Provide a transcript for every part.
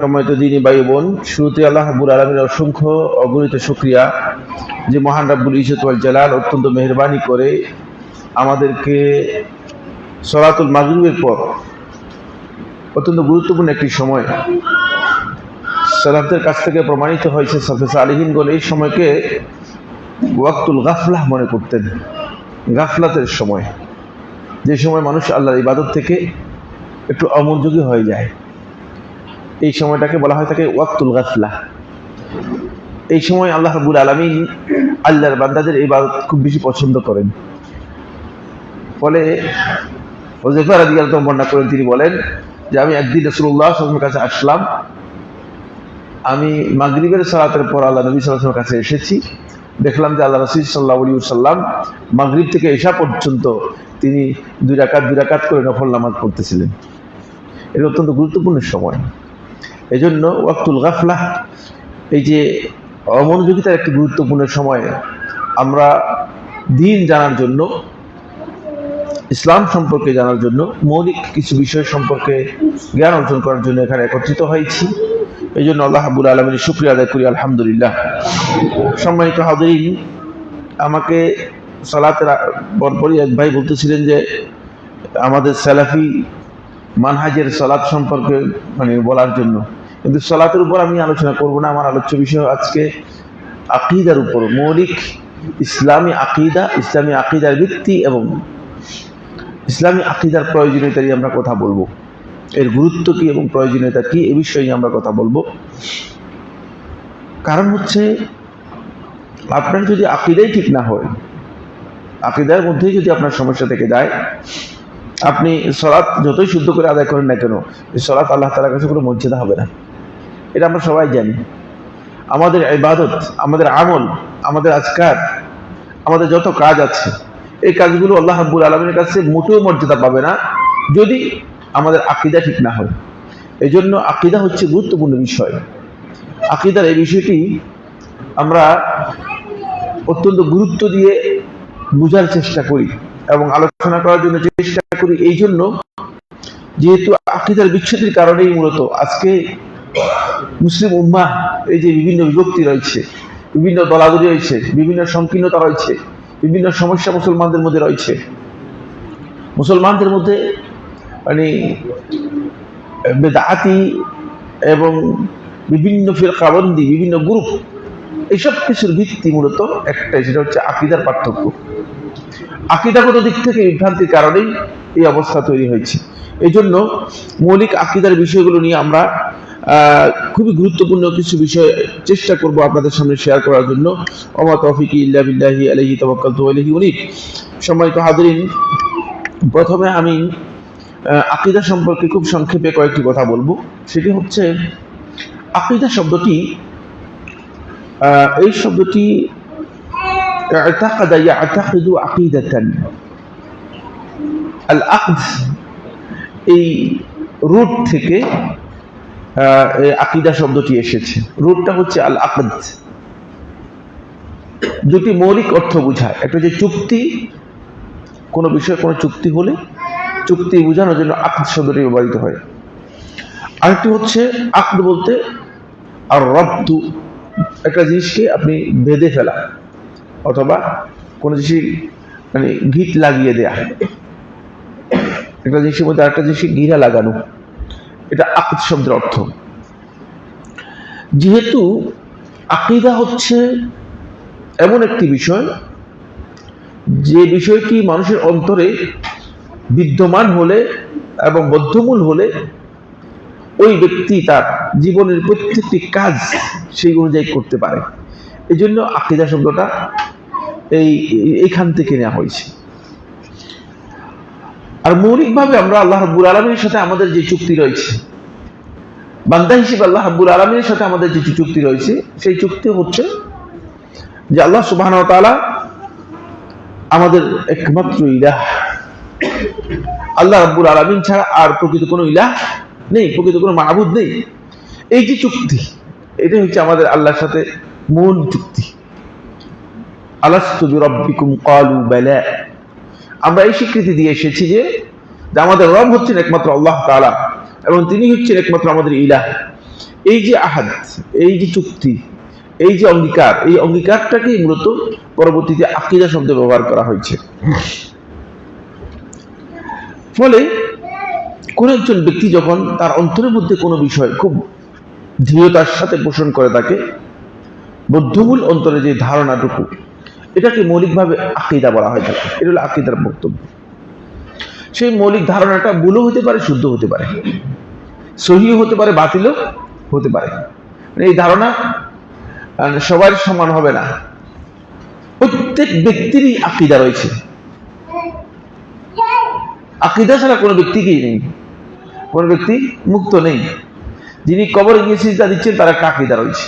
সম্মানিত দিনী ভাই বোন, শুরুতে আল্লাহ রাব্বুল আলামিনের অসংখ্য অগণিত শুকরিয়া যে মহান রাব্বুল ইজ্জত ওয়াল জালাল অত্যন্ত মেহেরবানি করে আমাদেরকে সলাতুল মাগরিবের পর অত্যন্ত গুরুত্বপূর্ণ একটি সময় সালাফদের কাছ থেকে প্রমাণিত হয়েছে। সালফে সালিহিনগণ এই সময়কে ওয়াক্তুল গাফলাহ মনে করতেন, গাফলাতের সময়, যে সময় মানুষ আল্লাহর ইবাদত থেকে একটু অমনোযোগী হয়ে যায়। এই সময়টাকে বলা হয় থাকে ওয়াক্তুল গাফলাহ। এই সময় আল্লাহ রাব্বুল আলামিন আল্লাহর বান্দাদের ইবাদত খুব বেশি পছন্দ করেন। ফলে হুযায়ফা রাদিয়াল্লাহু আনহু বর্ণনা করেন, তিনি বলেন যে আমি একদিন রাসূলুল্লাহ সাল্লাল্লাহু আলাইহি ওয়াসাল্লামের কাছে আসলাম। আমি মাগরিবের সালাতের পর আল্লাহ নবী সাল্লাল্লাহু আলাইহি ওয়াসাল্লামের কাছে এসেছি। দেখলাম যে আল্লাহ রাসূল সাল্লাল্লাহু আলাইহি ওয়াসাল্লাম মাগরিব থেকে ইশা পর্যন্ত তিনি দুই রাকাত করে নফল নামাজ পড়তেছিলেন। এটা অত্যন্ত গুরুত্বপূর্ণ সময়। এই জন্য ওয়াক্তুল গাফলাহ, এই যে অমনোযোগিতার একটি গুরুত্বপূর্ণ সময়, আমরা দিন জানার জন্য, ইসলাম সম্পর্কে জানার জন্য, মৌলিক কিছু বিষয় সম্পর্কে জ্ঞান অর্জন করার জন্য এখানে একত্রিত হয়েছি। এই জন্য আল্লাহ রাব্বুল আলামিনের শুকরিয়া আদায় করি, আলহামদুলিল্লাহ। সম্মানিত হাজিরিন, আমাকে সালাতের পরপরই এক ভাই বলতেছিলেন যে আমাদের সালাফি মানহাজের সালাত সম্পর্কে বলার জন্য, কিন্তু সালাতের উপর আমি আলোচনা করব না। আমার আলোচ্য বিষয় আজকে আকীদার উপর, মৌলিক ইসলামী আকীদা, ইসলামী আকীদার ভিত্তি এবং ইসলামী আকীদার প্রয়োজনীয়তা নিয়ে আমরা কথা বলবো। এর গুরুত্ব কি এবং প্রয়োজনীয়তা কি, এ বিষয়ে নিয়ে আমরা কথা বলবো। কারণ হচ্ছে, আপনার যদি আকীদাই ঠিক না হয়, আকীদার মধ্যেই যদি আপনার সমস্যা থেকে যায়, আপনি সালাত যতই শুদ্ধ করে আদায় করেন না কেন, এই সালাত আল্লাহ তাআলার কাছে কোনো মর্যাদা হবে না। এটা আমরা সবাই জানি। আমাদের ইবাদত, আমাদের আমল, আমাদের আজকার, আমাদের যত কাজ আছে, এই কাজগুলো আল্লাহ রাব্বুল আলামিনের কাছে মোটেও মর্যাদা পাবে না যদি আমাদের আকীদা ঠিক না হয়। এই জন্য আকীদা হচ্ছে গুরুত্বপূর্ণ বিষয়। আকীদার এই বিষয়টি আমরা অত্যন্ত গুরুত্ব দিয়ে বোঝার চেষ্টা করি এবং আলোচনা করার জন্য চেষ্টা করি। এই জন্য, যেহেতু আকীদার বিচ্ছেদের কারণেই মূলত আজকে মুসলিম উম্মাহ এই যে বিভিন্ন বিভক্তি রয়েছে, বিভিন্ন দলাদলি রয়েছে, বিভিন্ন সংকীর্ণতা রয়েছে, বিভিন্ন সমস্যা মুসলমানদের মধ্যে রয়েছে। মুসলমানদের মধ্যে বেদাতি এবং বিভিন্ন ফিরকাবন্দি, বিভিন্ন গ্রুপ, এইসব কিছুর ভিত্তি মূলত একটাই, সেটা হচ্ছে আকীদার পার্থক্য। আকীদাগত দিক থেকে বিভ্রান্তির কারণেই এই অবস্থা তৈরি হয়েছে। এই জন্য মৌলিক আকীদার বিষয়গুলো নিয়ে আমরা খুবই গুরুত্বপূর্ণ কিছু বিষয় চেষ্টা করব আপনাদের সামনে শেয়ার করার জন্য। ওমা তৌফিকি ইল্লা বিল্লাহি আলাইহি তাওয়াক্কালতু ওয়া ইলাইহি উনীব। সম্মানিত হাজিরিন, প্রথমে আমি আকীদা সম্পর্কে খুব সংক্ষেপে কয়েকটি কথা বলবো। সেটি হচ্ছে, আকীদা শব্দটি, এই শব্দটি ইতাকাদা ইয়াতাকিদু আকীদাতান, আল আকদ, এই রুট থেকে আকীদা শব্দটি এসেছে। রুটটা হচ্ছে আল আকদ, দুটি মৌলিক অর্থ বোঝায়। একটা যে চুক্তি, কোনো বিষয়ে কোনো চুক্তি হলে চুক্তি বোঝানোর জন্য আকদ শব্দটি ব্যবহৃত হয়। আরেকটি হচ্ছে আকদ বলতে আর রদ্দু, একটা জিনিসকে আপনি বেঁধে ফেলা, অথবা কোনো জিনিস গিট লাগিয়ে দেয়া, একটা জিনিসের মধ্যে আরেকটা জিনিসকে গিরা লাগানো, এটা আকদ শব্দের অর্থ। যেহেতু আকীদা হচ্ছে এমন একটি বিষয়, যে বিষয়টি মানুষের অন্তরে বিদ্যমান হলে এবং বদ্ধমূল হলে ওই ব্যক্তি তার জীবনের প্রত্যেকটি কাজ সেই অনুযায়ী করতে পারে। এই জন্য আকীদা শব্দটা এইখান থেকে নেওয়া হয়েছে। আর মৌলিকভাবে আমরা আল্লাহ রাব্বুল আলামিনের সাথে আমাদের যে চুক্তি রয়েছে, বান্দা হিসেবে আল্লাহ রাব্বুল আলামিনের সাথে আমাদের যে চুক্তি রয়েছে, সেই চুক্তি হচ্ছে যে আল্লাহ সুবহানাহু ওয়া তাআলা আমাদের একমাত্র ইলাহ। আল্লাহ রাব্বুল আলামিন ছাড়া আর প্রকৃত কোনো ইলাহ নেই, প্রকৃত কোনো মাবুদ নেই। এই যে চুক্তি, এটা হচ্ছে আমাদের আল্লাহর সাথে মূল চুক্তি। আলাস্তু বিরাব্বিকুম ক্বালু বালা, আমরা এই স্বীকৃতি দিয়ে এসেছি যে আমাদের রব হচ্ছেন একমাত্র আল্লাহ তাআলা এবং তিনি হচ্ছেন একমাত্র আমাদের ইলাহ। এই যে আহাদ, এই যে চুক্তি, এই যে অঙ্গীকার, এই অঙ্গীকারটাকেই মূলত পরবর্তীতে আকীদা শব্দে ব্যবহার করা হয়েছে। ফলে কোন একজন ব্যক্তি যখন তার অন্তরের মধ্যে কোনো বিষয় খুব দৃঢ়তার সাথে পোষণ করে থাকে, বদ্ধমূল অন্তরে যে ধারণাটুকু, এটাকে মৌলিকভাবে আকীদা বলা হয় থাকে। এটা হলো আকীদার বক্তব্য। সেই মৌলিক ধারণাটা ভুলও হতে পারে, শুদ্ধ হতে পারে, সহিহ হতে পারে, বাতিলও হতে পারে। এই ধারণা সবার সমান হবে না। প্রত্যেক ব্যক্তিরই আকীদা রয়েছে। আকীদা ছাড়া কোনো ব্যক্তিকেই নেই, কোনো ব্যক্তি মুক্ত নেই। যিনি কবরে গিয়ে সিজদা দিচ্ছেন তার একটা আকীদা রয়েছে,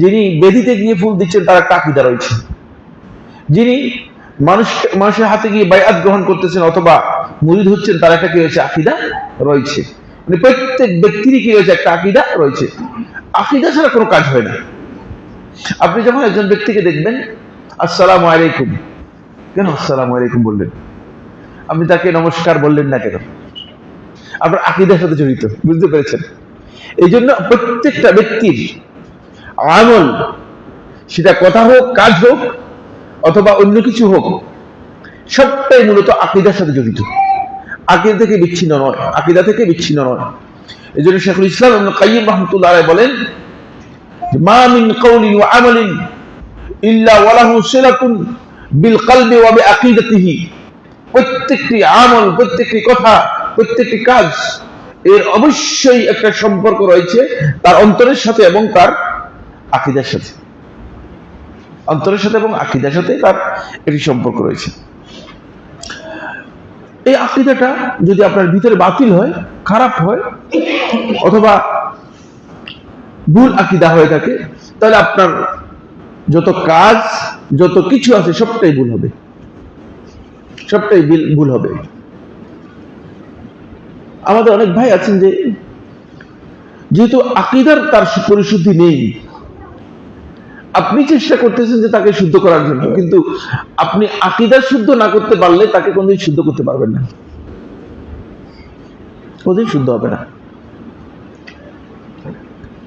যিনি বেদিতে গিয়ে ফুল দিচ্ছেন তার একটা আকীদা রয়েছে, যিনি মানুষের হাতে গিয়ে বায়াত গ্রহণ করতেছেন অথবা মুরিদ হচ্ছেন তার একটা কি রয়েছে, আকীদা রয়েছে। মানে প্রত্যেক ব্যক্তিরই কি রয়েছে, একটা আকীদা রয়েছে। আকীদা ছাড়া কোনো কাজ হয় না। আপনি যখন একজন ব্যক্তিকে দেখবেন, আসসালামু আলাইকুম, কেন আসসালামু আলাইকুম বললেন? আপনি তাকে নমস্কার বললেন না কেন? আপনার আকীদার সাথে জড়িত, বুঝতে পেরেছেন? এই জন্য প্রত্যেকটা ব্যক্তির আমল, সেটা কথা হোক, কাজ হোক, অথবা অন্য কিছু হোক, সবটাই মূলত আকীদার সাথে জড়িত। আকীদা থেকে বিচ্ছিন্ন নয়, আকীদা থেকে বিচ্ছিন্ন নয়। এই জন্য শাইখুল ইসলাম ইবনে কাইয়্যিম রাহমাতুল্লাহ আলাইহি বলেন, মা মিন কাউলিন ওয়া আমালিন ইল্লা ওয়া লাহু সিলাতুন বিল কলবি ওয়া বিআকিদাতিহি। প্রত্যেকটি আমল, প্রত্যেকটি কথা, প্রত্যেকটি কাজ এর অবশ্যই একটা সম্পর্ক রয়েছে তার অন্তরের সাথে এবং তার আকীদার সাথে। অন্তরের সাথে এবং আকীদার সাথে তার একটি সম্পর্ক রয়েছে। এই আকীদাটা যদি আপনার ভিতরে বাতিল হয়, খারাপ হয়, অথবা ভুল আকীদা হয়ে থাকে, তাহলে আপনার যত কাজ, যত কিছু আছে সবটাই ভুল হবে, সবটাই ভুল হবে। আমাদের অনেক ভাই আছেন যে যেহেতু আকীদার তার পরিশুদ্ধি নেই, আপনি চেষ্টা করতেছেন যে তাকে শুদ্ধ করার জন্য, কিন্তু আপনি আকীদা শুদ্ধ না করতে পারলে তাকে কোনদিন শুদ্ধ করতে পারবেন না, কোনদিন শুদ্ধ হবে না।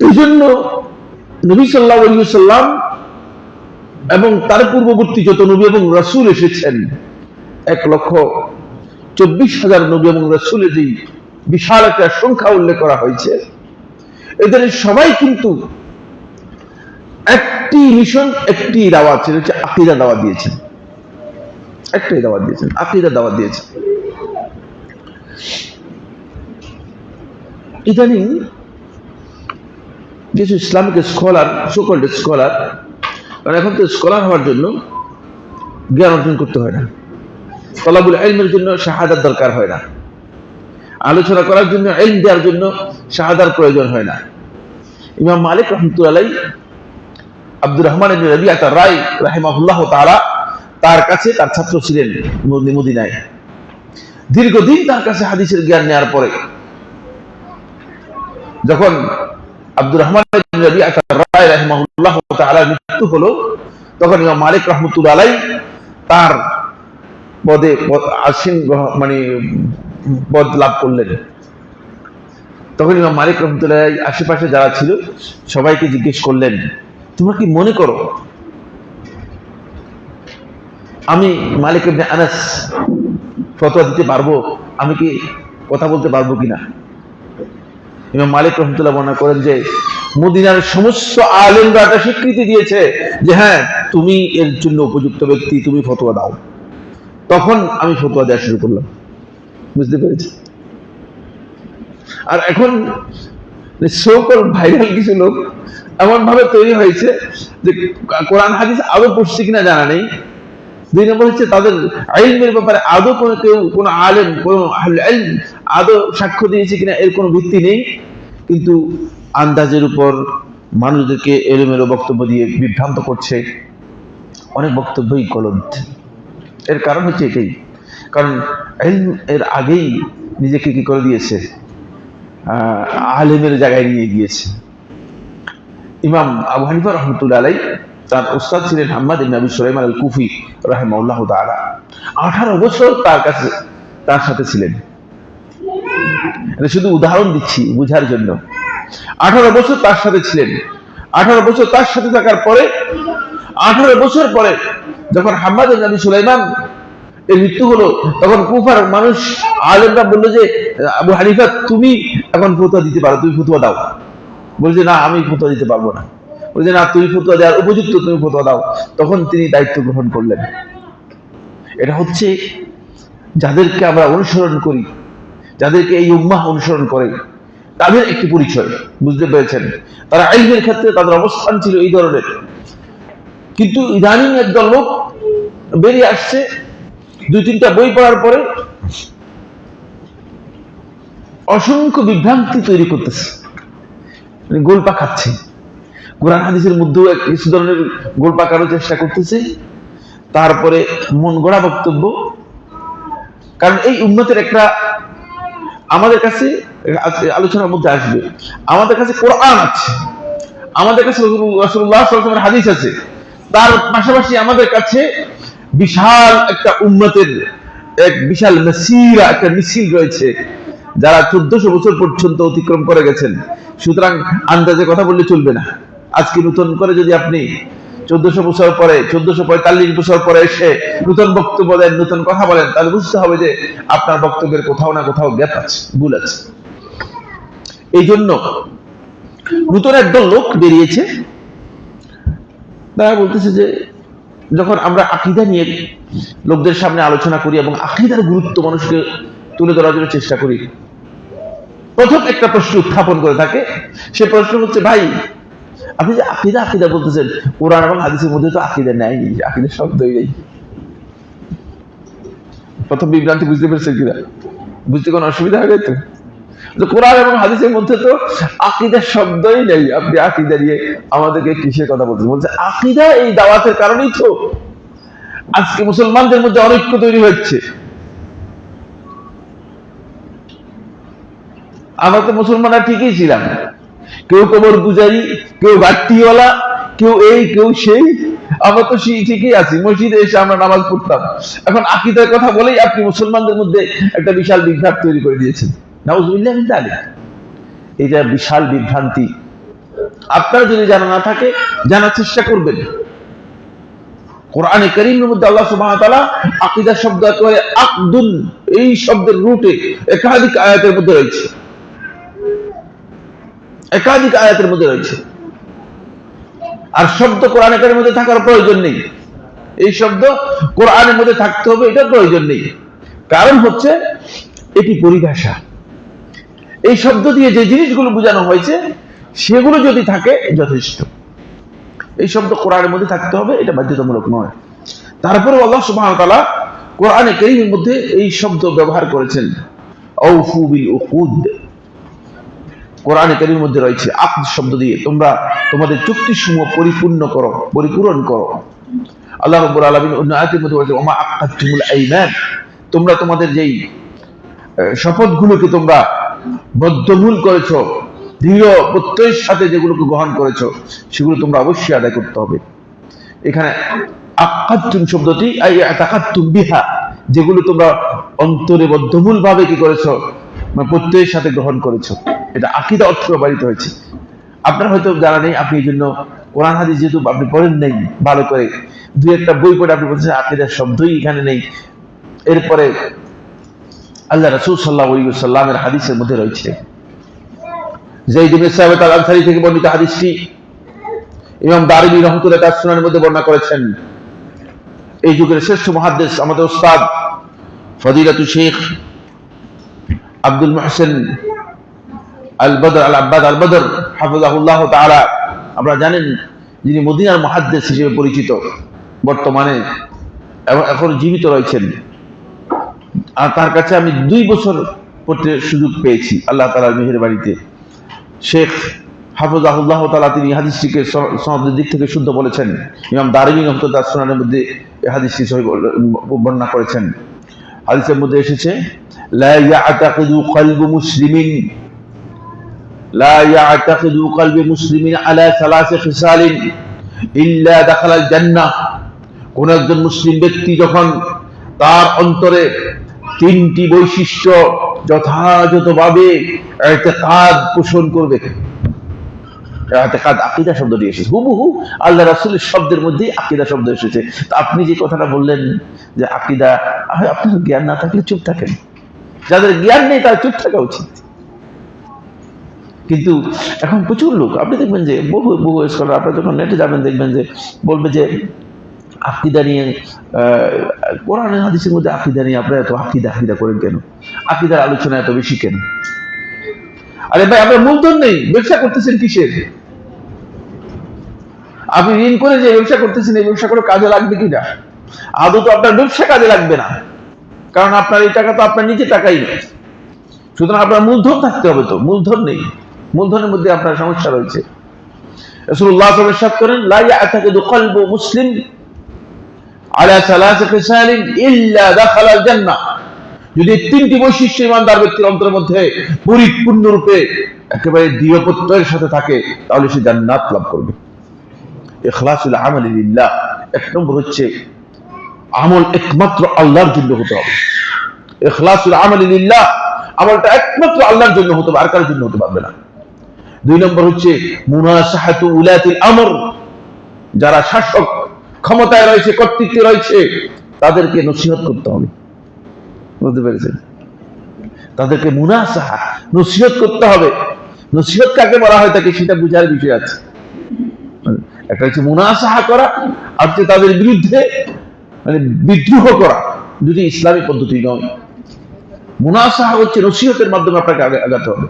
এই জন্য নবী সাল্লাল্লাহু আলাইহি ওয়াসাল্লাম এবং তার পূর্ববর্তী যত নবী এবং রাসূল এসেছেন, 1,24,000 নবী এবং রাসূলের যে বিশাল একটা সংখ্যা উল্লেখ করা হয়েছে, এদের সবাই কিন্তু একটি মিশন, একটি দাওয়াত ছিল, হচ্ছে আকীদা দাওয়াত দিয়েছেন। একটাই দাওয়াত দিয়েছেন, আকীদা দাওয়াত দিয়েছেন। ইদানিং কিছু ইসলামিক স্কলার, সকল স্কলার, কারণ এখন তো স্কলার হওয়ার জন্য জ্ঞান অর্জন করতে হয় না, তলাবুল ইলমের জন্য শাহাদাত দরকার হয় না, আলোচনা করার জন্য, ইলম দেওয়ার জন্য শাহাদার প্রয়োজন হয় না। ইমাম মালিক রাহমাতুল্লাহ আলাইহি আব্দুর রহমান ইবনে রাবিআত আর-রাই রাহিমাহুল্লাহ তাআলা তার কাছে তার ছাত্র ছিলেন মদিনায়। দীর্ঘদিন তার কাছে হাদিসের জ্ঞান নেওয়ার পরে যখন আব্দুর রহমান ইবনে রাবিআত আর-রাই রাহিমাহুল্লাহ তাআলার মৃত্যু হলো, তখন ইমাম মালিক রাহমাতুল্লাহ আলাইহি তার পদে আসীন, মানে পদ লাভ করলেন। তখন ইমাম মালিক রাহমাতুল্লাহ আলাইহি আশেপাশে যারা ছিল সবাইকে জিজ্ঞেস করলেন, তোমরা কি মনে করো আমি মালিক ইবনে আনাস ফতোয়া দিতে পারবো? আমি কি কথা বলতে পারবো কিনা? ইমাম মালিক রাহমাতুল্লাহ বর্ণনা করেন যে মদিনার সমস্ত আলেমরা এটা স্বীকৃতি দিয়েছে যে হ্যাঁ, তুমি এর জন্য উপযুক্ত ব্যক্তি, তুমি ফতোয়া দাও। তখন আমি ফতোয়া দেওয়া শুরু করলাম, বুঝতে পেরেছি? আর এখন সকল ভাইরাল কিছু লোক এমন ভাবে তৈরি হয়েছে যে কোরআন হাদিস আদৌ পড়ছে কিনা জানা নেই। দুই নম্বর হচ্ছে তাদের ইলমের ব্যাপারে আদৌ কোনো আলেম, কোনো আহলে ইলম আদৌ সাক্ষ্য দিয়েছে কিনা এর কোনো ভিত্তি নেই, কিন্তু আন্দাজের উপর মানুষদেরকে এলোমেলো বক্তব্য দিয়ে বিভ্রান্ত করছে। অনেক বক্তব্যই গলত। এর কারণ হচ্ছে এটাই, কারণ ইলম এর আগেই নিজেকে কি করে দিয়েছে, আলেমের জায়গায় নিয়ে গিয়েছে। ইমাম আবু হানিফা রাহমাতুল্লাহ আলাইহি তার উস্তাদ ছিলেন হাম্মাদ ইবনে আবি সুলাইমান আল কুফি রাহিমাহুল্লাহ তাআলা। 18 বছর তার সাথে ছিলেন। এটা শুধু উদাহরণ দিচ্ছি বুঝার জন্য। 18 বছর তার সাথে ছিলেন। 18 বছর তার সাথে থাকার পরে 18 বছর পরে যখন হাম্মাদ ইবনে আবি সুলাইমান এর মৃত্যু হলো, তখন কুফার মানুষ আলেমরা বললো যে আবু হানিফা তুমি এখন ফতোয়া দিতে পারো, তুমি ফতোয়া দাও। বলছে না, আমি ফতোয়া দিতে পারবো না। বলছে না, তুমি ফতোয়া দেওয়ার উপযুক্ত, তুমি ফতোয়া দাও। তখন তিনি দায়িত্ব গ্রহণ করলেন। এটা হচ্ছে যাদেরকে আমরা অনুসরণ করি, যাদেরকে এই উম্মাহ অনুসরণ করে, তাদের একটি পরিচয়। বুঝতে পেরেছেন? তারা ইলমের ক্ষেত্রে তাদের অবস্থান ছিল এই ধরনের। কিন্তু ইদানিং একদল লোক বেরিয়ে আসছে, 2-3টা বই পড়ার পরে অসংখ্য বিভ্রান্তি তৈরি করতেছে, গোলপা খাচ্ছে। কোরআন হাদিসের মধ্যেও কিছু ধরনের গোলপা কারো চেষ্টা করতেছে। তারপরে মন গড়া বক্তব্য। কারণ এই উম্মতের একটা, আমাদের কাছে আলোচনার মধ্যে আসবে, আমাদের কাছে কোরআন আছে, আমাদের কাছে রাসূলুল্লাহ সাল্লাল্লাহু আলাইহি ওয়াসাল্লামের হাদিস আছে, তার পাশাপাশি আমাদের কাছে বিশাল একটা উম্মতের এক বিশাল মাসিরা, একটা মিছিল রয়েছে, যারা 1400 বছর পর্যন্ত অতিক্রম করে গেছেন। সুতরাং আন্দাজে কথা বললে চলবে না। আজকে নতুন করে যদি আপনি 1400 বছর পরে, 1445 বছর পরে এসে নতুন বক্তব্য দেন, নতুন কথা বলেন, তাহলে বুঝতে হবে যে আপনার বক্তব্যের কোথাও না কোথাও গ্যাপ আছে, ভুল আছে। এই জন্য নতুন একদল লোক বেরিয়েছে, তারা বলতেছে যে যখন আমরা আকীদা নিয়ে লোকদের সামনে আলোচনা করি এবং আকীদার গুরুত্ব মানুষকে তুলে ধরার জন্য চেষ্টা করি, প্রথম একটা প্রশ্ন উত্থাপন করে থাকে। সে প্রশ্ন হচ্ছে, ভাই আপনি যে আকীদা আকীদা বলতেছেন, কোরআন এবং হাদিসের মধ্যে তো আকীদা নেই, আকীদার শব্দই নেই। প্রথম বিভ্রান্তি বুঝতে পেরেছেন কিনা? বুঝতে কোনো অসুবিধা হবে তো? কোরআন এবং হাদিসের মধ্যে তো আকীদার শব্দই নেই, আপনি আকীদা নিয়ে আমাদেরকে কিসের কথা বলছেন? বলছে আকীদা এই দাওয়াতের কারণেই তো আজকে মুসলমানদের মধ্যে অনৈক্য তৈরি হচ্ছে। আমরা তো মুসলমানরা ঠিকই ছিলাম, কেউ কবর পূজারি, কেউ বাট্টিওয়ালা, কেউ এই কেউ সেই, আমরা তো ঠিকই আছি, মসজিদে এসে আমরা নামাজ পড়তাম। এখন আকীদার কথা বলেই আপনি মুসলমানদের মধ্যে একটা বিশাল বিভ্রাট তৈরি করে দিয়েছেন। নাউযুবিল্লাহ মিন যালিক। এটা বিশাল বিভ্রান্তি। আপনার যদি জানা না থাকে, জানার চেষ্টা করবেন। কোরআনে কারীমের মধ্যে আল্লাহ সুবহানাহু ওয়া তাআলা আকীদা শব্দ একেবারে আকদুন, এই শব্দের রুটে একাধিক আয়াতের মধ্যে রয়েছে, একাধিক আয়াতের মধ্যে রয়েছে। আর শব্দ কোরআনে কারীমের মধ্যে থাকার প্রয়োজন নেই, এই শব্দ কোরআনের মধ্যে থাকতে হবে, এটা প্রয়োজন নেই। কারণ হচ্ছে এটি পরিভাষা। এই শব্দ দিয়ে যে জিনিসগুলো বোঝানো হয়েছে সেগুলো যদি থাকে যথেষ্ট। এই শব্দ কোরআনের মধ্যে থাকতে হবে, এটা বাধ্যতামূলক নয়। তারপরে আল্লাহ সুবহানাহু ওয়া তাআলা কোরআনে কারীমের মধ্যে এই শব্দ ব্যবহার করেছেন, আউফু বিল উকুদ। কোরআনে কারীমের মধ্যে রয়েছে আকদ শব্দ দিয়ে তোমরা তোমাদের চুক্তিসমূহ পরিপূরণ করো। আল্লাহ রাব্বুল আলামিন অন্য আয়াতের মধ্যে বলেছেন, ওমা আকাদতুমুল আইমান, তোমরা তোমাদের যেই শপথগুলোকে তোমরা বদ্ধমূল করেছো, দৃঢ় প্রত্যয়ের সাথে যেগুলোকে গ্রহণ করেছো, সেগুলো তোমরা অবশ্যই আদায় করতে হবে। এখানে আকাদতুম শব্দটি আতাকাদতুম বিহা, যেগুলো তোমরা অন্তরে বদ্ধমূল ভাবে কি করেছো, মানে প্রত্যয়ের সাথে গ্রহণ করেছো, এটা আকীদা অর্থ ব্যবহৃত হয়েছে। আপনার হয়তো জানা নেই, আপনি এই জন্য কোরআন হাদিস যেহেতু আপনি পড়েন নেই ভালো করে, 2-1টা বই পড়ে আপনি বলছেন আকীদার শব্দই এখানে নেই। এরপরে আল্লাহ রাসূল সাল্লাল্লাহু আলাইহি ওয়াসাল্লামের হাদিসের মধ্যে রয়েছে, যায়েদ ইবনে সাবিত আল আনসারী থেকে বর্ণিত হাদিসটি ইমাম দারিমি রাহমাতুল্লাহ তার সুনানের মধ্যে বর্ণনা করেছেন। এই যুগের শ্রেষ্ঠ মুহাদ্দিস আমাদের উস্তাদ ফজিলাতুল শেখ আব্দুল মুহসিন আল বদর আল আব্বাদ আল বদর হাফিজাহুল্লাহ তাআলা, আপনারা জানেন যিনি মদিনার মুহাদ্দিস হিসেবে পরিচিত, বর্তমানে এখন জীবিত রয়েছেন। আর তার কাছে আমি 2 বছর পড়তে সুযোগ পেয়েছি আল্লাহ তাআলার মেহেরবানিতে। শেখ হাফিজাহুল্লাহ তাআলা তিনি হাদিসটিকে সনদের দিক থেকে শুদ্ধ বলেছেন। ইমাম দারিমি রাহমাতুল্লাহ তার সুনানের মধ্যে এই হাদিসটি সহিহ বর্ণনা করেছেন। হাদিসের মধ্যে এসেছে, লা ইয়াতাকিদু কলবু মুসলিমিন, লা ইয়াতাকিদু কলবু মুসলিমিন আলা সালাসি খিসালিন ইল্লা দাখালাল জান্নাহ। কোন একজন মুসলিম ব্যক্তি যখন তার অন্তরে 3টি বৈশিষ্ট্য যথাযথভাবে ইতিকাদ পোষণ করবে, ইতিকাদ আকীদা শব্দটি এসেছে, হুবহু আল্লাহ রাসূলের শব্দের মধ্যেই আকীদা শব্দ এসেছে। তো আপনি যে কথাটা বললেন যে আকীদা, আপনার জ্ঞান না থাকলে চুপ থাকেন, যাদের জ্ঞান নেই তার চুপ থাকা উচিত। কিন্তু এখন প্রচুর লোক আপনি দেখবেন যে বহু বহু স্কলার, আপনারা যখন নেটে যাবেন দেখবেন যে বলবে যে আকীদা নিয়ে, কোরআন হাদিসের মধ্যে আকীদা নিয়ে আপনারা এত আকীদা করেন কেন, আকীদার আলোচনা এত বেশি কেন? আরে ভাই, আপনার মূলধন নেই, ব্যবসা করতেছেন কিসের? আপনি ঋণ করে যে ব্যবসা করতেছেন, এই ব্যবসা করে কাজে লাগবে কিনা? আদৌ তো আপনার ব্যবসা কাজে লাগবে না, কারণ আপনার এই টাকা তো আপনার নিজের টাকাই নেই। সুতরাং আপনার মূলধন থাকতে হবে, তো মূলধন নেই, মূলধনের মধ্যে আপনার সমস্যা রয়েছে। রাসূলুল্লাহ সাল্লাল্লাহু আলাইহি ওয়াসাল্লাম ইরশাদ করেন, লা ইয়াতাকিদু কলবু মুসলিম আলা সালাসি খিসালিন ইল্লা দাখালাল জান্নাহ। যদি তিনটি বৈশিষ্ট্য ইমানদার ব্যক্তির অন্তরের মধ্যে পরিপূর্ণরূপে একেবারে দৃঢ়প্রত্যয়ের সাথে থাকে, তাহলে সে জান্নাত লাভ করবে। ইখলাসুল আমালি লিল্লাহ, এক নম্বর হচ্ছে আমল একমাত্র আল্লাহর জন্য হতে হবে। ইখলাসুল আমালি লিল্লাহ, আমলটা একমাত্র আল্লাহর জন্য হতে হবে, আর কারোর জন্য হতে পারবে না। দুই নম্বর হচ্ছে মুনাসাহাতু উলাতিল আমর, যারা শাসক ক্ষমতায় রয়েছে, কর্তৃত্বে রয়েছে, তাদেরকে নসিহত করতে হবে। বুঝতে পেরেছেন? তাদেরকে মুনাসাহা, নসিহত করতে হবে। নসিহত কাকে বলা হয় তাকে সেটা বুঝার বিষয় আছে। একটা হচ্ছে মুনাসাহা করা, আর হচ্ছে তাদের বিরুদ্ধে মানে বিদ্রোহ করা, যদি ইসলামী পদ্ধতি নয়। মুনাসাহা হচ্ছে নসিহতের মাধ্যমে আপনাকে আগাতে হবে।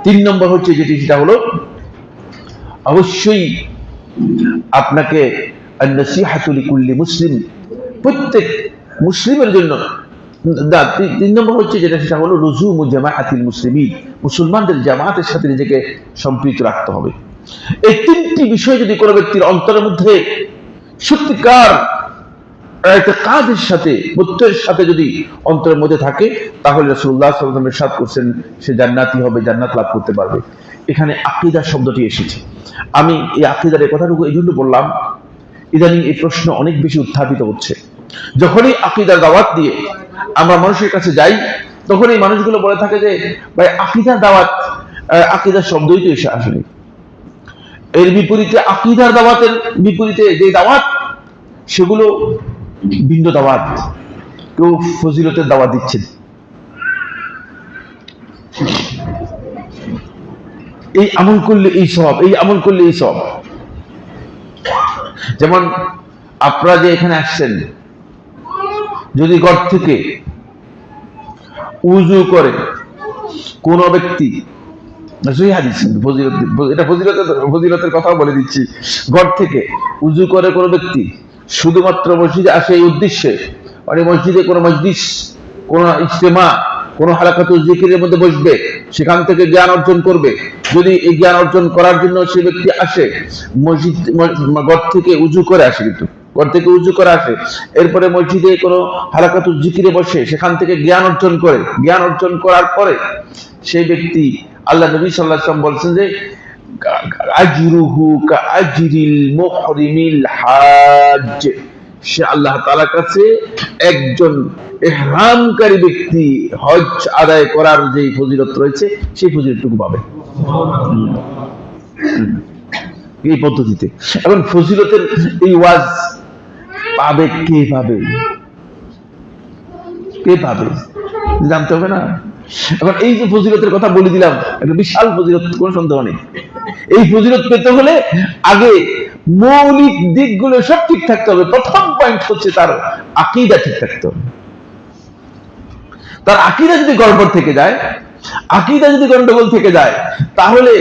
তিন নম্বর হচ্ছে যেটি, সেটা হলো অবশ্যই আপনাকে আন-নাসিহাতু লিকুল্লি মুসলিম, প্রত্যেক মুসলিমের জন্য। তিন নম্বর হচ্ছে যেটা, সেটা হলো লুজুমু জামাআতিল মুসলিমিন, মুসলমানদের জামাতের সাথে নিজেকে সম্পৃক্ত রাখতে হবে। এই তিনটি বিষয় যদি কোনো ব্যক্তির অন্তরের মধ্যে সত্যিকার ইতিকাদের সাথে, প্রত্যয়ের সাথে যদি অন্তরের মধ্যে থাকে, তাহলে রাসূলুল্লাহ সাল্লাল্লাহু আলাইহি ওয়াসাল্লাম ইরশাদ করেছেন সে জান্নাতি হবে, জান্নাত লাভ করতে পারবে। এখানে আকীদা শব্দটি এসেছে। আমি এই আকীদার এই কথাটুকু এই জন্য বললাম, ইদানিং এই প্রশ্ন অনেক বেশি উত্থাপিত হচ্ছে। যখনই আকীদার দাওয়াত দিয়ে আমরা মানুষের কাছে যাই, তখন এই মানুষগুলো বলে থাকে যে ভাই আকীদার দাওয়াত, আকীদার শব্দই তো এসে আসেনি। এর বিপরীতে আকীদার দাওয়াতের বিপরীতে যে দাওয়াত, সেগুলো ভিন্ন দাওয়াত। কেউ ফজিলতের দাওয়াত দিচ্ছেন, এই আমল করলে এই সব, এই আমল করলে এই সব। যেমন আপনারা যে এখানে আসছেন, যদি ঘর থেকে উযু করে কোন ব্যক্তি, এটা ফজিলতের কথাও বলে দিচ্ছি, ঘর থেকে উযু করে কোন ব্যক্তি শুধুমাত্র মসজিদে আসে এই উদ্দেশ্যে, মানে মসজিদে কোনো মজলিস, কোন ইজতেমা, কোন হালাকাতুল জিকিরের মধ্যে বসবে, সেখান থেকে জ্ঞান অর্জন করবে। যদি এই জ্ঞান অর্জন করার জন্য সে ব্যক্তি আসে, মসজিদ ঘর থেকে উযু করে আসে, কিন্তু ঘর থেকে উযু করে আসে, এরপরে মসজিদে কোনো হালাকাতুল জিকিরে বসে, সেখান থেকে জ্ঞান অর্জন করে, জ্ঞান অর্জন করার পরে সেই ব্যক্তি, আল্লাহ নবী সাল্লাল্লাহু আলাইহি ওয়াসাল্লাম বলছেন যে আজরুহু কাআজরিল মুহরিমিল হাজ, সে আল্লাহ তাআলার কাছে একজন ইহরামকারী ব্যক্তি হজ আদায় করার যে ফজিলত রয়েছে, সেই ফজিলতটুকু পাবে এই পদ্ধতিতে। এখন ফজিলতের এই ওয়াজ পাবে কে? কে পাবে জানতে হবে না? এখন এই যে ফজিলতের কথা বলে দিলাম, একটা বিশাল ফজিলত, কোনো সন্দেহ নেই। এই ফজিলত পেতে হলে আগে মৌলিক দিকগুলো সব ঠিক থাকতে হবে। প্রথম পয়েন্ট হচ্ছে তার আকীদা ঠিক থাকতে হবে। তার আকীদা যদি গড়বড় থেকে যায়, আকীদা যদি গন্ডগোল থেকে যায়, তাহলে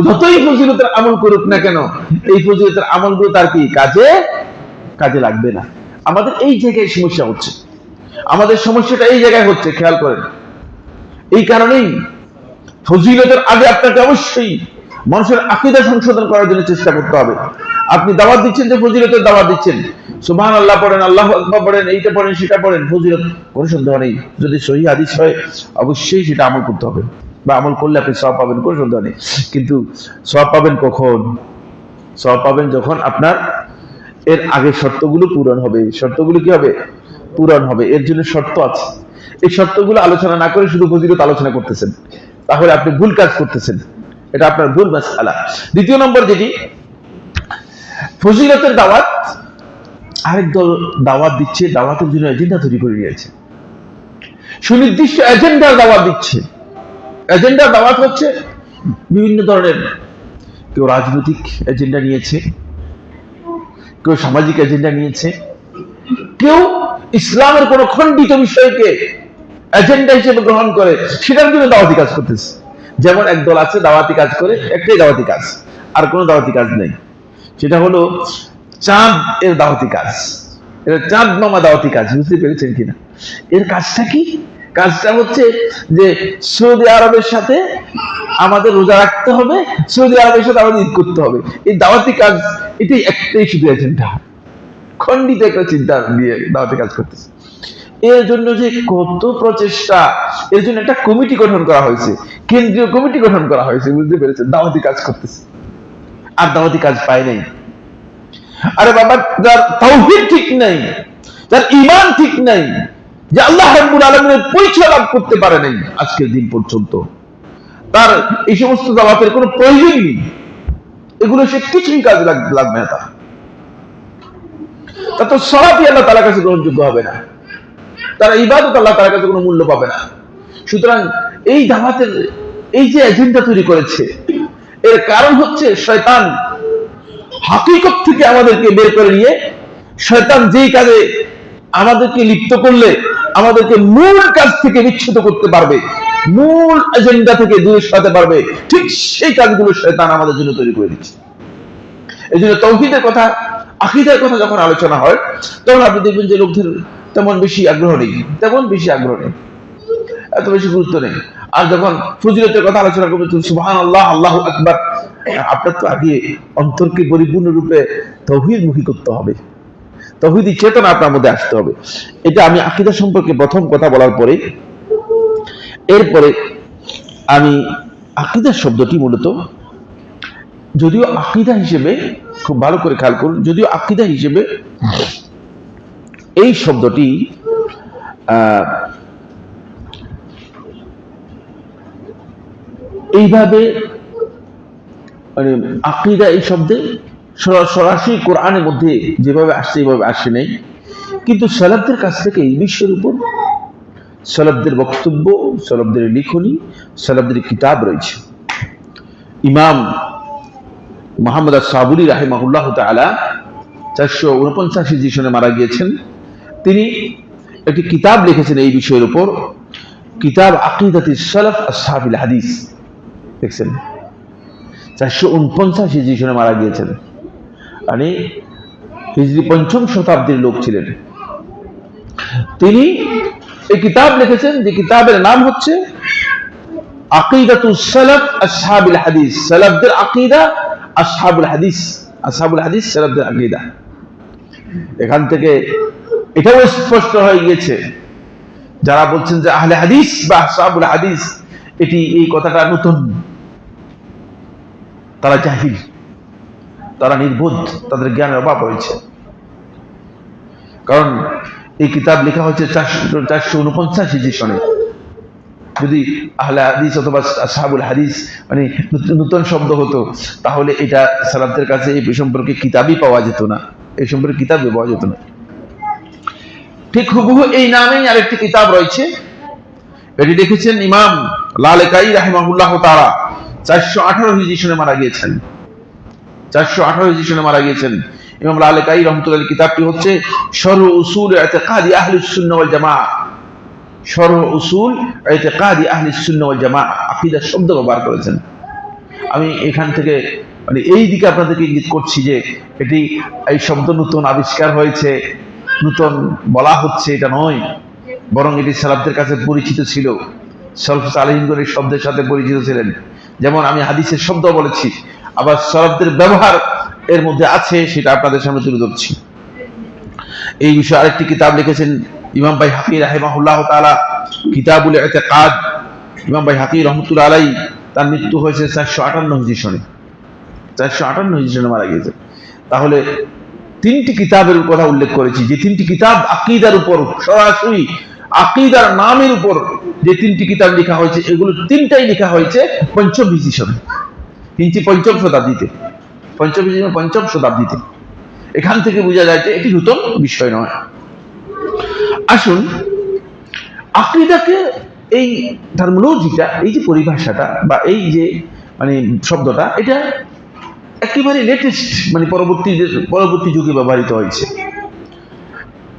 যতই ফজিলতের আমল করুক না কেন, এই ফজিলতের আমলগুলো তার কি কাজে লাগবে না। আমাদের এই জায়গায় সমস্যা হচ্ছে, আমাদের সমস্যাটা এই জায়গায় হচ্ছে, খেয়াল করেন। এই কারণেই ফজিলতের আগে আপনাকে অবশ্যই মানুষের আকীদা সংশোধন করার জন্য চেষ্টা করতে হবে। আপনি দাওয়াত দিচ্ছেন, যে ফজিলতের দাওয়াত দিচ্ছেন, সুবহানাল্লাহ পড়েন, আল্লাহু আকবার পড়েন, এইটা পড়েন, সেটা পড়েন, ফজিলত, কোনো সন্দেহ নেই। যদি সহিহ হাদিস হয় অবশ্যই সেটা আমল করতে হবে, বা আমল করলে আপনি সওয়াব পাবেন, কোনো সন্দেহ নেই। কিন্তু সওয়াব পাবেন কখন? সওয়াব পাবেন যখন আপনার এর আগে শর্তগুলো পূরণ হবে। শর্তগুলো কি হবে? পূরণ হবে। এর জন্য শর্ত আছে। এই শর্তগুলো আলোচনা না করে শুধু ফজিলত আলোচনা করতেছেন, তাহলে আপনি ভুল কাজ করতেছেন। এটা আপনার ভুল মাসআলা। দ্বিতীয় নম্বর যেটি ফজিলতের দাওয়াত, আরেক দল দাওয়াত দিচ্ছে, দাওয়াতের জন্য এজেন্ডা তৈরি করে নিয়েছে, সুনির্দিষ্ট এজেন্ডার দাওয়াত দিচ্ছে। এজেন্ডার দাওয়াত হচ্ছে বিভিন্ন ধরনের, কেউ রাজনৈতিক এজেন্ডা নিয়েছে, কেউ সামাজিক এজেন্ডা নিয়েছে, কেউ ইসলামের কোন খণ্ডিত বিষয়কে এজেন্ডা হিসেবে গ্রহণ করে সেটার জন্য দাওয়াতি কাজ করতেছে। যেমন এক দল আছে দাওয়াতি কাজ করে, একটাই দাওয়াতি কাজ, আর কোনো দাওয়াতি কাজ নেই, সেটা হলো চাঁদ এর দাওয়াতি কাজ। এটা চাঁদ মামা দাওয়াতি কাজ, বুঝতে পেরেছেন কিনা? এর কাজটা কি? কাজটা হচ্ছে যে সৌদি আরবের সাথে আমাদের রোজা রাখতে হবে, সৌদি আরবের সাথে আমাদের ঈদ করতে হবে। এই দাওয়াতি কাজ, এটাই একটাই শুধু এজেন্ডা, খণ্ডিত একটা চিন্তা দিয়ে দাওয়াতি কাজ করতেছে। এর জন্য যে কত প্রচেষ্টা, এর জন্য একটা কমিটি গঠন করা হয়েছে, কেন্দ্রীয় কমিটি গঠন করা হয়েছে, বুঝতে পেরেছেন? দাওয়াতি কাজ করতেছে, আর দাওয়াতি কাজ পায় নাই। আরে বাবা, যার তাওহীদ ঠিক নাই, যার ঈমান ঠিক নাই, যে আল্লাহ রাব্বুল আলামিনের পরিচয় লাভ করতে পারে নাই আজকের দিন পর্যন্ত, তার এই সমস্ত দাওয়াতের কোনো প্রয়োজন নেই। এগুলো সে কিছুই কাজে লাগবে না, তা তো সলাতই আল্লাহ তাআলার কাছে গ্রহণযোগ্য হবে না, তারা ইবাদত আল্লাহ তাআলার কাছে কোনো মূল্য পাবে না। সুতরাং এই দাওয়াতের এই যে এজেন্ডা তৈরি করেছে, এর কারণ হচ্ছে শয়তান হাকিকত থেকে আমাদেরকে বের করে নিয়ে, শয়তান যেই কাজে আমাদেরকে লিপ্ত করলে আমাদেরকে মূল কাজ থেকে বিচ্ছুত করতে পারবে, মূল এজেন্ডা থেকে দূরে সরাতে পারবে, ঠিক সেই কাজগুলো শয়তান আমাদের জন্য তৈরি করে দিচ্ছে। এই জন্য তাওহীদের কথা, আকীদার কথা যখন আলোচনা হয়, তখন আপনি দেখবেন যে লোকদের তেমন বেশি আগ্রহ নেই, এত বেশি গুরুত্ব নেই। আর যখন ফজিলতের কথা আলোচনা করবেন, সুবহানাল্লাহ, আল্লাহু আকবার, আপনার তো আগে অন্তরকে পরিপূর্ণরূপে তাওহীদমুখী করতে হবে, তাওহীদি চেতনা আপনার মধ্যে আসতে হবে। এটা আমি আকীদা সম্পর্কে প্রথম কথা বলার পরে, এরপরে আমি আকীদা শব্দটি মূলত, যদিও আকীদা হিসেবে, খুব ভালো করে খেয়াল করুন, যদিও আকীদা হিসেবে এই শব্দটি এইভাবে, মানে আকীদা এই শব্দে সরাসরি কোরআনের মধ্যে যেভাবে আসছে এইভাবে আসে নাই, কিন্তু সালাফদের কাছ থেকে এই বিষয়ের উপর সালাফদের বক্তব্য, সালাফদের লিখনি, সালাফদের কিতাব রয়েছে। ইমাম মুহাম্মদ আস-সাবুরি রাহিমাহুল্লাহ তাআলা 449 হিজরি সনে মারা গিয়েছেন। তিনি একটি কিতাব লিখেছেন এই বিষয়ের উপর, কিতাব আকিদাতুস সালাফ আসহাবুল হাদিস। দেখছেন, 449 হিজরি সনে মারা গিয়েছেন, মানে হিজরি 5ম শতাব্দীর লোক ছিলেন। তিনি এই কিতাব লিখেছেন, যে কিতাবের নাম হচ্ছে আকিদাতুস সালাফ আসহাবুল হাদিস, সালাফদের আকীদা, আসহাবুল হাদিস, আসহাবুল হাদিস সালাফদের আকীদা। এখান থেকে এটাও স্পষ্ট হয়ে গিয়েছে, যারা বলছেন যে আহলে হাদিস বা আসহাবুল হাদিস, এটি এই কথাটা নতুন, তারা জাহিল, তারা নির্বোধ, তাদের জ্ঞানের অভাব রয়েছে। কারণ এই কিতাব লেখা হয়েছে 449 হিজরি সনে। যদি আহলে হাদিস অথবা আসহাবুল হাদিস মানে নতুন শব্দ হতো, তাহলে এটা সালাফদের কাছে এই সম্পর্কে কিতাবই পাওয়া যেত না, এই সম্পর্কে কিতাবই পাওয়া যেত না। ঠিক হুবহু এই নামেই আরেকটি কিতাব রয়েছে, এটি লিখেছেন ইমাম লালকাই রাহিমাহুল্লাহ তাআলা 418 হিজরি সনে মারা গিয়েছেন, 418 হিজরি সনে মারা গিয়েছেন ইমাম লালকাই রহমাতুল্লাহ। কিতাবটি হচ্ছে শরহ উসুল ইতিকাদি আহলুস সুন্নাহ ওয়াল জামাআহ, শরহ উসুল ইতিকাদি আহলুস সুন্নাহ ওয়াল জামাআহ, আকীদা শব্দ ব্যবহার করেছেন। আমি এখান থেকে মানে এই দিকে আপনাদেরকে ইঙ্গিত করছি যে এটি এই শব্দ নতুন আবিষ্কার হয়েছে, নতুন বলা হচ্ছে, এটা নয়, বরং এটি সালাফদের কাছে পরিচিত ছিল, সালাফ সালেহিনগণ এই শব্দের সাথে পরিচিত ছিলেন। যেমন আমি হাদিসের শব্দ বলেছি, আবার সালাফদের ব্যবহার এর মধ্যে আছে, সেটা আপনাদের সামনে তুলে ধরছি। এই বিষয়ে আরেকটি কিতাব লিখেছেন ইমাম বাইহাকী রাহিমাহুল্লাহ তাআলা, কিতাবুল ইতিকাদ। ইমাম বাইহাকী রহমাতুল্লাহ আলাইহি, তার মৃত্যু হয়েছে 458 হিজরি সনে, 458 হিজরি সনে মারা গিয়েছে। তাহলে তিনটি কিতাবের কথা উল্লেখ করেছি, যে তিনটি কিতাব আকীদার উপর, সরাসরি আকীদার নামের উপর যে তিনটি কিতাব লেখা হয়েছে, এগুলো তিনটাই লেখা হয়েছে 5ম হিজরি সনে, কিঞ্চি পঞ্চম শতাব্দীতে, পঞ্চম শতাব্দীতে। এখান থেকে বোঝা যায় যে এটি নতুন বিষয় নয়। আসুন, আকীদাকে এই টার্মিনোলজিটা, এই যে পরিভাষাটা বা এই যে মানে শব্দটা, এটা একেবারে লেটেস্ট, মানে পরবর্তী যুগে ব্যবহৃত হয়েছে।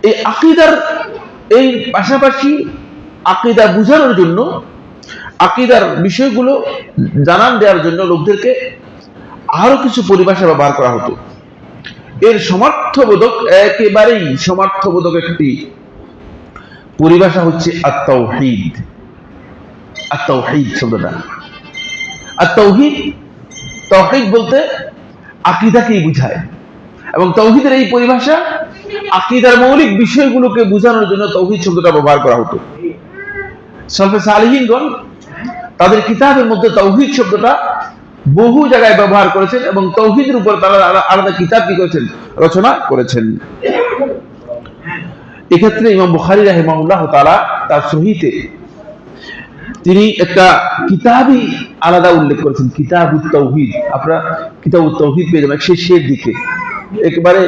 এই আকীদার এই পাশাপাশি আকীদা বোঝানোর জন্য, আকীদার বিষয়গুলো জানান দেওয়ার জন্য লোকদেরকে আরো কিছু পরিভাষা ব্যবহার করা হতো। এর সমার্থবোধক, একেবারেই সমার্থবোধক একটি পরিভাষা হচ্ছে আত-তাওহীদ। আত-তাওহীদ শব্দটা, আত-তাওহীদ, তাওহীদ বলতে আকীদাকেই বোঝায়, এবং তাওহীদের এই পরিভাষা আকীদার মৌলিক বিষয়গুলোকে বোঝানোর জন্য তাওহীদ শব্দটা ব্যবহার করা হতো। সালফে সালিহিনগণ তাদের কিতাবের মধ্যে তাওহীদ শব্দটা বহু জায়গায় ব্যবহার করেছেন, এবং তাওহীদের উপর তারা আলাদা কিতাব কি করেছেন, রচনা করেছেন। এক্ষেত্রে ইমাম বুখারী রাহিমাহুল্লাহ তাআলা তার সহিতে তিনি একটা কিতাবই আলাদা উল্লেখ করেছেন, কিতাবুত তাওহীদ। আপনারা কিতাবুত তাওহীদ পেয়ে যাবেন শেষের দিকে, একেবারে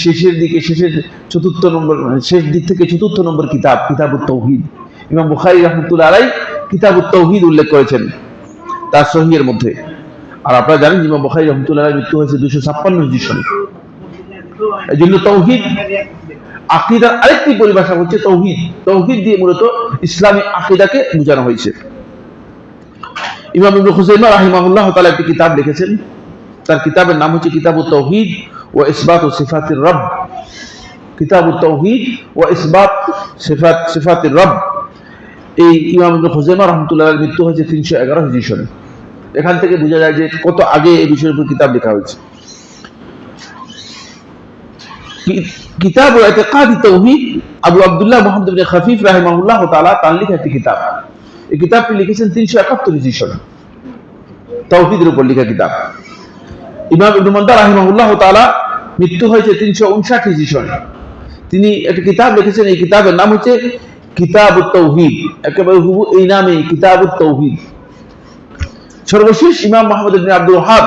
শেষের দিকে, শেষের চতুর্থ নম্বর, শেষ দিক থেকে চতুর্থ নম্বর কিতাব, কিতাবুত তাওহীদ। ইমাম বুখারী রাহমাতুল্লাহ আলাইহি কিতাবুত তাওহীদ উল্লেখ করেছেন তার সহিহের মধ্যে। আর আপনারা জানেন ইমাম বুখারী রাহমাতুল্লাহ আলাইহি মৃত্যু হয়েছে 256 হিজরি সনে। এই জন্য তাওহীদ আকীদার আরেকটি পরিভাষা হচ্ছে তাওহীদ। তাওহীদ দিয়ে মূলত ইসলামী আকীদাকে বোঝানো হয়েছে। ইমাম ইবনে খুযাইমা রাহিমাহুল্লাহ তাআলা একটি কিতাব লিখেছেন, তার কিতাবের নাম হচ্ছে কিতাবুত তাওহীদ ওয়া ইসবাতু সিফাতির রব। কিতাবুত তাওহীদ ওয়া ইসবাত সিফাতির রব। এই ইমাম ইবনে খুযাইমা রাহমাতুল্লাহ আলাইহি মৃত্যু হয়েছে 311 হিজরি সনে। এখান থেকে বোঝা যায় যে কত আগে এই বিষয়ের উপর কিতাব লেখা হয়েছে। কিতাব ইতিকাদ তাওহীদ আবু আব্দুল্লাহ মুহাম্মদ ইবনে খাফিফ রাহিমাহুল্লাহ তাআলা তার লেখা একটি কিতাব। এই কিতাবটি লিখেছেন 371 হিজরি সনে, তাওহীদের উপর লেখা কিতাব। ইমাম ইবনে মান্দা রাহিমাহুল্লাহ তাআলা মৃত্যু হয়েছে 359 হিজরি সনে। তিনি একটি কিতাব লিখেছেন, এই কিতাবের নাম হচ্ছে কিতাবুত তাওহীদ, একেবারে হুবহু এই নামেই কিতাবুত তাওহীদ। সর্বশেষ ইমাম মুহাম্মদ ইবনে আব্দুল ওয়াহ্হাব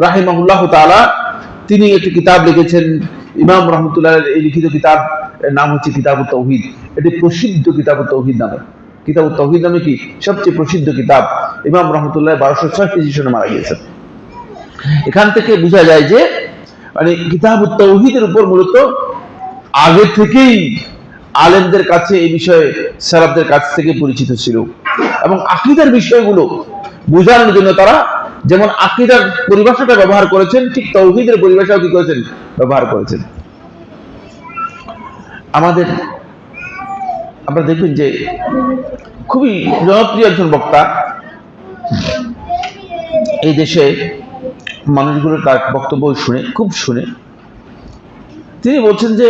রাহিমাহুল্লাহ তাআলা তিনি একটি কিতাব লিখেছেন, ইমাম রাহমাতুল্লাহ এই লিখিত কিতাব নাম হচ্ছে কিতাবুত তাওহীদ। এটি প্রসিদ্ধ কিতাবুত তাওহীদ নামে, কিতাবুত তাওহীদ নামে কি সবচেয়ে প্রসিদ্ধ কিতাব। ইমাম রাহমাতুল্লাহ 1206 হিজরি সনে মারা গিয়েছেন। এখান থেকে বোঝা যায় যে মানে কিতাবুত তাওহীদের উপর মূলত আগে থেকেই আলেমদের কাছে এই বিষয়ে সালাফদের কাছ থেকে পরিচিত ছিল, এবং আকীদার বিষয়গুলো বোঝানোর জন্য তারা যেমন আকীদার পরিভাষাটা ব্যবহার করেছেন, ঠিক তাওহীদের পরিভাষাও কি করেছেন, ব্যবহার করেছেন। আপনারা দেখবেন যে খুবই জনপ্রিয় একজন বক্তা, এই দেশে মানুষগুলো তার বক্তব্য শুনে তিনি বলছেন যে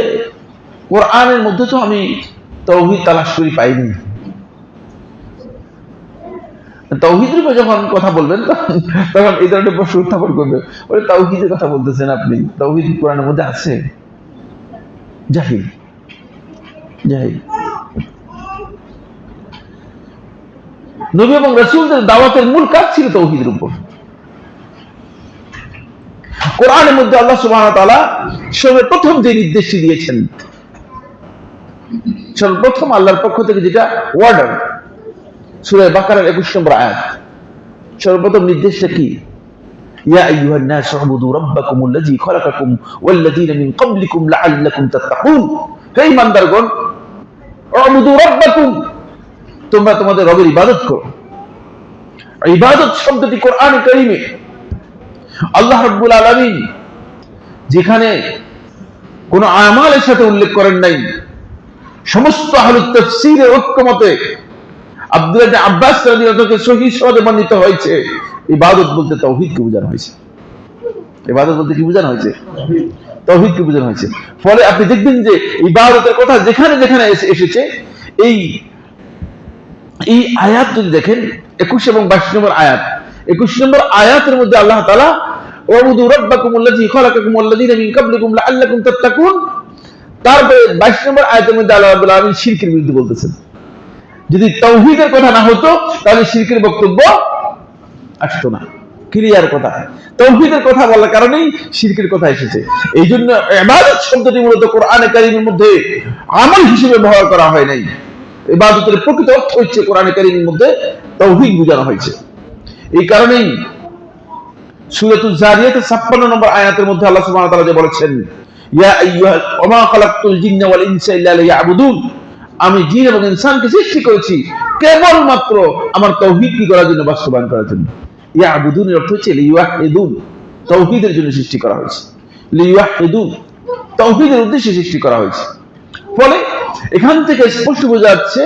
কোরআনের মধ্যে তো আমি তাওহীদ তালাশ করি পাইনি। তাওহীদের উপর যখন কথা বলবেন তখন এই ধরনের প্রশ্ন উত্থাপন করবে, বলে তাওহীদের কথা বলতেছেন আপনি, তাওহীদ কোরআনের মধ্যে আছে? জাহিল। নবী এবং রাসূলদের দাওয়াতের মূল কাজ ছিল তাওহীদের উপর। কোরআনের মধ্যে আল্লাহ সুবহানাহু ওয়া তাআলা সর্বপ্রথম যে নির্দেশটি দিয়েছেন, সর্বপ্রথম আল্লাহর পক্ষ থেকে যেটা ওয়ার্ডার, সূরা বাকারার 21 নম্বর আয়াত, সর্বপ্রথম নির্দেশটা কি? ইয়া আইয়ুহান নাস উবুদু রাব্বাকুমুল্লাযী খালাকাকুম ওয়াল্লাযীনা মিন ক্বাবলিকুম লাআল্লাকুম তাত্তাকুন। হে ঈমানদারগণ, উবুদু রাব্বাকুম, তোমরা তোমাদের রবের ইবাদত করো। ইবাদত শব্দটি কোরআনে কারীমে আল্লাহ রাব্বুল আলামিন যেখানে কোন আমালের সাথে উল্লেখ করেন নাই, সমস্ত আহলুত তাফসীরের ঐক্যমতে আব্দুল্লাহ ইবনে আব্বাস রাদিয়াল্লাহু আনহু সহিহ সনদে বর্ণিত হয়েছে, ইবাদত বলতে তাওহীদকে বোঝানো হয়েছে। ইবাদত বলতে কি বোঝানো হয়েছে? তাওহীদকে বোঝানো হয়েছে। ফলে আপনি দেখবেন যে ইবাদতের কথা যেখানে যেখানে এসেছে, এই আয়াত যদি দেখেন 21 এবং 22 নম্বর আয়াত, 21 নম্বর আয়াতের মধ্যে আল্লাহ তাআলা ওয়াবুদু রাব্বাকুমুল্লাযী খালাকাকুম ওয়াল্লাযীনা মিন ক্বাবলিকুম লাআল্লাকুম তাত্তাকুন, তারপরে 22 নম্বর আয়াতের মধ্যে আল্লাহ রাব্বুল আলামিন শিরকের বিরুদ্ধে বলতেছেন। যদি তাওহীদের কথা না হতো তাহলে শিরকের বক্তব্য আসতো না। ক্লিয়ার কথা। তাওহীদের কথা বলার কারণেই শিরকের কথা এসেছে। এই জন্য ইবাদত শব্দটি মূলত কোরআনে কারীমের মধ্যে আমল হিসেবে ব্যবহার করা হয় নাই। ইবাদতের প্রকৃত অর্থ হচ্ছে কোরআনে কারীমের মধ্যে তাওহীদ বোঝানো হয়েছে। এই কারণেই সূরাতুল জারিয়াতের 56 নম্বর আয়াতের মধ্যে আল্লাহ সুবহানাহু ওয়া তাআলা যে বলেছেন, ইয়া আইয়ুহা ওয়া মা খালাকতুল জিন্না ওয়াল ইনসা ইল্লা লিয়াবুদুন, আমি জিন এবং ইনসানকে সৃষ্টি করেছি কেবলমাত্র আমার তাওহীদ কি করার জন্য, বাস্তবায়ন করার জন্য। ইয়াবুদুন এর অর্থ হচ্ছে লিওয়াহিদুন, তাওহীদের জন্য সৃষ্টি করা হয়েছে। লিওয়াহিদুন, তাওহীদের উদ্দেশ্যে সৃষ্টি করা হয়েছে। ফলে এখান থেকে স্পষ্ট বোঝা যাচ্ছে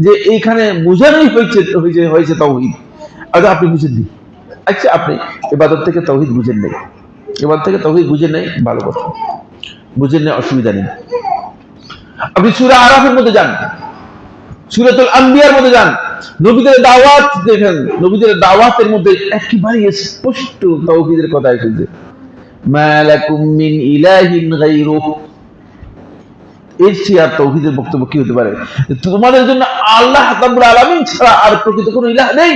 যে এইখানে বোঝানোই হয়েছে তাওহীদ। আচ্ছা আপনি বুঝেন নি, আচ্ছা আপনি ইবাদত থেকে তাওহীদ বুঝেন নাই, ইবাদত থেকে তাওহীদ বুঝেন নাই, ভালো কথা, বুঝেন না, অসুবিধা নেই। আপনি সূরা আরাফের মধ্যে যান, সূরাতুল আম্বিয়ার মধ্যে যান, নবীদের দাওয়াত দেখেন, নবীদের দাওয়াতের মধ্যে একেবারে স্পষ্ট তাওহীদের কথা এসেছে। মা লাকুম মিন ইলাহিন গায়রুহু, এর চেয়ে আর তাওহীদের বক্তব্য কি হতে পারে? তোমাদের জন্য আল্লাহ রাব্বুল আলামিন ছাড়া আর প্রকৃত কোনো ইলাহ নেই,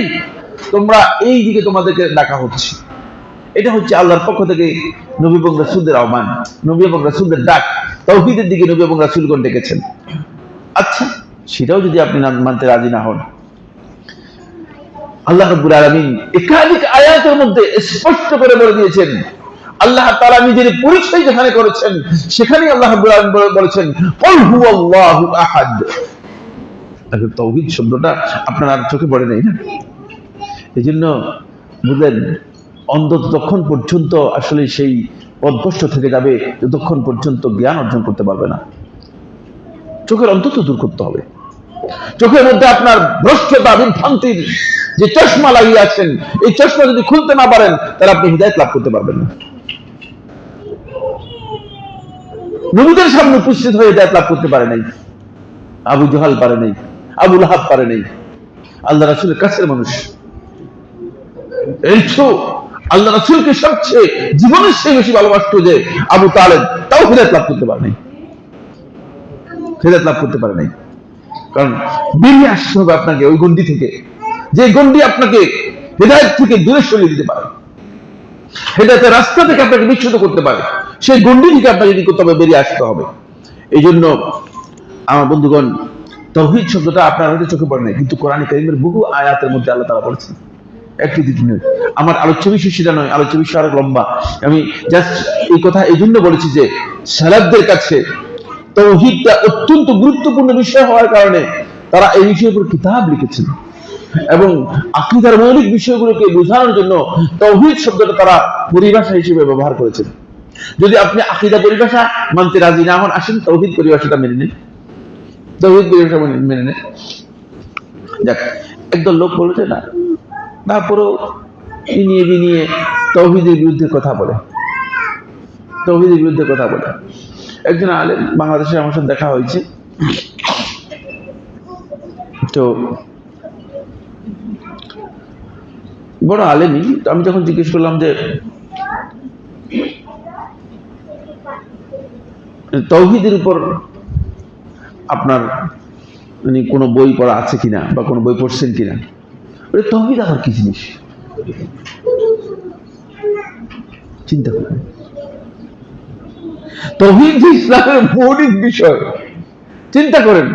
তোমরা এই দিকে তোমাদেরকে ডাকা হচ্ছে। এটা হচ্ছে আল্লাহর পক্ষ থেকে নবী এবং রাসূলদের আহ্বান, নবী এবং রাসূলদের ডাক, তাওহীদের দিকে নবী এবং রাসূলগণ ডেকেছেন। আচ্ছা সেটাও যদি আপনি মানতে রাজি না হন, আল্লাহ রাব্বুল আলামিন একাধিক আয়াতের মধ্যে স্পষ্ট করে বলে দিয়েছেন, আল্লাহ তাআলা নিজের পরিচয় যেখানে করেছেন সেখানেই আল্লাহ রাব্বুল আলামিন বলেছেন কুল হুয়াল্লাহু আহাদ। তাওহীদ শব্দটা আপনার আর চোখে পড়ে নাই না? এজন্য বুঝলেন, অন্ধ ততক্ষণ পর্যন্ত আসলে সেই পথভ্রষ্ট থেকে যাবে যতক্ষণ পর্যন্ত জ্ঞান অর্জন করতে পারবে না। চোখের অন্তত দূর করতে হবে। চোখের মধ্যে আপনার ভ্রষ্টতা বিভ্রান্তির যে চশমা লাগিয়ে আছেন, এই চশমা যদি খুলতে না পারেন তাহলে আপনি হিদায়াত লাভ করতে পারবেন না। নবীদের সামনে উপস্থিত হয়ে হিদায়াত লাভ করতে পারে নাই, আবু জাহাল পারে নাই, আবু লাহাব পারে নাই, আল্লাহ রাসূলের কাছের মানুষ। এই তো আল্লাহ রাসূলকে সবচেয়ে জীবনের চেয়ে বেশি ভালোবাসতো যে আবু তালেব, তাও হিদায়াত লাভ করতে পারে নাই, হিদায়াত লাভ করতে পারে নাই। কারণ বেরিয়ে আসতে হবে আপনাকে ওই গণ্ডি থেকে, যে গণ্ডি আপনাকে হিদায়াত থেকে দূরে সরিয়ে দিতে পারে, হিদায়াতের রাস্তা থেকে আপনাকে বিচ্যুত করতে পারে, সেই গণ্ডি থেকে আপনাকে কি করতে হবে, বেরিয়ে আসতে হবে। এই জন্য আমার বন্ধুগণ, তাওহীদ শব্দটা আপনার হয়তো চোখে পড়ে নাই, কিন্তু কোরআন কারীমের বহু আয়াতের মধ্যে আল্লাহ তাআলা বলেছেন। একটি দুটি নয়, আমার আলোচ্য বিষয় সেটা নয়, আলোচ্য বিষয় আরো লম্বা। আমি জাস্ট এই কথা এই জন্য বলেছি যে সালাফদের কাছে তাওহীদটা অত্যন্ত গুরুত্বপূর্ণ বিষয় হওয়ার কারণে তারা এই বিষয়ের উপর কিতাব লিখেছেন এবং আকীদার মৌলিক বিষয়গুলোকে বোঝানোর জন্য তাওহীদ শব্দটা তারা পরিভাষা হিসেবে ব্যবহার করেছেন। যদি আপনি আকীদা পরিভাষা মানতে রাজি না হন, আসেন তাওহীদ পরিভাষাটা মেনে নিন, তাওহীদ পরিভাষা মেনে নেন। যাক, একদল লোক বলেছে না, তারপরেও ইনিয়ে বিনিয়ে তাওহীদের বিরুদ্ধে কথা বলে, তাওহীদের বিরুদ্ধে কথা বলে। একজন আলেম বাংলাদেশে আমার সাথে দেখা হয়েছে, তো বড় আলেমই। তো আমি যখন জিজ্ঞেস করলাম যে তাওহীদের উপর আপনার মানে কোনো বই পড়া আছে কিনা বা কোনো বই পড়ছেন কিনা, তাওহীদ আবার কি জিনিস চিন্তা করেন। তাওহীদ যে ইসলামের মৌলিক বিষয়, চিন্তা করেন,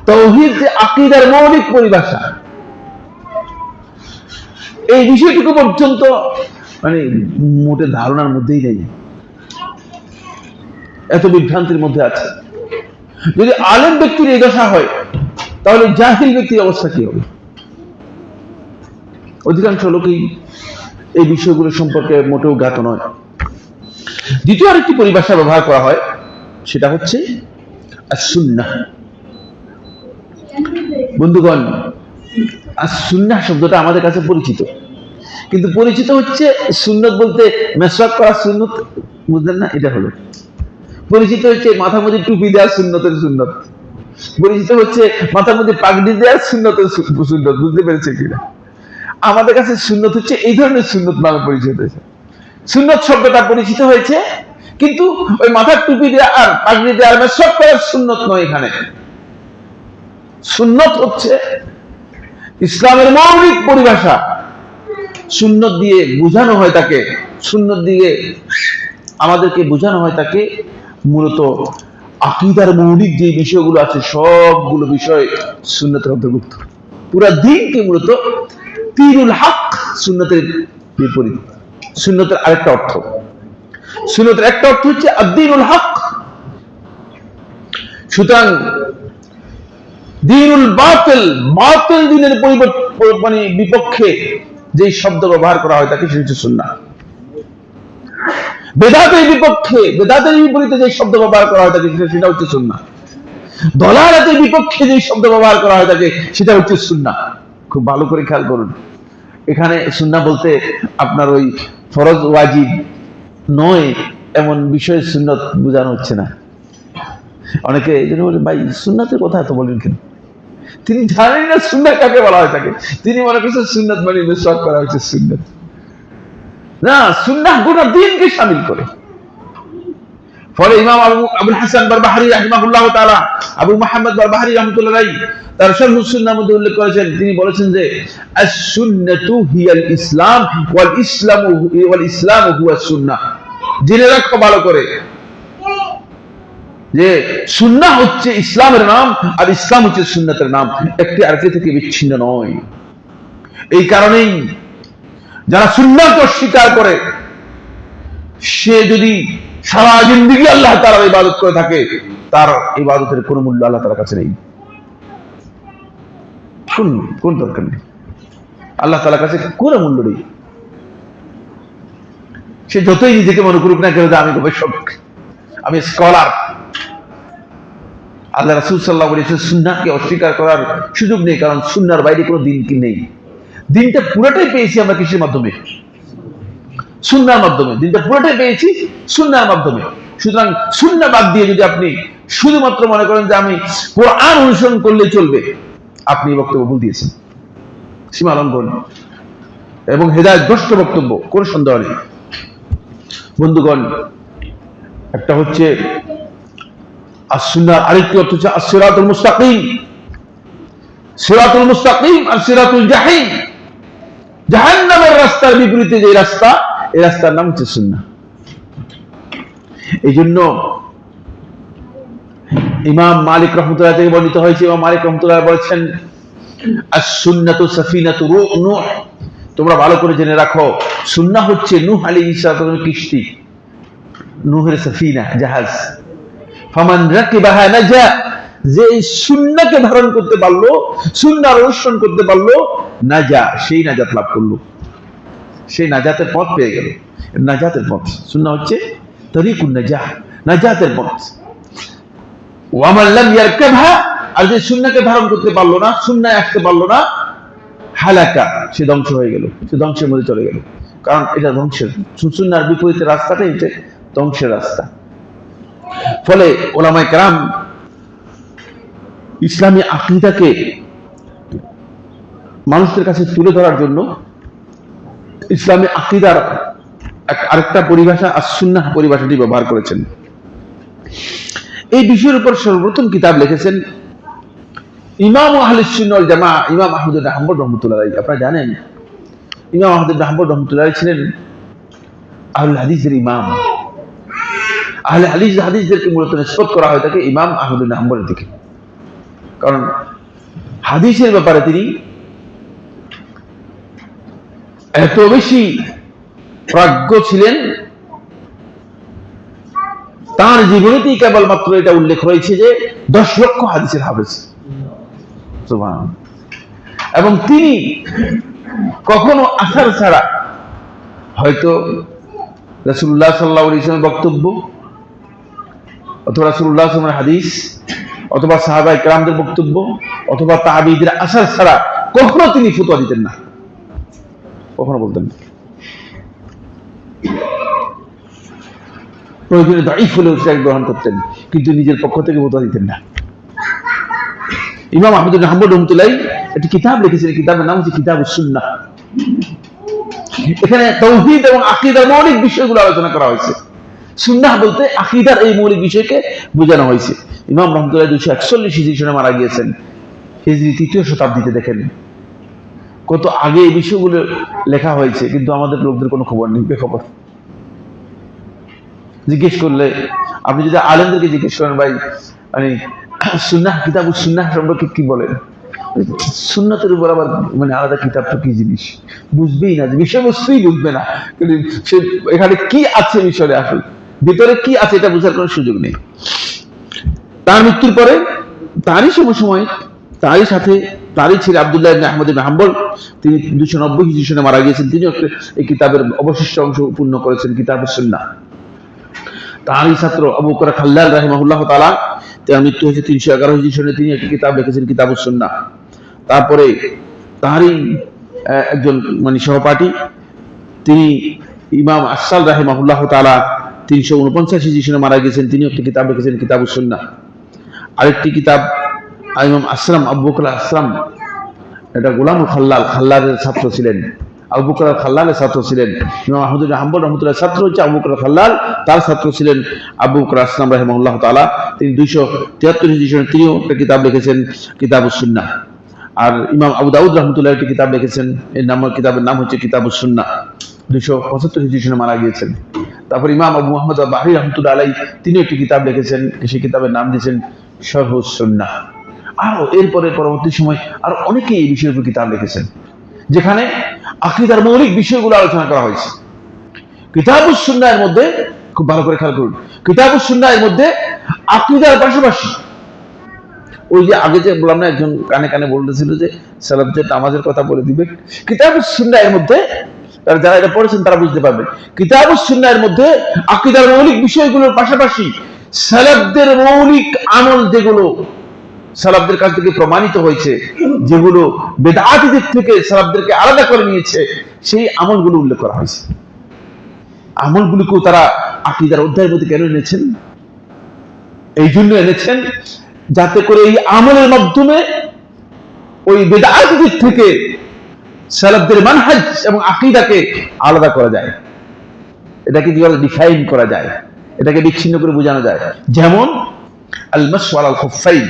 তাওহীদ যে আকীদার মৌলিক পরিভাষা, এই বিষয়টুকু পর্যন্ত মানে মোটে ধারণার মধ্যেই নেই, এত বিভ্রান্তির মধ্যে আছে। যদি আলেম ব্যক্তির এই দশা হয় তাহলে জাহিল ব্যক্তির অবস্থা কি হবে? অধিকাংশ লোকই এই বিষয়গুলো সম্পর্কে মোটেও জ্ঞাত নয়। দ্বিতীয় আরেকটি পরিভাষা ব্যবহার করা হয়, সেটা হচ্ছে আস-সুন্নাহ। বন্ধুগণ, আস-সুন্নাহ শব্দটা আমাদের কাছে পরিচিত, কিন্তু পরিচিত হচ্ছে সুন্নত বলতে মেসওয়াক করা সুন্নত, বুঝলেন না? এটা হলো পরিচিত হচ্ছে মাথার মধ্যে টুপি দেওয়ার সুন্নতের সুন্নত, পরিচিত হচ্ছে মাথার মধ্যে পাগড়ি দেওয়ার সুন্নতের সুন্নত। বুঝতে পেরেছে কিনা? আমাদের কাছে সুন্নত হচ্ছে এই ধরনের সুন্নত নামে পরিচিত হয়েছে। সুন্নত শব্দটা পরিচিত হয়েছে, কিন্তু ওই মাথার টুপি দেওয়া আর পাগড়ি দেওয়া আর মেসওয়াক করার সুন্নত নয়। এখানে সুন্নত হচ্ছে ইসলামের মৌলিক পরিভাষা, সুন্নত দিয়ে বোঝানো হয় তাকে, সুন্নত দিয়ে আমাদেরকে বোঝানো হয় তাকে মূলত আকীদার মৌলিক যে বিষয়গুলো আছে সবগুলো বিষয় সুন্নতের অন্তর্ভুক্ত। পুরা দিনকে মূলত দীনুল হক, সুন্নতের বিপরীত। সুন্নতের আরেকটা অর্থ, সুন্নতের একটা অর্থ হচ্ছে আদ-দীনুল হক। সুতরাং দীনুল বাতিল, বাতিল দিনের মানে বিপক্ষে যে শব্দ ব্যবহার করা হয় তাকে সেটা হচ্ছে সুন্নাহ। বেদাতের বিপক্ষে, বেদাতের বিপরীতে যে শব্দ ব্যবহার করা হয় তাকে সেটা হচ্ছে সুন্নাহ। দলালাতের বিপক্ষে যে শব্দ ব্যবহার করা হয় তাকে সেটা হচ্ছে সুন্নাহ। খুব ভালো করে খেয়াল করুন, এখানে সুন্নাহ বলতে আপনার ওই ফরজ ওয়াজিব নয় এমন বিষয় সুন্নত বোঝানো হচ্ছে না। অনেকে এই জন্য বলে, ভাই সুন্নাতের কথা এত বলেন কেন? তিনি জানেন না সুন্নাত কাকে বলা হয় থাকে। তিনি মনে করছেন সুন্নাত মানে মিসওয়াক করা হচ্ছে সুন্নাত। না, সুন্নাহ গোটা দিনকে শামিল করে। ফলে ইমাম আবুল হাসান বারবাহারি রাহিমাহুল্লাহ তাআলা, আবু মুহাম্মদ বারবাহারি রাহমাতুল্লাহ আলাইহি তার শারহুস সুন্নাহর মধ্যে উল্লেখ করেছেন, তিনি বলেছেন যে আস-সুন্নাতু হিয়াল ইসলাম ওয়াল ইসলামু হুয়াস সুন্নাহ। জেনে রাখো ভালো করে যে সুন্নাহ হচ্ছে ইসলামের নাম আর ইসলাম হচ্ছে সুন্নাতের নাম, একটি আরেকটি থেকে বিচ্ছিন্ন নয়। এই কারণেই যারা সুন্নাহকে অস্বীকার করে সে যদি সারা জিন্দেগি আল্লাহ তাআলার ইবাদত করে থাকে, তার ইবাদতের কোনো মূল্য আল্লাহ তাআলার কাছে নেই। কোন দরকার নেই, আল্লাহ তাআলার কাছে কোনো মূল্য নেই। সে যতই নিজেকে মনে করুক না কেন যে আমি গবেষক, আমি স্কলার, আল্লাহ রাসূল সাল্লাল্লাহু আলাইহি ওয়াসাল্লাম সুন্নাহকে অস্বীকার করার সুযোগ নেই। কারণ সুন্নাহর বাইরে কোনো দিন কি নেই। দিনটা পুরোটাই পেয়েছি আমরা কিসের মাধ্যমে? সুন্নাহর মাধ্যমে। দিনটা পুরোটাই পেয়েছি সুন্নাহর মাধ্যমে। সুতরাং সুন্নাহ বাদ দিয়ে যদি আপনি শুধুমাত্র মনে করেন যে আমি কোরআন অনুসরণ করলে চলবে, আপনি বক্তব্য ভুল দিয়েছেন, সীমা লঙ্ঘন এবং হেদায়েতগ্রস্ত বক্তব্য, কোনো সন্দেহ নেই। বন্ধুগণ, একটা হচ্ছে আর-সুন্নাহর আরেকটি অর্থ হচ্ছে as-সিরাতুল মুস্তাকিম। সিরাতুল মুস্তাকিম আর সিরাতুল জাহিম, জাহান্নামের রাস্তার বিপরীতে যে রাস্তা, এই রাস্তার নাম হচ্ছে সুন্নাহ। এই জন্য ইমাম মালিক রাহমাতুল্লাহ থেকে বর্ণিত হয়েছে, ইমাম মালিক রাহমাতুল্লাহ বলেছেন আস-সুন্নাতু সাফিনাতু নূহ। তোমরা ভালো করে জেনে রাখো, সুন্নাহ হচ্ছে নূহ আলাইহিস সালামের কিস্তি, নূহের সাফিনা, জাহাজ। ফামান রাকিবাহা নাজা, যে সুন্নাহকে ধারণ করতে পারলো, সুন্নাহর অনুসরণ করতে পারলো, নাজা, সেই নাজাত লাভ করলো, সেই নাজাতের পথ পেয়ে গেল। নাজাতের পথ সুন্নাহ হচ্ছে তরিকুন নাজাহ, নাজাতের পথ। ওয়া মান লাম ইয়ারকাবহা, আর যে সুন্নাহকে ধারণ করতে পারলো না, সুন্নাহে আসতে পারলো না, হালাকা, সে ধ্বংস হয়ে গেল, সে ধ্বংসের মধ্যে চলে গেল। কারণ এটা ধ্বংসের, সুন্নাহর বিপরীতে রাস্তাটাই হচ্ছে ধ্বংসের রাস্তা। ফলে উলামায়ে কেরাম ইসলামী আকীদাকে মানুষের কাছে তুলে ধরার জন্য ইসলামী আকীদার আরেকটা পরিভাষা আস-সুন্নাহ পরিভাষাটি ব্যবহার করেছেন। এই বিষয়ের উপর সর্বপ্রথম কিতাব লিখেছেন ইমাম আহলুস সুন্নাহ ওয়াল জামাআহ, ইমাম আহমদ ইবনে হাম্বল রাহমাতুল্লাহ আলাইহি। আপনারা জানেন ইমাম আহমদ ইবনে হাম্বল রাহমাতুল্লাহ আলাইহি ছিলেন আহলুল হাদিসের ইমাম। আহলে হাদিসদেরকে মূলত নিসবত করা হয় থাকে ইমাম আহমদ ইবনে হাম্বলের দিকে। কারণ হাদিসের ব্যাপারে তিনি এত বেশি প্রাজ্ঞ ছিলেন, তার জীবনীতেই কেবলমাত্র এটা উল্লেখ রয়েছে যে 10 লক্ষ হাদিসের হাফেজ, সুবহানাল্লাহ। এবং তিনি কখনো আসার ছাড়া, হয়তো রাসূলুল্লাহ সাল্লাল্লাহু আলাইহি ওয়াসাল্লামের বক্তব্য অথবা রাসূলুল্লাহ সাল্লাল্লাহু আলাইহি ওয়াসাল্লামের হাদিস অথবা সাহাবায়ে কেরামদের বক্তব্য অথবা তাবিঈদের আসার ছাড়া কখনো তিনি ফতোয়া দিতেন না, কখনো বলতেন না। প্রয়োজনে দাঈফ হলেও সেটা গ্রহণ করতেন, কিন্তু নিজের পক্ষ থেকে ফতোয়া দিতেন না। ইমাম আহমদ ইবনে হাম্বল রাহমাতুল্লাহ একটি কিতাব লিখেছেন, কিতাবের নাম হচ্ছে কিতাবুস সুন্নাহ। এখানে তাওহীদ এবং আকীদার মৌলিক বিষয়গুলো আলোচনা করা হয়েছে। সুন্নাহ বলতে আকীদার এই মৌলিক বিষয়কে বোঝানো হয়েছে। ইমাম রাহমাতুল্লাহ 241 হিজরি সনে মারা গিয়েছেন, হিজরি 3য় শতাব্দীতে। দেখেন কত আগে এই বিষয়গুলো লেখা হয়েছে, কিন্তু আমাদের লোকদের কোনো খবর নেই, বেখবর। জিজ্ঞেস করলে, আপনি যদি আলেমদেরকে জিজ্ঞেস করেন, ভাই মানে সুন্নাহ, কিতাব সুন্নাহ সম্পর্কে কি বলেন, সুন্নাতের উপর আবার মানে আলাদা কিতাবটা কি জিনিস বুঝবেই না, বিষয়বস্তুই বুঝবে না, কিন্তু সে এখানে কি আছে বিষয়ে আসলে ভিতরে কি আছে এটা বোঝার কোনো সুযোগ নেই। তার মৃত্যুর পরে তারই সময় তারই সাথে তারই ছেলে আব্দুল্লাহ ইবনে আহমদ ইবনে হাম্বল, তিনি 290 হিজরি সনে মারা গিয়েছেন। তিনি এই কিতাবের অবশিষ্ট অংশ পূর্ণ করেছেন, কিতাবুস সুন্নাহ। তারই ছাত্র আবু বকর খাল্লাল রাহিমাহুল্লাহ তাআলা, তার মৃত্যু হয়েছে 311 হিজরি সনে, তিনি একটি কিতাব লিখেছেন, কিতাবুস সুন্নাহ। তারপরে তারই একজন মানে সহপাঠী, তিনি ইমাম আসসাল রাহিমাহুল্লাহ তাআলা 349 হিজরি সনে মারা গিয়েছেন, তিনি একটি কিতাব লিখেছেন, কিতাবুস সুন্নাহ। আরেকটি কিতাব ইমাম আসলাম, আবু বকর আসলাম, এটা গোলামুল খাল্লালের ছাত্র ছিলেন, আবু বকর খাল্লালের ছাত্র ছিলেন। ইমাম আহমদ ইবনে হাম্বল রাহমাতুল্লাহ ছাত্র হচ্ছে আবু বকর খাল্লাল, তার ছাত্র ছিলেন আবু বকর আসলাম রাহিমাহুল্লাহ তাআলা। তিনি 273 হিজরি সনে তিনিও একটা কিতাব লিখেছেন, কিতাবুস সুন্নাহ। আর ইমাম আবু দাউদ রাহমাতুল্লাহ একটি কিতাব লিখেছেন, এর নাম, কিতাবের নাম হচ্ছে কিতাবুস সুন্নাহ। 275 হিজরি সনে মারা গিয়েছেন। তারপর ইমাম আবু মুহাম্মদ বাহরি রাহমাতুল্লাহ আলাইহি, তিনি একটি কিতাব লিখেছেন, সেই কিতাবের নাম দিয়েছেন শরহুস সুন্নাহ। আরো এরপরে পরবর্তী সময় আরো অনেকেই এই বিষয়ের উপর কিতাব লিখেছেন, যেখানে আকীদার মৌলিক বিষয়গুলো আলোচনা করা হয়েছে। কিতাবুস সুন্নাহের মধ্যে খুব ভালো করে খেয়াল করুন, কিতাবুস সুন্নাহের মধ্যে আকীদার পাশাপাশি ওই যে আগে যে বললাম না, একজন কানে কানে বলতেছিল যে সালাফদের নামাজের কথা বলে দিবে, কিতাবুস সুন্নাহের মধ্যে যারা এটা পড়েছেন তারা বুঝতে পারবে, কিতাবুস সুন্নাহের মধ্যে আকীদার মৌলিক বিষয়গুলোর পাশাপাশি সালাফদের মৌলিক আমল, যেগুলো সালাফদের কাছ থেকে প্রমাণিত হয়েছে, যেগুলো বেদাতীদের থেকে সালাফদেরকে আলাদা করে নিয়েছে, সেই আমলগুলো উল্লেখ করা হয়েছে। আমলগুলোকেও তারা আকীদার অধ্যায়ের মধ্যে কেন এনেছেন? এই জন্য এনেছেন যাতে করে এই আমলের মাধ্যমে ওই বেদাতীদের থেকে সালাফদের মানহাজ এবং আকীদাকে আলাদা করা যায়, এটাকে কি করে ডিফাইন করা যায়, এটাকে বিচ্ছিন্ন করে বোঝানো যায়। যেমন আল মাসহু আলাল খুফাইন,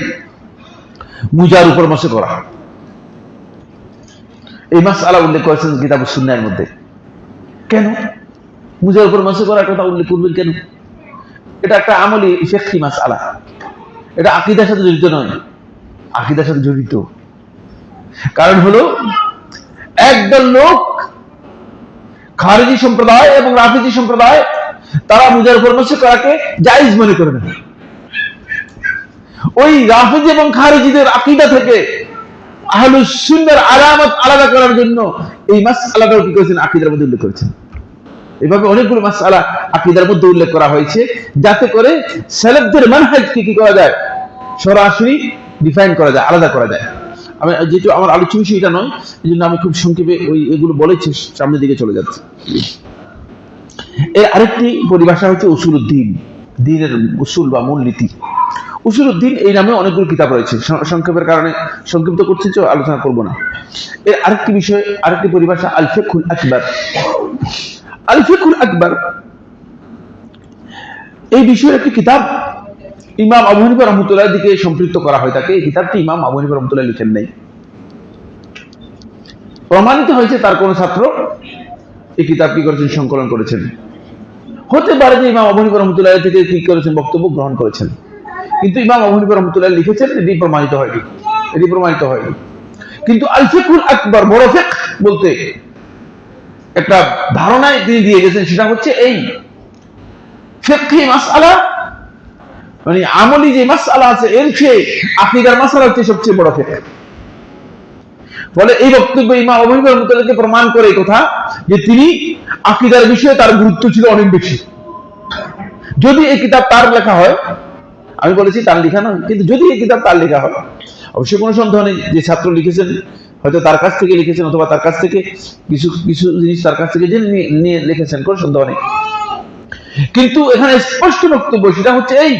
মুজার উপর মসে করা, এই মাসআলা উল্লেখ করেছেন কিতাবুস সুন্নাহের মধ্যে। কেন মুজার উপর মসে করার কথা উল্লেখ করবেন কেন? এটা একটা আমলি ফিকহি মাসআলা, এটা আকীদার সাথে জড়িত নয়, আকীদার সাথে জড়িত। কারণ হলো একদল লোক, খারিজি সম্প্রদায় এবং রাফিজি সম্প্রদায়, তারা মুজার উপর মসে করাকে জায়েজ মনে করে না। ওই রাফিজি এবং খারিজিদের আকীদা থেকে আহলুস সুন্নাহর আলামত আলাদা করার জন্য এই মাসআলাটাও কি করেছেন, আকীদার মধ্যে উল্লেখ করেছেন। এভাবে অনেকগুলো মাসআলা আকীদার মধ্যে উল্লেখ করা হয়েছে, যাতে করে সালাফদের মানহাজকে কি করা যায়, সরাসরি ডিফাইন করা যায়, আলাদা করা যায়। আমি যেহেতু আমার আলোচ্য বিষয় এটা নয়, এই জন্য আমি খুব সংক্ষেপে ওই এগুলো বলেছি, সামনের দিকে চলে যাচ্ছে। এর আরেকটি পরিভাষা হচ্ছে উসুলুদ্দিন, দ্বীনের উসুল বা মূলনীতি। উসুলুদ্দিন এই নামে অনেকগুলো কিতাব রয়েছে, সংক্ষেপের কারণে সংক্ষিপ্ত করছি, তো আলোচনা করব না। এর আরেকটি বিষয়, আরেকটি পরিভাষা আল ফিকহুল আকবার। আল ফিকহুল আকবার এই বিষয়ের একটি কিতাব ইমাম আবু হানিফা রাহমাতুল্লাহর দিকে সম্পৃক্ত করা হয় থাকে। এই কিতাবটি ইমাম আবু হানিফা রাহমাতুল্লাহ লিখেন নাই, প্রমাণিত হয়েছে তার কোন ছাত্র এই কিতাব কি করেছেন, সংকলন করেছেন। হতে পারে যে ইমাম আবু হানিফা রাহমাতুল্লাহ থেকে কি করেছেন, বক্তব্য গ্রহণ করেছেন, কিন্তু ইমাম আবু হানিফা রাহমাতুল্লাহ লিখেছেন, এটি প্রমাণিত হয়নি, এটি প্রমাণিত হয়নি। কিন্তু আল ফিকহুল আকবার, বড় ফিকহ বলতে একটা ধারণায় তিনি দিয়ে গেছেন, সেটা হচ্ছে এই ফিকহি মাসআলা, মানে আমলি যে মাসআলা আছে এর চেয়ে আকীদার মাসআলা হচ্ছে সবচেয়ে বড় ফিকহ। ফলে এই বক্তব্য ইমাম আবু হানিফা রাহমাতুল্লাহকে প্রমাণ করে এই কথা যে তিনি আকীদার বিষয়ে তার গুরুত্ব ছিল অনেক বেশি। যদি এই কিতাব তার লেখা হয়, আমি বলেছি তার লেখা নয়, কিন্তু যদি এই কিতাব তার লেখা হয়, অবশ্যই কোনো সন্দেহ নেই যে ছাত্র লিখেছেন হয়তো তার কাছ থেকে লিখেছেন, অথবা তার কাছ থেকে কিছু কিছু জিনিস তার কাছ থেকে জেনে নিয়ে লিখেছেন, কোনো সন্দেহ নেই। কিন্তু এখানে স্পষ্ট বক্তব্য সেটা হচ্ছে এই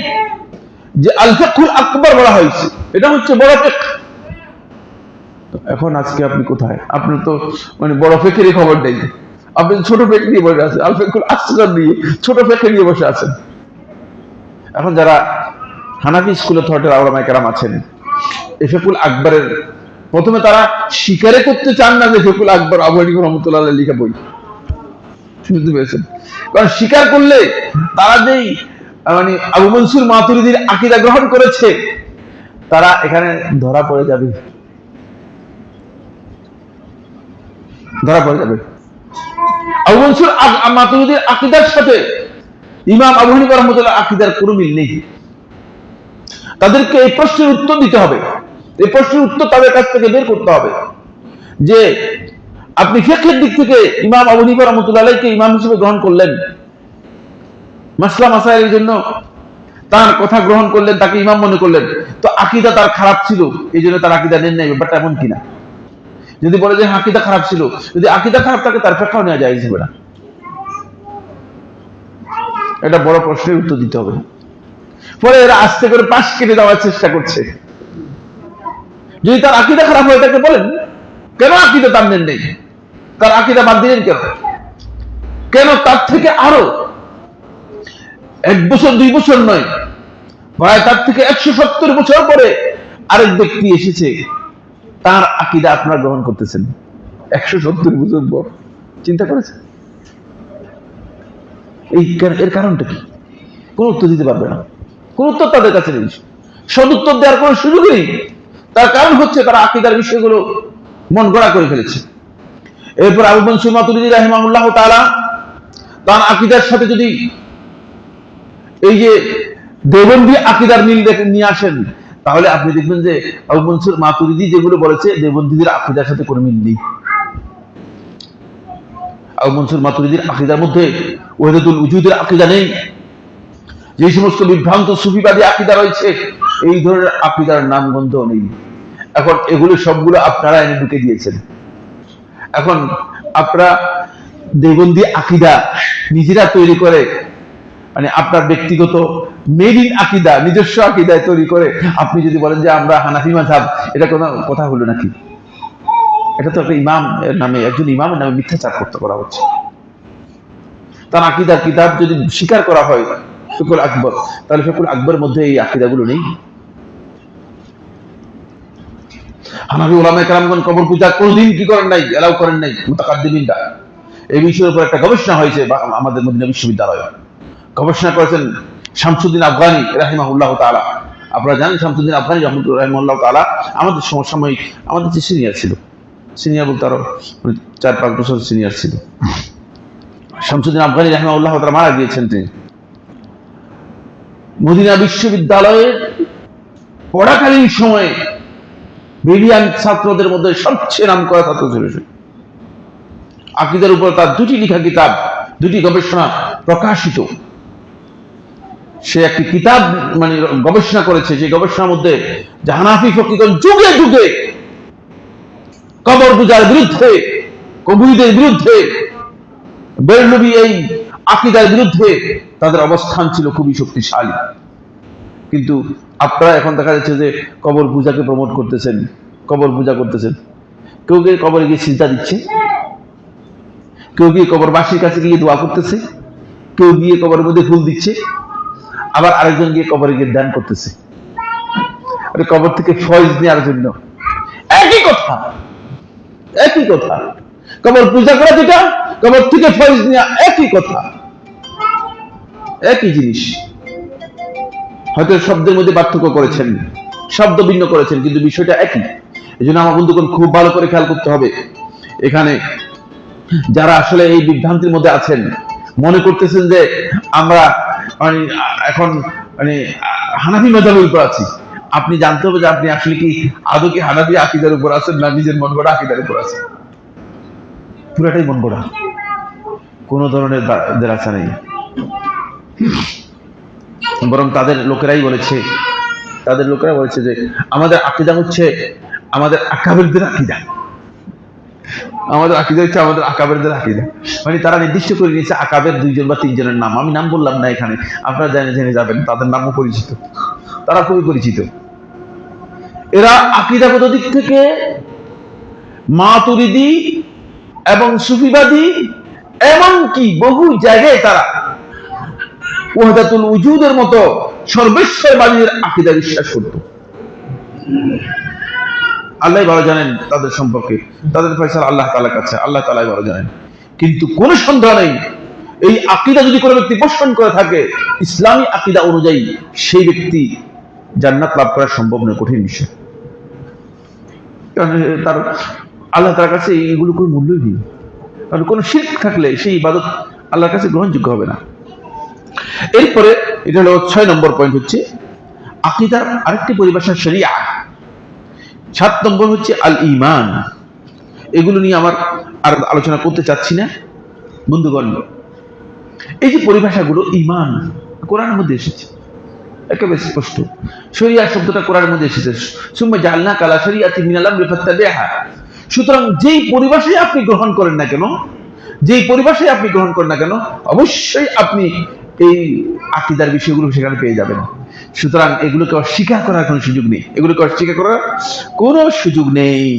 যে আল ফিকহুল আকবার বলা হয়েছে, এটা হচ্ছে বড় ফিকহ। এখন আজকে আপনি কোথায়? আপনার তো মানে বড় ফিকহেরই খবর নেই, আপনি ছোট ফিকহ নিয়ে বসে আছেন, আল ফিকহুল আসগর নিয়ে, ছোট ফিকহ নিয়ে বসে আছেন। এখন যারা হানাফি স্কুলে থটের উলামায়ে কেরাম আছেন, এই ফিকহুল আকবরের প্রথমে তারা স্বীকারে করতে চান না যে ফেকুল আকবর আবু হানিফা রহমতুল্লাহ আলাইহির লেখা বই, শুনতে পেরেছেন? কারণ স্বীকার করলে তারা যেই মানে আবু মনসুর মাতুরিদির আকীদা গ্রহণ করেছে, তারা এখানে ধরা পড়ে যাবে, ধরা পড়ে যাবে। আবু মনসুর মাতুরিদির আকীদার সাথে ইমাম আবু হানিফা রহমতুল্লাহ আকীদার কোনো মিল নেই। তাদেরকে এই প্রশ্নের উত্তর দিতে হবে, এই প্রশ্নের উত্তর তাদের কাছ থেকে বের করতে হবে যে আপনি ফিকহের দিক থেকে ইমাম আবু হানিফা রহমতুল্লাহ আলাইহিকে ইমাম হিসেবে গ্রহণ করলেন, মাসলা মাসাইলের জন্য তার কথা গ্রহণ করলেন, তাকে ইমাম মনে করলেন, তো আকীদা তার খারাপ ছিল এই জন্য তার আকীদা নেন নাই, ব্যাপারটা এমন কিনা? যদি বলে যে আকীদা খারাপ ছিল, যদি আকীদা খারাপ থাকে তার ফিকহও নেওয়া জায়েজ হবে না। এটা বড় প্রশ্নের উত্তর দিতে হবে। পরে এরা আস্তে করে পাশ কেটে দেওয়ার চেষ্টা করছে। যদি তার আকীদা খারাপ হয় তাকে বলেন কেন আকীদা তার নেন নেই, তার আকীদা বাদ দিলেন কেন? কেন তার থেকে আরো 1 বছর 2 বছর নয়, প্রায় তার থেকে 170 বছর পরে আরেক ব্যক্তি এসেছে, তার আকীদা আপনারা গ্রহণ করতেছেন 170 বছর পর। চিন্তা করেছেন এর কারণটা কি? কোন উত্তর দিতে পারবে না, কোন উত্তর তাদের কাছে নেই, সদুত্তর দেওয়ার কোন সুযোগ নেই। তার কারণ হচ্ছে তারা আকীদার বিষয়গুলো মন গড়া করে ফেলেছে। এরপর আবু মনসুর মাতুরিদি রাহিমাহুল্লাহ তাআলা তার আকীদার সাথে যদি এই যে দেওবন্দি আকীদার মিল নিয়ে আসেন, তাহলে আপনি দেখবেন যে আবু মনসুর মাতুরিদি যেগুলো বলেছে দেওবন্দিদের আকীদার সাথে কোনো মিল নেই। আবু মনসুর মাতুরিদির আকীদার মধ্যে ওয়াহদাতুল উজুদের আকীদা নেই। যে সমস্ত বিভ্রান্ত সুফিবাদী আকীদা রয়েছে, এই ধরনের আকীদার নামগন্ধ নেই। এখন এগুলো সবগুলো আপনারা এনে ঢুকে দিয়েছেন। এখন আপনারা দেওবন্দি আকীদা নিজেরা তৈরি করে, মানে আপনার ব্যক্তিগত মেরিন আকীদা, নিজস্ব আকীদায় তৈরি করে আপনি যদি বলেন যে আমরা হানাফি মাযহাব, এটা কোনো কথা হলো নাকি? এটা তো একটা ইমাম নামে, একজন ইমামের নামে মিথ্যাচার করা হচ্ছে। তার আকীদার কিতাব যদি স্বীকার করা হয় ফিকহুল আকবর, তাহলে ফিকহুল আকবরের মধ্যে এই আকীদাগুলো নেই। হানাফি উলামায়ে কেরামগণ কবর পূজা কোনদিন কি করেন নাই, এলাও করেন নাই। মুতাকাদ্দিমিনরা এই বিষয়ের উপর একটা গবেষণা হয়েছে আমাদের মদিনা বিশ্ববিদ্যালয়ে, গবেষণা করেছেন শামসুদ্দিন আফগানি রাহিমাহুল্লাহ তাআলা। আপনারা জানেন শামসুদ্দিন আফগানি রাহিমাহুল্লাহ তাআলা আমাদের সমসাময়িক, আমাদের যে সিনিয়র ছিল, সিনিয়র বলতে আরো 4-5 বছর সিনিয়র ছিল। শামসুদ্দিন আফগানি রাহিমাহুল্লাহ তাআলা মারা গিয়েছেন। তিনি মদিনা বিশ্ববিদ্যালয়ের পড়াকালীন সময়ে ব্রিলিয়ান্ট ছাত্রদের মধ্যে সবচেয়ে নাম করা ছাত্র ছিল। আকীদার উপর তার 2টি লেখা কিতাব, 2টি গবেষণা প্রকাশিত। সে একটি কিতাব মানে গবেষণা করেছে, যে গবেষণার মধ্যে যে হানাফি ফকিহগণ যুগে যুগে কবর পূজার বিরুদ্ধে, কবুরীদের বিরুদ্ধে, বেরলভী এই আকীদার বিরুদ্ধে তাদের অবস্থান ছিল খুবই শক্তিশালী। কিন্তু আপনারা এখন দেখা যাচ্ছে যে কবর পূজাকে প্রমোট করতেছেন, কবর পূজা করতেছেন। কেউ গিয়ে কবরে গিয়ে সিজদা দিচ্ছে, কেউ গিয়ে কবরবাসীর কাছে গিয়ে দোয়া করতেছে, কেউ গিয়ে কবরের মধ্যে ফুল দিচ্ছে, আবার আরেকজন গিয়ে কবরে গিয়ে দান করতেছে কবর থেকে ফয়েজ নেওয়ার জন্য। একই কথা, একই কথা। কবর পূজা করা যেটা, কবর থেকে ফয়েজ নেওয়া একই কথা, একই জিনিস। হয়তো শব্দের মধ্যে পার্থক্য করেছেন, শব্দ ভিন্ন করেছেন, কিন্তু বিষয়টা একই। এই জন্য আমার বন্ধুগণ খুব ভালো করে খেয়াল করতে হবে। এখানে যারা আসলে এই বিভ্রান্তির মধ্যে আছেন, মনে করতেছেন যে আমরা মানে এখন মানে হানাফি মাযহাবের উপর আছি, আপনি জানতে হবে যে আপনি আসলে কি আদৌ কি হানাফি আকীদার উপর আছেন না নিজের মন গড়া আকীদার উপর আছেন। পুরাটাই মন গড়া, কোন ধরনের দেরাসা নেই। বরং তাদের লোকেরা বলেছে যে আমাদের আকীদা হচ্ছে আমাদের আকাবেরদের আকীদা, আমাদের আকীদা হচ্ছে আমাদের আকাবেরদের আকীদা। মানে তারা নির্দিষ্ট করে নিয়েছে আকাবের 2জন বা 3জনের নাম। আমি নাম বললাম না এখানে, আপনারা জেনে যাবেন, তাদের নামও পরিচিত, তারা খুবই পরিচিত। এরা আকীদাগত দিক থেকে মাতুরিদি এবং সুফিবাদী, এমনকি বহু জায়গায় তারা ওয়াহদাতুল উজুদের মতো সর্বেশ্বরবাদীর আকীদা বিশ্বাস করত। আল্লাহ ভালো জানেন তাদের সম্পর্কে, তাদের ফয়সালা আল্লাহ তাআলার কাছে, আল্লাহ তাআলাই ভালো জানেন। কিন্তু কোনো সন্দেহ নেই, এই আকীদা যদি কোনো ব্যক্তি পোষণ করে থাকে ইসলামী আকীদা অনুযায়ী, সেই ব্যক্তি জান্নাত লাভ করা সম্ভব নয়, কঠিন বিষয়। কারণ তার আল্লাহ তাআলার কাছে এইগুলো কোনো মূল্যই নেই। কারণ কোনো শিরক থাকলে সেই ইবাদত আল্লাহর কাছে গ্রহণযোগ্য হবে না। এরপরে এটা হলো 6 নম্বর পয়েন্ট, হচ্ছে আকীদার আরেকটি পরিভাষা শরিয়া। 7 নম্বর হচ্ছে আল ঈমান। এগুলো নিয়ে আমার আর আলোচনা করতে চাচ্ছি না বন্ধুগণ। এই যে পরিভাষাগুলো, ঈমান কোরআনের মধ্যে এসেছে, একেবারে স্পষ্ট। শরিয়া শব্দটা কোরআনের মধ্যে এসেছে, সুম্মা জাআলনাকা আলা শরিয়াতিন মিনাল আমরি ফাত্তাবি'হা। সুতরাং যেই পরিভাষায় আপনি গ্রহণ করেন না কেন, যেই পরিভাষায় আপনি গ্রহণ করেন না কেন, অবশ্যই আপনি এই আকীদার বিষয়গুলো সেখানে পেয়ে যাবেন। সুতরাং এগুলোকে অস্বীকার করার কোনো সুযোগ নেই, এগুলোকে অস্বীকার করার কোনো সুযোগ নেই।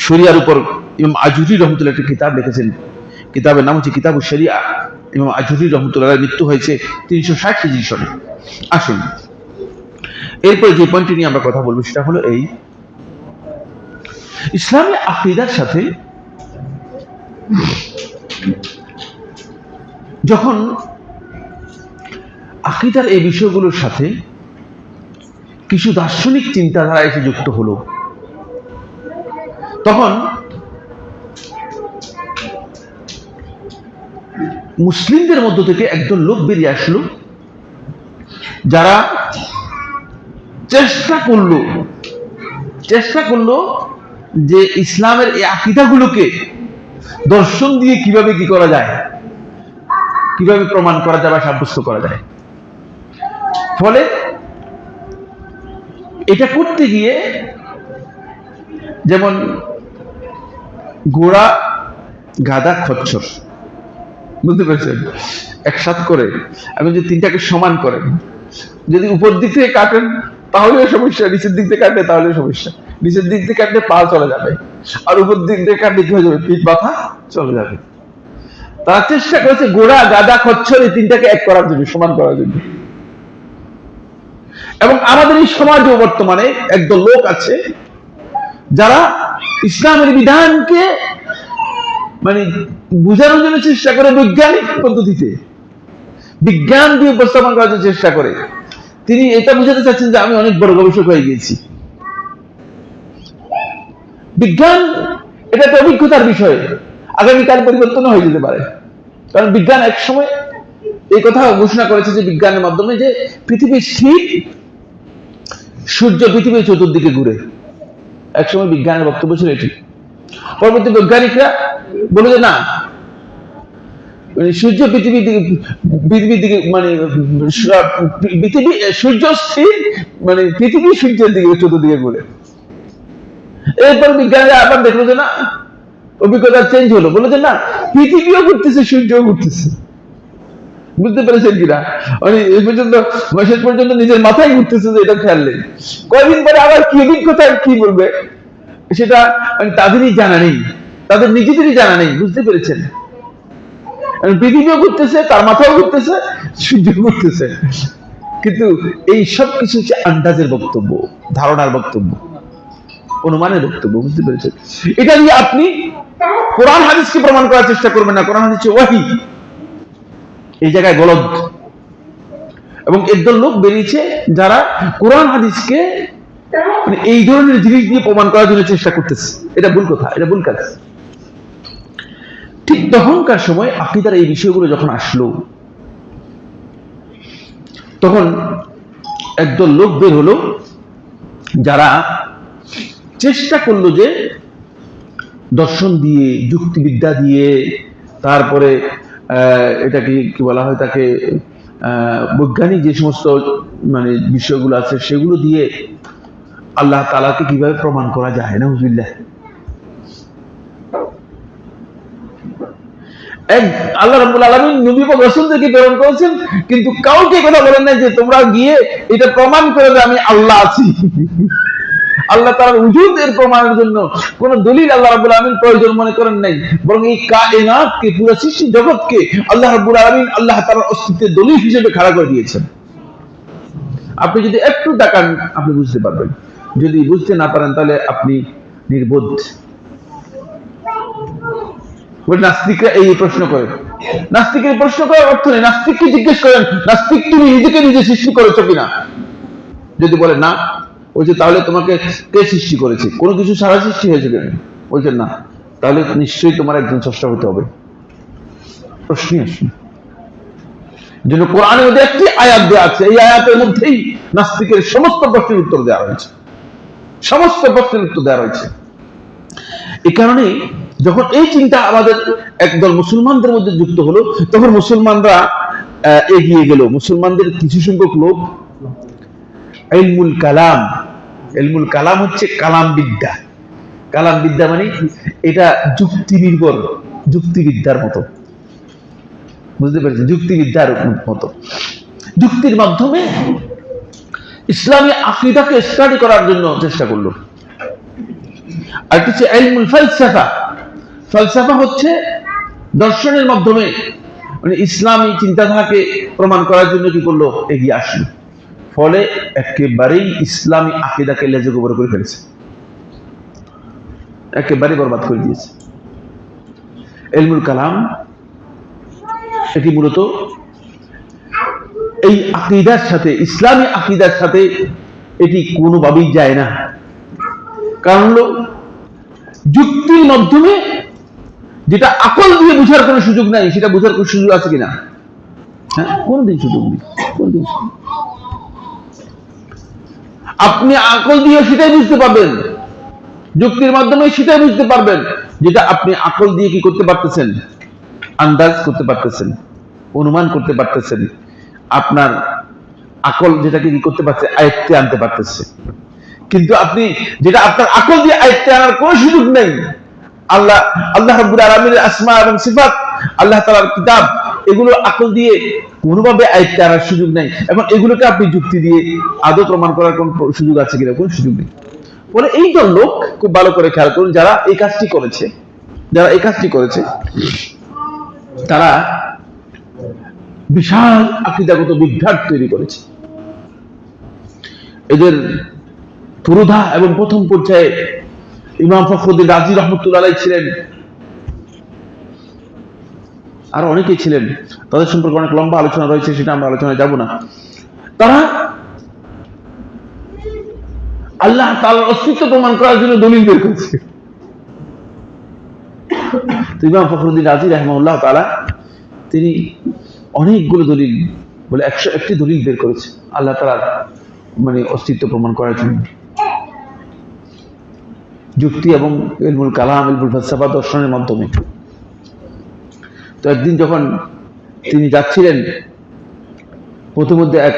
শরিয়ার উপর ইমাম আজুরি রহমতুল্লাহ একটা কিতাব লিখেছেন, কিতাবের নাম হচ্ছে কিতাবুশ শরিয়া। ইমাম আজুরি রহমতুল্লাহ মৃত্যু হয়েছে 360 হিজরি সনে। আসুন এরপরে যে পয়েন্টটি নিয়ে আমরা কথা বলবো সেটা হলো এই, ইসলামী আকীদার সাথে যখন আকীদার এই বিষয়গুলোর সাথে কিছু দার্শনিক চিন্তাধারা এসে যুক্ত হলো, তখন মুসলিমদের মধ্য থেকে একজন লোক বেরিয়ে আসলো, যারা চেষ্টা করলো যে ইসলামের এই আকীদাগুলোকে দর্শন দিয়ে কিভাবে কি করা যায়, কিভাবে প্রমাণ করা যায় বা সাব্যস্ত করা যায়। ফলে এটা করতে গিয়ে যেমন ঘোড়া, গাধা, খচ্চর, বুঝতে পেরেছেন, একসাথ করে এখন যদি তিনটাকে সমান করেন, যদি উপর দিক থেকে কাটেন তাহলেও সমস্যা, নিচের দিক থেকে কাটলে তাহলেও সমস্যা, নিচের দিক থেকে কাটলে পা চলে যাবে, আর উপর দিক থেকে কাটলে কি হয়ে যাবে, পিঠ মাথা চলে যাবে। তারা চেষ্টা করেছে ঘোড়া, গাধা, খচ্চর এই তিনটাকে এক করার জন্য, সমান করার জন্য। এবং আমাদের এই সমাজে বর্তমানে একদল লোক আছে যারা ইসলামের বিধানকে মানে বুঝানোর জন্য চেষ্টা করে বৈজ্ঞানিক পদ্ধতিতে, বিজ্ঞান দিয়ে উপস্থাপন করার জন্য চেষ্টা করে। তিনি এটা বুঝাতে চাচ্ছেন যে আমি অনেক বড় গবেষক হয়ে গিয়েছি। বিজ্ঞান এটা একটা অভিজ্ঞতার বিষয়, আগামীকাল পরিবর্তন হয়ে যেতে পারে। কারণ বিজ্ঞান এক সময় এই কথা ঘোষণা করেছে যে বিজ্ঞানের মাধ্যমে যে পৃথিবী স্থির, সূর্য পৃথিবীর চতুর্দিকে ঘুরে। এক সময় বিজ্ঞানের বক্তব্য ছিল এটি। পরবর্তী বৈজ্ঞানিকরা বলে যে না, সূর্য পৃথিবীর দিকে মানে পৃথিবী সূর্য স্থির, মানে পৃথিবী সূর্যের দিকে চতুর্দিকে ঘুরে। এরপর বিজ্ঞানীরা আবার দেখলো যে না, অভিজ্ঞতা চেঞ্জ হলো, বলে যে না, পৃথিবীও ঘুরতেছে, সূর্যও ঘুরতেছে। বুঝতে পেরেছেন কিনা? মানে এই পর্যন্ত শেষ পর্যন্ত নিজের মাথায় ঘুরতেছে যে এটা খেয়াল নেই। কয়েকদিন পরে আবার কি অভিজ্ঞতা কি বলবে সেটা তাদেরই জানা নেই, তাদের নিজেদেরই জানা নেই। বুঝতে পেরেছেন? পৃথিবীও ঘুরতেছে, তার মাথাও ঘুরতেছে, সূর্য ঘুরতেছে, কিন্তু এই সব কিছু হচ্ছে আন্দাজের বক্তব্য, ধারণার বক্তব্য, অনুমানের বক্তব্য। বুঝতে পেরেছেন? এটা দিয়ে আপনি কোরআন হাদিসকে প্রমাণ করার চেষ্টা করবেন না। কোরআন হাদিস হচ্ছে ওয়াহী, এই জায়গায় গলদ। এবং একদল লোক বেরিয়েছে যারা কোরআন হাদিসকে মানে এই ধরনের জিনিস দিয়ে প্রমাণ করার জন্য চেষ্টা করতেছে। এটা ভুল কথা, এটা ভুল কাজ। ঠিক তখনকার সময় আকীদার এই বিষয়গুলো যখন আসলো, তখন একদল লোক বের হলো যারা চেষ্টা করলো যে দর্শন দিয়ে, যুক্তিবিদ্যা দিয়ে, তারপরে এটাকে কি বলা হয়, তাকে বৈজ্ঞানিক যে সমস্ত মানে বিষয়গুলো আছে সেগুলো দিয়ে আল্লাহ তাআলাকে কিভাবে প্রমাণ করা যায়। নাউযুবিল্লাহ। আল্লাহ রাব্বুল আলামিন নবী এবং রাসূলদেরকে প্রেরণ করেছেন, কিন্তু কাউকে কথা বলেন নাই যে তোমরা গিয়ে এটা প্রমাণ করে যে আমি আল্লাহ আছি। আল্লাহ তাআলার উজুদের প্রমাণের জন্য কোন দলিল আল্লাহ রাব্বুল আলামিন প্রয়োজন মনে করেন নাই, বরং এই কায়নাতকে, পুরো সৃষ্টি জগৎকে আল্লাহ রাব্বুল আলামিন আল্লাহ তাআলার অস্তিত্বের দলিল হিসেবে খাড়া করে দিয়েছেন। আপনি যদি একটু তাকান আপনি বুঝতে পারবেন। যদি বুঝতে না পারেন তাহলে আপনি নির্বোধ। নাস্তিকরা এই প্রশ্ন করে, নাস্তিকের প্রশ্ন করার অর্থ নেই, নাস্তিককে জিজ্ঞেস করেন, নাস্তিক তুমি নিজেকে নিজে সৃষ্টি করেছো কিনা? যদি বলে না, বলছে তাহলে তোমাকে কে সৃষ্টি করেছে? কোনো কিছু সারা সৃষ্টি হয়েছে কেন? বলছেন না, তাহলে নিশ্চয়ই তোমার একজন স্রষ্টা হতে হবে। প্রশ্নই আসে। জন্য কোরআনের মধ্যে একটি আয়াত দেওয়া আছে, এই আয়াতের মধ্যেই নাস্তিকের সমস্ত প্রশ্নের উত্তর দেওয়া হয়েছে, সমস্ত প্রশ্নের উত্তর দেওয়া হয়েছে। এই কারণে যখন এই চিন্তা আমাদের একদল মুসলমানদের মধ্যে যুক্ত হলো, তখন মুসলমানরা এগিয়ে গেল। মুসলমানদের কিছু সংখ্যক লোক ইলমুল কালাম, ইলমুল কালাম হচ্ছে কালাম বিদ্যা। কালাম বিদ্যা মানে এটা যুক্তি নির্ভর, যুক্তিবিদ্যার মতো, বুঝতে পেরেছেন? যুক্তিবিদ্যার মতো যুক্তির মাধ্যমে ইসলামী আকীদাকে স্টাডি করার জন্য চেষ্টা করলো। আর হচ্ছে ইলমুল ফালসাফা। ফালসাফা হচ্ছে দর্শনের মাধ্যমে মানে ইসলামী চিন্তাধারাকে প্রমাণ করার জন্য কি করলো? এগিয়ে আসলো। ফলে একেবারেই ইসলামী আকীদাকে লেজে গোবর করে ফেলেছে, একেবারে বরবাদ করে দিয়েছে। ইলমুল কালাম এটি মূলত এই আকীদার সাথে, ইসলামী আকীদার সাথে এটি কোনোভাবেই যায় না। কারণ হলো যুক্তির মাধ্যমে যেটা আকল দিয়ে বোঝার কোনো সুযোগ নাই, সেটা বোঝার কোনো সুযোগ আছে কিনা? হ্যাঁ, কোনদিন সুযোগ নেই, কোনদিন। আপনি আকল দিয়ে সেটাই বুঝতে পারবেন, যুক্তির মাধ্যমে সেটাই বুঝতে পারবেন যেটা আপনি আকল দিয়ে কি করতে পারতেছেন? আন্দাজ করতে পারতেছেন, অনুমান করতে পারতেছেন। আপনার আকল যেটাকে কি করতে পারছে? আয়ত্তে আনতে পারতেছে। কিন্তু আপনি যেটা আপনার আকল দিয়ে আয়ত্তে আনার কোনো সুযোগ নেই, আল্লাহ রাব্বুল আলামিনের আসমা এবং সিফাত, আল্লাহ তাআলার কিতাব, এগুলো আকল দিয়ে কোনোভাবে আয়ত্তে আনার সুযোগ নেই। এবং এগুলোকে আপনি যুক্তি দিয়ে আদৌ প্রমাণ করার কোন সুযোগ আছে কিনা? কোনো সুযোগ নেই। বলে এই দল লোক খুব ভালো করে খেয়াল করুন, যারা এই কাজটি করেছে, যারা এই কাজটি করেছে, তারা বিশাল আকীদাগত বিভ্রাট তৈরি করেছে। এদের পুরোধা এবং প্রথম পর্যায়ে ইমাম ফখরুদ্দিন রাজি রহমতুল্লাহ আলাইহি ছিলেন, আর অনেকেই ছিলেন, তাদের সম্পর্কে অনেক লম্বা আলোচনা রয়েছে, সেটা আমরা আলোচনায় যাব না। তারা আল্লাহ তাআলার অস্তিত্ব প্রমাণ করার জন্য দলিল বের করেছে। ইমাম ফখরুদ্দিন রাজি রাহিমাহুল্লাহ তাআলা তিনি অনেকগুলো দলিল, বলে 101টি দলিল বের করেছে আল্লাহ তাআলার মানে অস্তিত্ব প্রমাণ করার জন্য, যুক্তি এবং ইলমুল কালাম, ইলমুল ফালসাফা, দর্শনের মাধ্যমে। তো একদিন যখন তিনি যাচ্ছিলেন, প্রথমে এক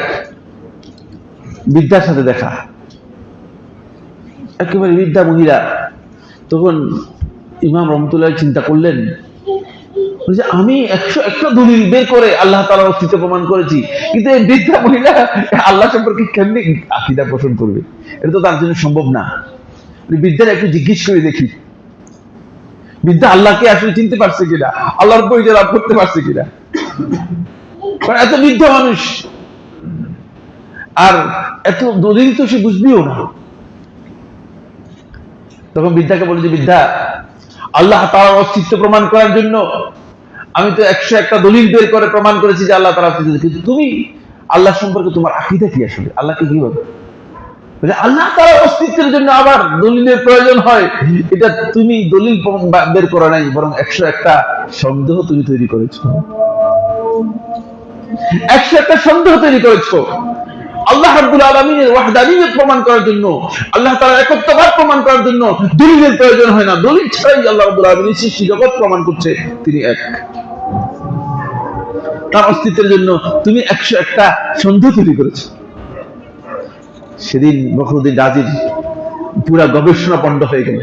বৃদ্ধার সাথে দেখা, একেবারে বৃদ্ধা মহিলা। তখন ইমাম রহমতুল্লাহ চিন্তা করলেন যে আমি 101টা দলিল বের করে আল্লাহ তাআলার অস্তিত্ব প্রমাণ করেছি, কিন্তু এই বৃদ্ধা মহিলা আল্লাহ সম্পর্কে কেমনে আকীদা পোষণ করবে? এটা তো তার জন্য সম্ভব না। বৃদ্ধার একটু জিজ্ঞেস করে দেখি, বৃদ্ধা আল্লাহকে আসলে চিনতে পারছে কিনা, আল্লাহর পরিচয় লাভ করতে পারছে কিনা। এত বৃদ্ধ মানুষ, আর এত দলিল তো সে বুঝবেও না। তখন বৃদ্ধাকে বলে যে, বৃদ্ধা, আল্লাহ তাআলার অস্তিত্ব প্রমাণ করার জন্য আমি তো 101টা দলিল বের করে প্রমাণ করেছি যে আল্লাহ তাআলার অস্তিত্ব, কিন্তু তুমি আল্লাহ সম্পর্কে তোমার আকীদা কি? আসলে আল্লাহকে কিভাবে? আল্লাহ তাআলার অস্তিত্বের জন্য আবার দলিলের প্রয়োজন হয়, এটা তুমি দলিল বের করা নাই, বরং 101টা সন্দেহ তুমি তৈরি করেছো। 101টা সন্দেহ তৈরি করেছো। আল্লাহ রাব্বুল আলামিনের ওয়াহদানিয়ত প্রমাণ করার জন্য, আল্লাহ তাআলার একত্ববাদ প্রমাণ করার জন্য দলিলের প্রয়োজন হয় না। দলিল ছাড়াই আল্লাহ রাব্বুল আলামিন সৃষ্টি জগৎ প্রমাণ করছে তিনি এক। তার অস্তিত্বের জন্য তুমি 101টা সন্দেহ তৈরি করেছো। সেদিন ফখরুদ্দিন রাজির পুরা গবেষণা পণ্ড হয়ে গেল।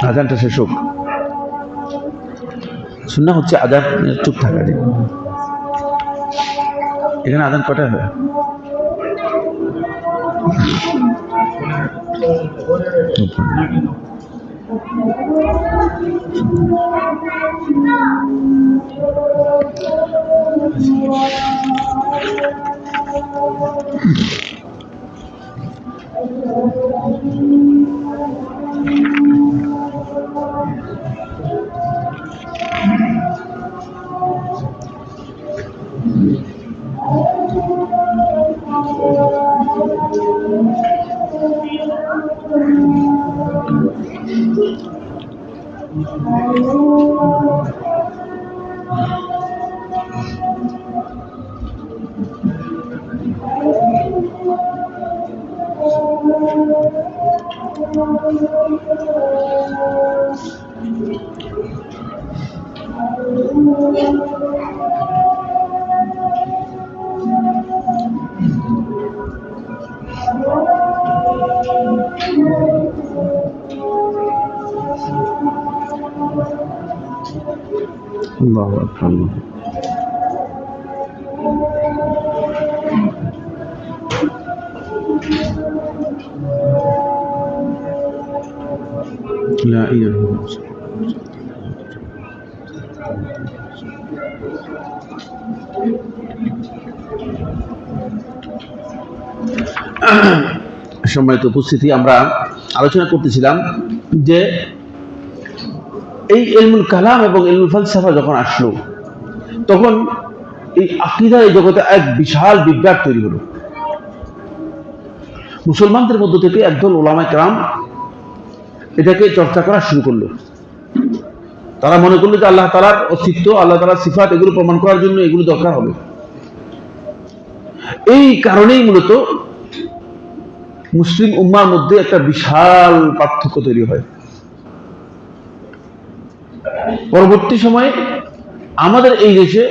আজানটা শেষ হোক, সুন্নাহ হচ্ছে আজান চুপ থাকা। এখানে আজান কটায় হয়? আল্লাহু আকবার। লা ইলাহা ইল্লাল্লাহ। সম্মানিত উপস্থিতি, আমরা আলোচনা করতেছিলাম যে এই ইলমুল কালাম এবং ইলমুল ফালসাফা যখন আসলো, তখন এই আকীদা এই জগতে এক বিশাল বিভ্রাট তৈরি হলো। মুসলমানদের মধ্য থেকে একদল উলামায়ে কেরাম এটাকে চর্চা করা শুরু করলো। তারা মনে করলো যে আল্লাহ তাআলার অস্তিত্ব, আল্লাহ তাআলার সিফাত, এগুলো প্রমাণ করার জন্য এগুলো দরকার হবে। এই কারণেই মূলত মুসলিম উম্মার মধ্যে একটা বিশাল পার্থক্য তৈরি হয়। পরবর্তী সময়ে আমাদের এই দেশে,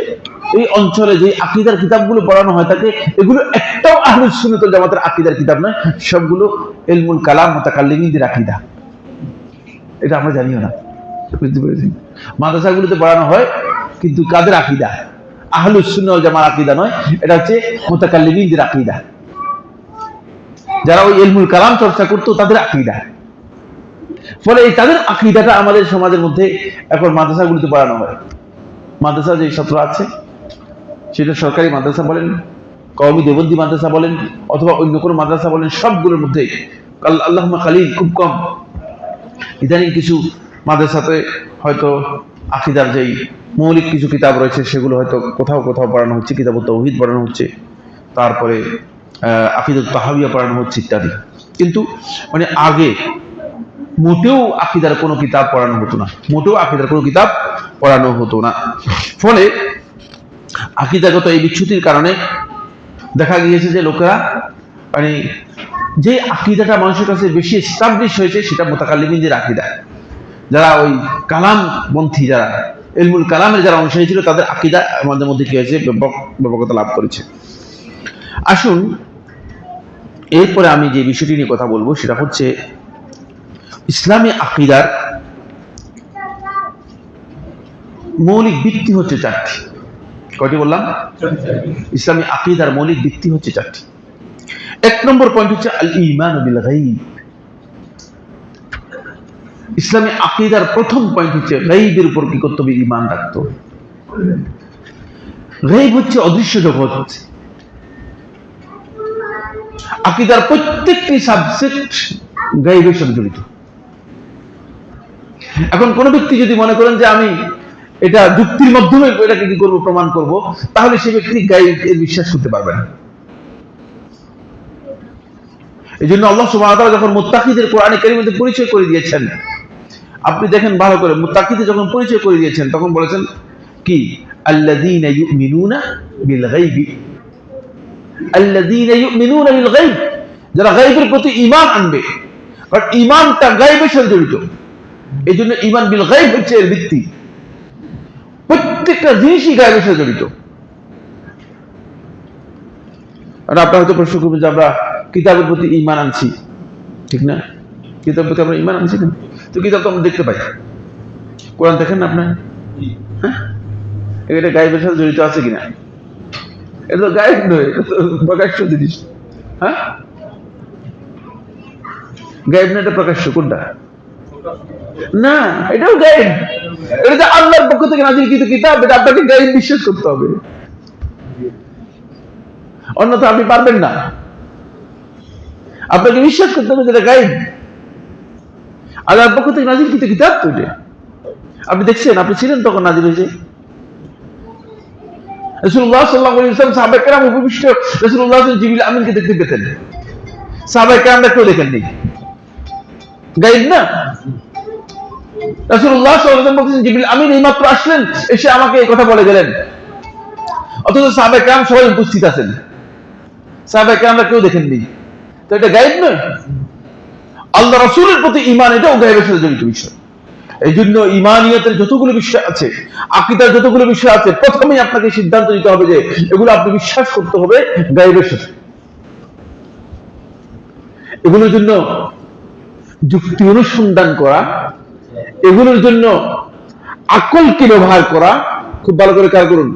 এই অঞ্চলে যে আকীদার কিতাবগুলো পড়ানো হয় থাকে, এগুলো একটাও আহলুস সুন্নাত ওয়াল জামাতের আকীদার কিতাব নয়, সবগুলো ইলমুল কালাম মুতাকাল্লিমিনদের আকীদা। এটা আমরা জানিও না, বুঝতে পেরেছি? মাদ্রাসাগুলোতে পড়ানো হয়, কিন্তু কাদের আকীদা? আহলুস সুন্নাত ওয়াল জামাতের আকীদা নয়, এটা হচ্ছে মুতাকাল্লিমিনদের আকীদা। যারা ওই ইলমুল কালাম চর্চা করতো তাদের আকীদা। ফলে এই তাদের আকীদাটা আমাদের সমাজের মধ্যে এখন মাদ্রাসাগুলোতে পড়ানো হয়। মাদ্রাসা যে ছাত্র আছে, সেটা সরকারি মাদ্রাসা বলেন, কওমি দেওবন্দি মাদ্রাসা বলেন, অথবা অন্য কোনো মাদ্রাসা বলেন, সবগুলোর মধ্যে আল্লাহুম্মা কালিল, খুব কম। ইদানিং কিছু মাদ্রাসাতে হয়তো আকীদার যেই মৌলিক কিছু কিতাব রয়েছে সেগুলো হয়তো কোথাও কোথাও পড়ানো হচ্ছে, কিতাবুত তাওহীদ পড়ানো হচ্ছে, তারপরে আকীদাতুত তাহাবিয়া পড়ানো হচ্ছে ইত্যাদি। কিন্তু মানে আগে মোটেও আকীদার কোনো কিতাব পড়ানো হতো না, মোটেও আকীদার কোনো কিতাব পড়ানো হতো না। ফলে আকীদাগত এই বিচ্যুতির কারণে দেখা গিয়েছে যে লোকেরা মানে যে আকীদাটা মানুষের কাছে বেশি এস্টাবলিশ হয়েছে সেটা মুতাকাল্লিমিনদের আকীদা। যারা ওই কালামপন্থী, যারা ইলমুল কালামের যারা অনুসারী ছিল, তাদের আকীদা আমাদের মধ্যে কি হয়েছে, ব্যাপকতা লাভ করেছে। আসুন এরপরে আমি যে বিষয়টি নিয়ে কথা বলবো সেটা হচ্ছে ইসলামী আকীদার মৌলিক ভিত্তি হচ্ছে চারটি। কয়টি বললাম? ইসলামী আকীদার মৌলিক ভিত্তি হচ্ছে চারটি। এক নম্বর পয়েন্ট হচ্ছে আল ঈমান বিল গায়ব। ইসলামী আকীদার প্রথম পয়েন্ট হচ্ছে গায়বের উপর কি করতে হবে, ঈমান রাখতে হবে। গায়ব হচ্ছে অদৃশ্য জগৎ। আকীদার প্রত্যেকটি সাবজেক্ট গায়বের সাথে জড়িত। এখন কোন ব্যক্তি যদি মনে করেন যে আমি এটা যুক্তির মাধ্যমে এটাকে কি করবো, প্রমাণ করব, তাহলে সে ব্যক্তি গায়বের বিশ্বাস করতে পারবে না। এই জন্য আল্লাহ সুবহানাহু ওয়া তাআলা যখন মুত্তাকিদের কোরআনে কারীমের মধ্যে পরিচয় করে দিয়েছেন, আপনি দেখেন ভালো করে, মুত্তাকিদের যখন পরিচয় করে দিয়েছেন তখন বলেছেন কি, আল্লাযীনা ইউমিনুনা বিল গায়বি, আল্লাযীনা ইউমিনুনা বিল গায়ব, যারা গায়বের প্রতি ঈমান আনবে। কারণ ঈমানটা গায়বের সাথে জড়িত। এই জন্য ঈমান বিল গায়ব হচ্ছে এর ভিত্তি। প্রত্যেকটা জিনিসই গায়বের সাথে জড়িত। আর আপনারা হয়তো প্রশ্ন করবেন যে আমরা কিতাবের প্রতি ঈমান আনছি, ঠিক না? কিতাবের প্রতি আমরা ঈমান আনছি কেন? তো কিতাব তো আমরা দেখতে পাই, কোরআন দেখেন না আপনার? হ্যাঁ, এটা গায়বের সাথে জড়িত আছে কিনা? এটা তো গায়ব নয়, এটা তো প্রকাশ্য জিনিস। হ্যাঁ, গায়ব না, এটা প্রকাশ্য। কোনটা? না, এটাও গায়ব। এটা যে আল্লাহর পক্ষ থেকে নাযিলকৃত কিতাব, এটা আপনাকে গায়ব বিশ্বাস করতে হবে, অন্যথা আপনি পারবেন না। আপনাকে বিশ্বাস করতে হবে যেটা গায়ব। আল্লাহর পক্ষ থেকে নাযিলকৃত কিতাব তো এটা। আপনি দেখছেন, আপনি ছিলেন তখন নাযিল হয়েছে। রাসূলুল্লাহ সাল্লাল্লাহু আলাইহি ওয়াসাল্লাম সাহাবায়ে কেরাম উপবিষ্ট রাসূলুল্লাহ জিবরিল আমিনকে দেখতে পেতেন। সাহাবায়ে কেরামরা কেউ দেখেননি, গায়ব না। রাসূলুল্লাহ সাল্লাল্লাহু আলাইহি ওয়াসাল্লাম বলছেন জিবরিল আমিন এইমাত্র আসলেন, এসে আমাকে এই কথা বলে গেলেন। অথচ সাহাবায়ে কেরাম সবাই উপস্থিত আছেন, সাহাবায়ে কেরামরা কেউ দেখেননি। তো এটা গায়ব নয়। আল্লাহ রাসূলের প্রতি ঈমান, এটাও গায়বের সাথে জড়িত বিষয়। এই জন্য ঈমানিয়াতের যতগুলো বিষয় আছে, আকীদার যতগুলো বিষয় আছে, প্রথমেই আপনাকে সিদ্ধান্ত নিতে হবে যে এগুলো আপনি বিশ্বাস করতে হবে গায়বের সাথে। এগুলোর জন্য যুক্তি অনুসন্ধান করা, এগুলোর জন্য আকলকে ব্যবহার করা, খুব ভালো করে খেয়াল করুন।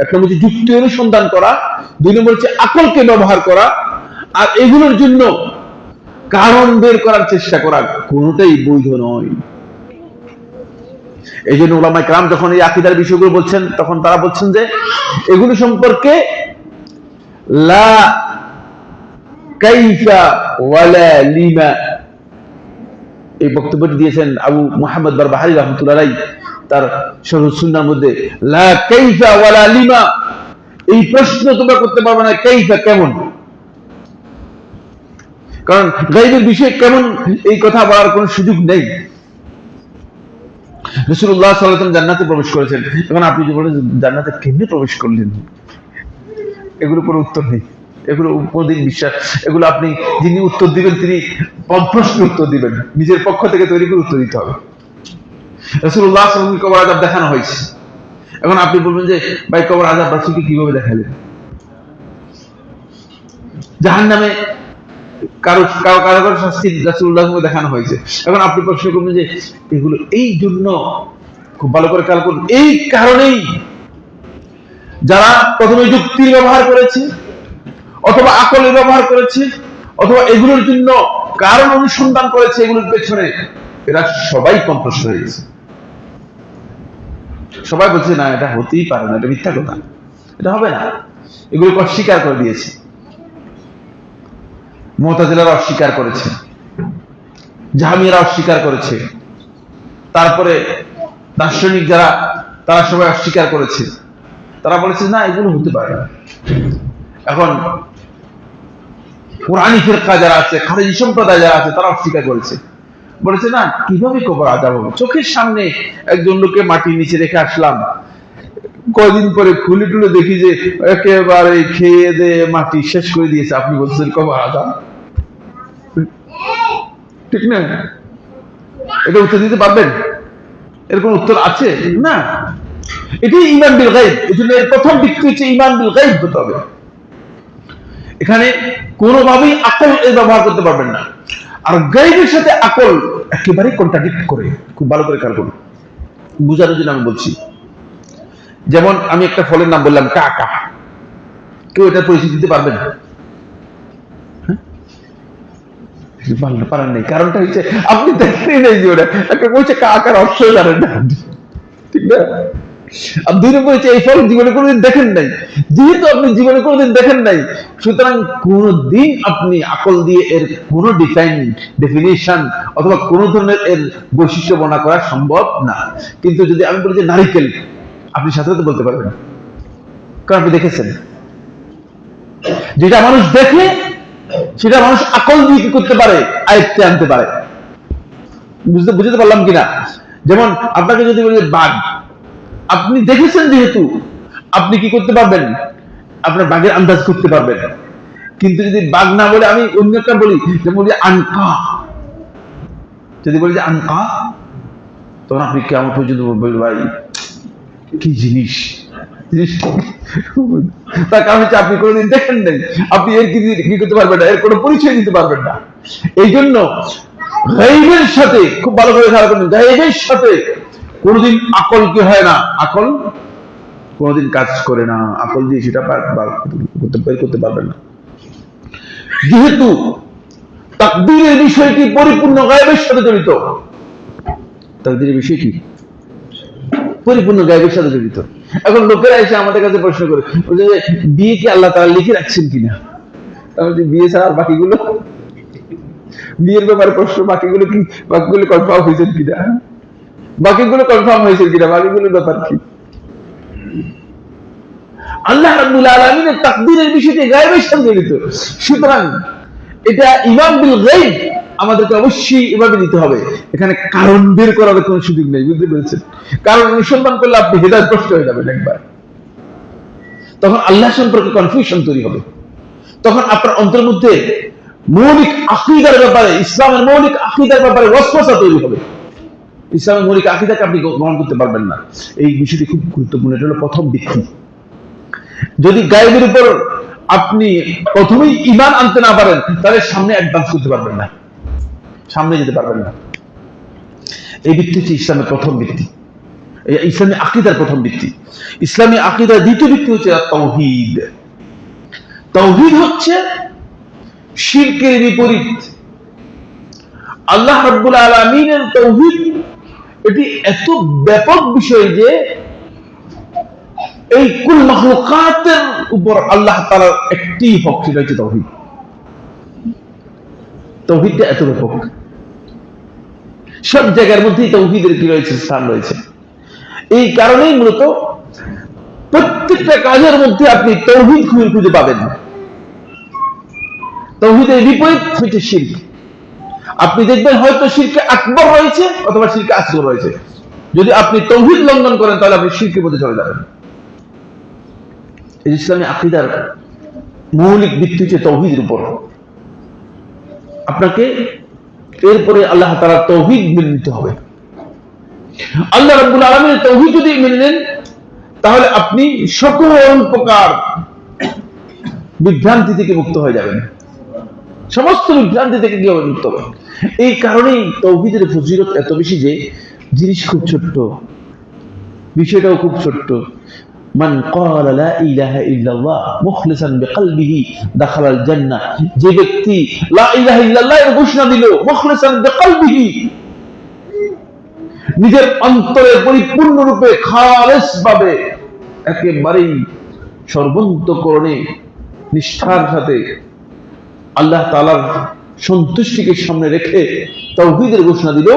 এক নম্বর হচ্ছে যুক্তি অনুসন্ধান করা, দুই নম্বর হচ্ছে আকলকে ব্যবহার করা, আর এগুলোর জন্য কারণ বের করার চেষ্টা করা, কোনোটাই বৈধ নয়। এই জন্য উলামায়ে কেরাম যখন এই আকীদার বিষয়গুলো বলছেন, তখন তারা বলছেন যে এগুলো সম্পর্কে লা কাইফা ওয়ালা লিমা, এই বক্তব্যটি দিয়েছেন আবু মুহাম্মদ বারবাহারি রাহমাতুল্লাহ আলাইহি তার শরহ সুন্নাহর মধ্যে। লা কাইফা ওয়ালা লিমা, এই প্রশ্ন তোমরা করতে পারবে না কাইফা কেমন, কারণ গায়বের বিষয়ে কেমন এই কথা বলার কোনো সুযোগ নেই। রাসূলুল্লাহ সাল্লাল্লাহু আলাইহি ওয়াসাল্লাম জান্নাতে প্রবেশ করেছেন, এখন আপনি যদি বলেন জান্নাতে কেমনে প্রবেশ করলেন, এগুলো কোনো উত্তর নেই, এগুলো কোনদিন বিশ্বাস, এগুলো আপনি যিনি উত্তর দিবেন তিনি প্রশ্ন উত্তর দিবেন, নিজের পক্ষ থেকে তৈরি করে উত্তর দিতে হবে। রাসূলুল্লাহ সাল্লাল্লাহু আলাইহি ওয়াসাল্লাম কবর আযাব দেখানো হয়েছে, এখন আপনি বলবেন যে ভাই কবর আযাব রাসূলকে কিভাবে দেখালেন? জাহান্নামে কারো শাস্তি রাসূলুল্লাহ দেখানো হয়েছে, এখন আপনি প্রশ্ন করবেন যে এগুলো এই জন্য, খুব ভালো করে খেয়াল করুন, এই কারণেই যারা প্রথমে যুক্তির ব্যবহার করেছে অথবা আকলের ব্যবহার করেছে অথবা এগুলোর জন্য কারণ অনুসন্ধান করেছে, এগুলোর পেছনে এরা সবাই কণ্ঠস্বর হয়ে গেছে। সবাই বলছে না এটা হতেই পারে না, এটা মিথ্যা কথা, এটা হবে না, এগুলোকে অস্বীকার করে দিয়েছে। মুতাজিলারা অস্বীকার করেছে, জাহমিয়ারা অস্বীকার করেছে, তারপরে দার্শনিক যারা তারা সবাই অস্বীকার করেছে, তারা বলেছে না এগুলো হতে পারে না। এখন কুরআনী ফিরকা যারা আছে, খারিজি সম্প্রদায় যারা আছে, তারা অস্বীকার করেছে, বলেছে না কিভাবে কবর আযাব হবে, চোখের সামনে একজন লোককে মাটির নিচে রেখে আসলাম, কয়দিন পরে খুলে টুলে দেখি যে একেবারে খেয়ে দিয়ে মাটি শেষ করে দিয়েছে, আপনি বলছেন কবর আযাব? ঠিক না? এটা উত্তর দিতে পারবেন? এর কোন উত্তর আছে না। এটি ঈমান বিল গায়ব। এজন্য এর প্রথম দিকটি হচ্ছে ঈমান বিল গায়ব হতে হবে। এখানে কোনোভাবেই আকল এর ব্যবহার করতে পারবেন না। আর গায়বের সাথে আকল একেবারে কন্ট্রাডিক্ট করে, খুব ভালো করে খেয়াল করুন, বুঝানোর জন্য আমি বলছি। যেমন আমি একটা ফলের নাম বললাম কাকা, কেউ এটা পরিচিতি দিতে পারবেন? পারেন নাই, কারণটা হচ্ছে আপনি দেখেনই নাই যে ওটা একটা বলছে কাকার অর্থ জানেন না, ঠিক না? আর দুই নম্বর হচ্ছে এই ফল জীবনে কোনোদিন দেখেন নাই, যেহেতু আপনি জীবনে কোনোদিন দেখেন নাই, সুতরাং কোনোদিন আপনি আকল দিয়ে এর কোনো ডেফিনিশন অথবা কোন ধরনের এর বৈশিষ্ট্য বর্ণনা করা সম্ভব না। কিন্তু যদি আমি বলি যে নারিকেল, আপনি সাথে সাথে বলতে পারবেন, কারণ আপনি দেখেছেন। যেটা মানুষ দেখে সেটা মানুষ আকল দিয়ে কি করতে পারে, আয়ত্তে আনতে পারে। বুঝতে পারলাম কিনা? যেমন আপনাকে যদি বলি বাঘ, আপনি দেখেছেন যেহেতু আপনি কি করতে পারবেন, আপনার বাঘের আন্দাজ করতে পারবেন। কিন্তু যদি বাঘ না বলে আমি অন্য একটা বলি, যেমন বলি আনকা, যদি বলি যে আনকা, তখন আপনি কেমন পর্যন্ত বলবেন ভাই কি জিনিস, তার কারণ হচ্ছে আপনি কোনোদিন দেখেন নাই, আপনি এর কি করতে পারবেন না, এর কোনো পরিচয় দিতে পারবেন না। এই জন্য গায়বের সাথে খুব ভালো করে খেয়াল করবেন, গায়বের সাথে কোনোদিন আকল কি হয় না, আকল কোনোদিন কাজ করে না, আকল দিয়ে সেটা বের করতে পারবেন না। যেহেতু তাকদীরের বিষয়টি পরিপূর্ণ গায়বের সাথে জড়িত, তাকদীরের বিষয়টি পরিপূর্ণ গায়বের সাথে জড়িত। এখন লোকেরা এসে আমাদের কাছে প্রশ্ন করে যে বিয়ে কি আল্লাহ তাআলা লিখে রাখছেন কিনা, তাহলে বিয়ে ছাড়া আর বাকিগুলো, বিয়ের ব্যাপারে প্রশ্ন, বাকিগুলো কনফার্ম হয়েছেন কিনা, বাকিগুলোর ব্যাপার কি? আল্লাহ রাব্বুল আলামিনের তাকদীরের বিষয়টি গায়বের সাথে জড়িত। সুতরাং এটা ঈমান বিল গায়ব আমাদেরকে অবশ্যই এভাবে নিতে হবে। এখানে কারণ বের করার কোনো সুযোগ নেই, বুঝতে পেরেছেন? কারণ অনুসন্ধান করলে আপনি হেদায়েতগ্রস্ত হয়ে যাবেন একবার, তখন আল্লাহ সম্পর্কে কনফিউশন তৈরি হবে, তখন আপনার অন্তরের মধ্যে মৌলিক আকীদার ব্যাপারে, ইসলামের মৌলিক আকীদার ব্যাপারে ওয়াসওয়াসা তৈরি হবে। ইসলামের মৌলিক আকীদাকে আপনি গ্রহণ করতে পারবেন না। এই বিষয়টি খুব গুরুত্বপূর্ণ। এটা হলো প্রথম ভিত্তি। যদি গায়েবের উপর আপনি প্রথমেই ঈমান আনতে না পারেন, তাহলে সামনে অ্যাডভান্স করতে পারবেন না, সামনে যেতে পারবেন না। এই ভিত্তি হচ্ছে ইসলামের প্রথম ভিত্তি, ইসলামী আকীদার প্রথম ভিত্তি। ইসলামী আকীদার দ্বিতীয় ভিত্তি হচ্ছে তাওহীদ। তাওহীদ হচ্ছে শিরকের বিপরীত। আল্লাহ রাব্বুল আলামিনের তাওহীদ এটি এত ব্যাপক বিষয় যে এই কুল মাখলুকাতের উপর আল্লাহ তাআলার একটি হক, সেটা হচ্ছে তাওহীদ। তাওহীদটা এত ব্যাপক, সব জায়গার মধ্যেই তাওহীদের কি রয়েছে, স্থান রয়েছে। এই কারণেই মূলত প্রত্যেকটা কাজের মধ্যে আপনি তাওহীদ খুঁজে পাবেন। তাওহীদের বিপরীত হচ্ছে শিরক। আপনি দেখবেন হয়তো শিরকে আকবর রয়েছে অথবা শিরকে আসগর রয়েছে। যদি আপনি তাওহীদ লঙ্ঘন করেন, তাহলে আপনি শিরকের মধ্যে চলে যাবেন। এই ইসলামী আকীদার মৌলিক ভিত্তি হচ্ছে তাওহীদের উপর। আপনাকে এরপরে আল্লাহ তাআলার তাওহীদ মেনে নিতে হবে। আল্লাহ রাব্বুল আলামিনের তাওহীদ যদি মেনে নেন, তাহলে আপনি সকল প্রকার বিভ্রান্তি থেকে মুক্ত হয়ে যাবেন, সমস্ত বিভ্রান্তি থেকে কি হবে, মুক্ত হবেন। এই কারণেই তাওহীদের ফজিলত এত বেশি যে জিনিস খুব ছোট্ট, বিষয়টাও খুব ছোট্ট। মান ক্বালা লা ইলাহা ইল্লাল্লাহ মুখলিসান বিকলবিহি দাখালাল জান্নাহ। যে ব্যক্তি লা ইলাহা ইল্লাল্লাহ এর ঘোষণা দিল মুখলিসান বিকলবিহি, নিজের অন্তরে পরিপূর্ণরূপে খালেস ভাবে, একেবারেই সর্বান্তঃকরণে নিষ্ঠার সাথে আল্লাহ তাআলার সন্তুষ্টিকে সামনে রেখে তাওহীদের ঘোষণা দিল,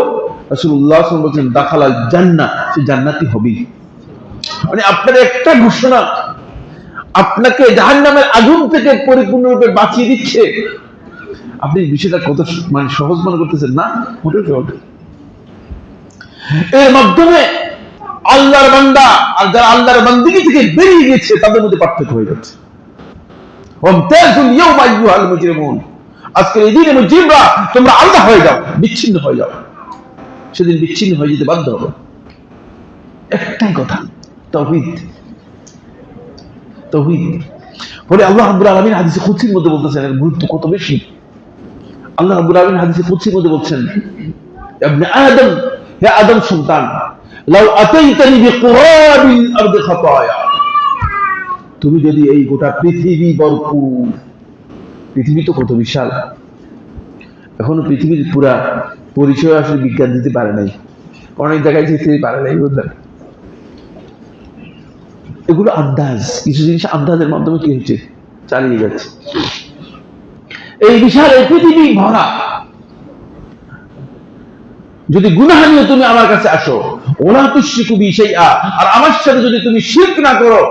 রাসূলুল্লাহ সাল্লাল্লাহু আলাইহি ওয়াসাল্লাম বলেন দাখালাল জান্নাহ, সে জান্নাতি হবে। মানে আপনার একটা ঘোষণা আপনাকে জাহান্নামের আগুন থেকে পরিপূর্ণরূপে বাঁচিয়ে দিচ্ছে। আপনি বিষয়টা কত সহজ মনে করতেছেন না? মোটেও সহজ। এর মাধ্যমে আল্লাহর বান্দা আর যারা আল্লাহর বান্দিগি থেকে বেরিয়ে গেছে, তাদের মধ্যে পার্থক্য হয়ে যাচ্ছে। আজকের এই দিনে মুজরিমরা, তোমরা আলাদা হয়ে যাও, বিচ্ছিন্ন হয়ে যাও। সেদিন বিচ্ছিন্ন হয়ে যেতে বাধ্য হবে। একটাই কথা, তাওহীদ। তাওহীদ বলে আল্লাহ রাব্বুল আলামিন হাদিসে কুদসির মধ্যে বলতেছেন, এর গুরুত্ব কত বেশি। আল্লাহ রাব্বুল আলামিন হাদিসে কুদসির মধ্যে বলছেন, ইবনে আদম, হে আদম সন্তান, লাউ আতাইতানি বিকুরাবিল আরদি খাতায়া, তুমি যদি এই গোটা পৃথিবী ভরপুর, পৃথিবী তো কত বিশাল, এখনো পৃথিবীর পুরা পরিচয় আসলে বিজ্ঞান দিতে পারে নাই, অনেক জায়গায় যেতে পারে নাই। এগুলো আন্দাজ, কিছু জিনিস আন্দাজের মাধ্যমে কি হচ্ছে, চালিয়ে যাচ্ছে। এই বিশাল এই পৃথিবী ভরা, যদি গুনাহ নিয়ে তুমি আমার কাছে আসো, ওলা তুশরিকু বি শাইআ, আর আমার সাথে যদি তুমি শিরক না করো,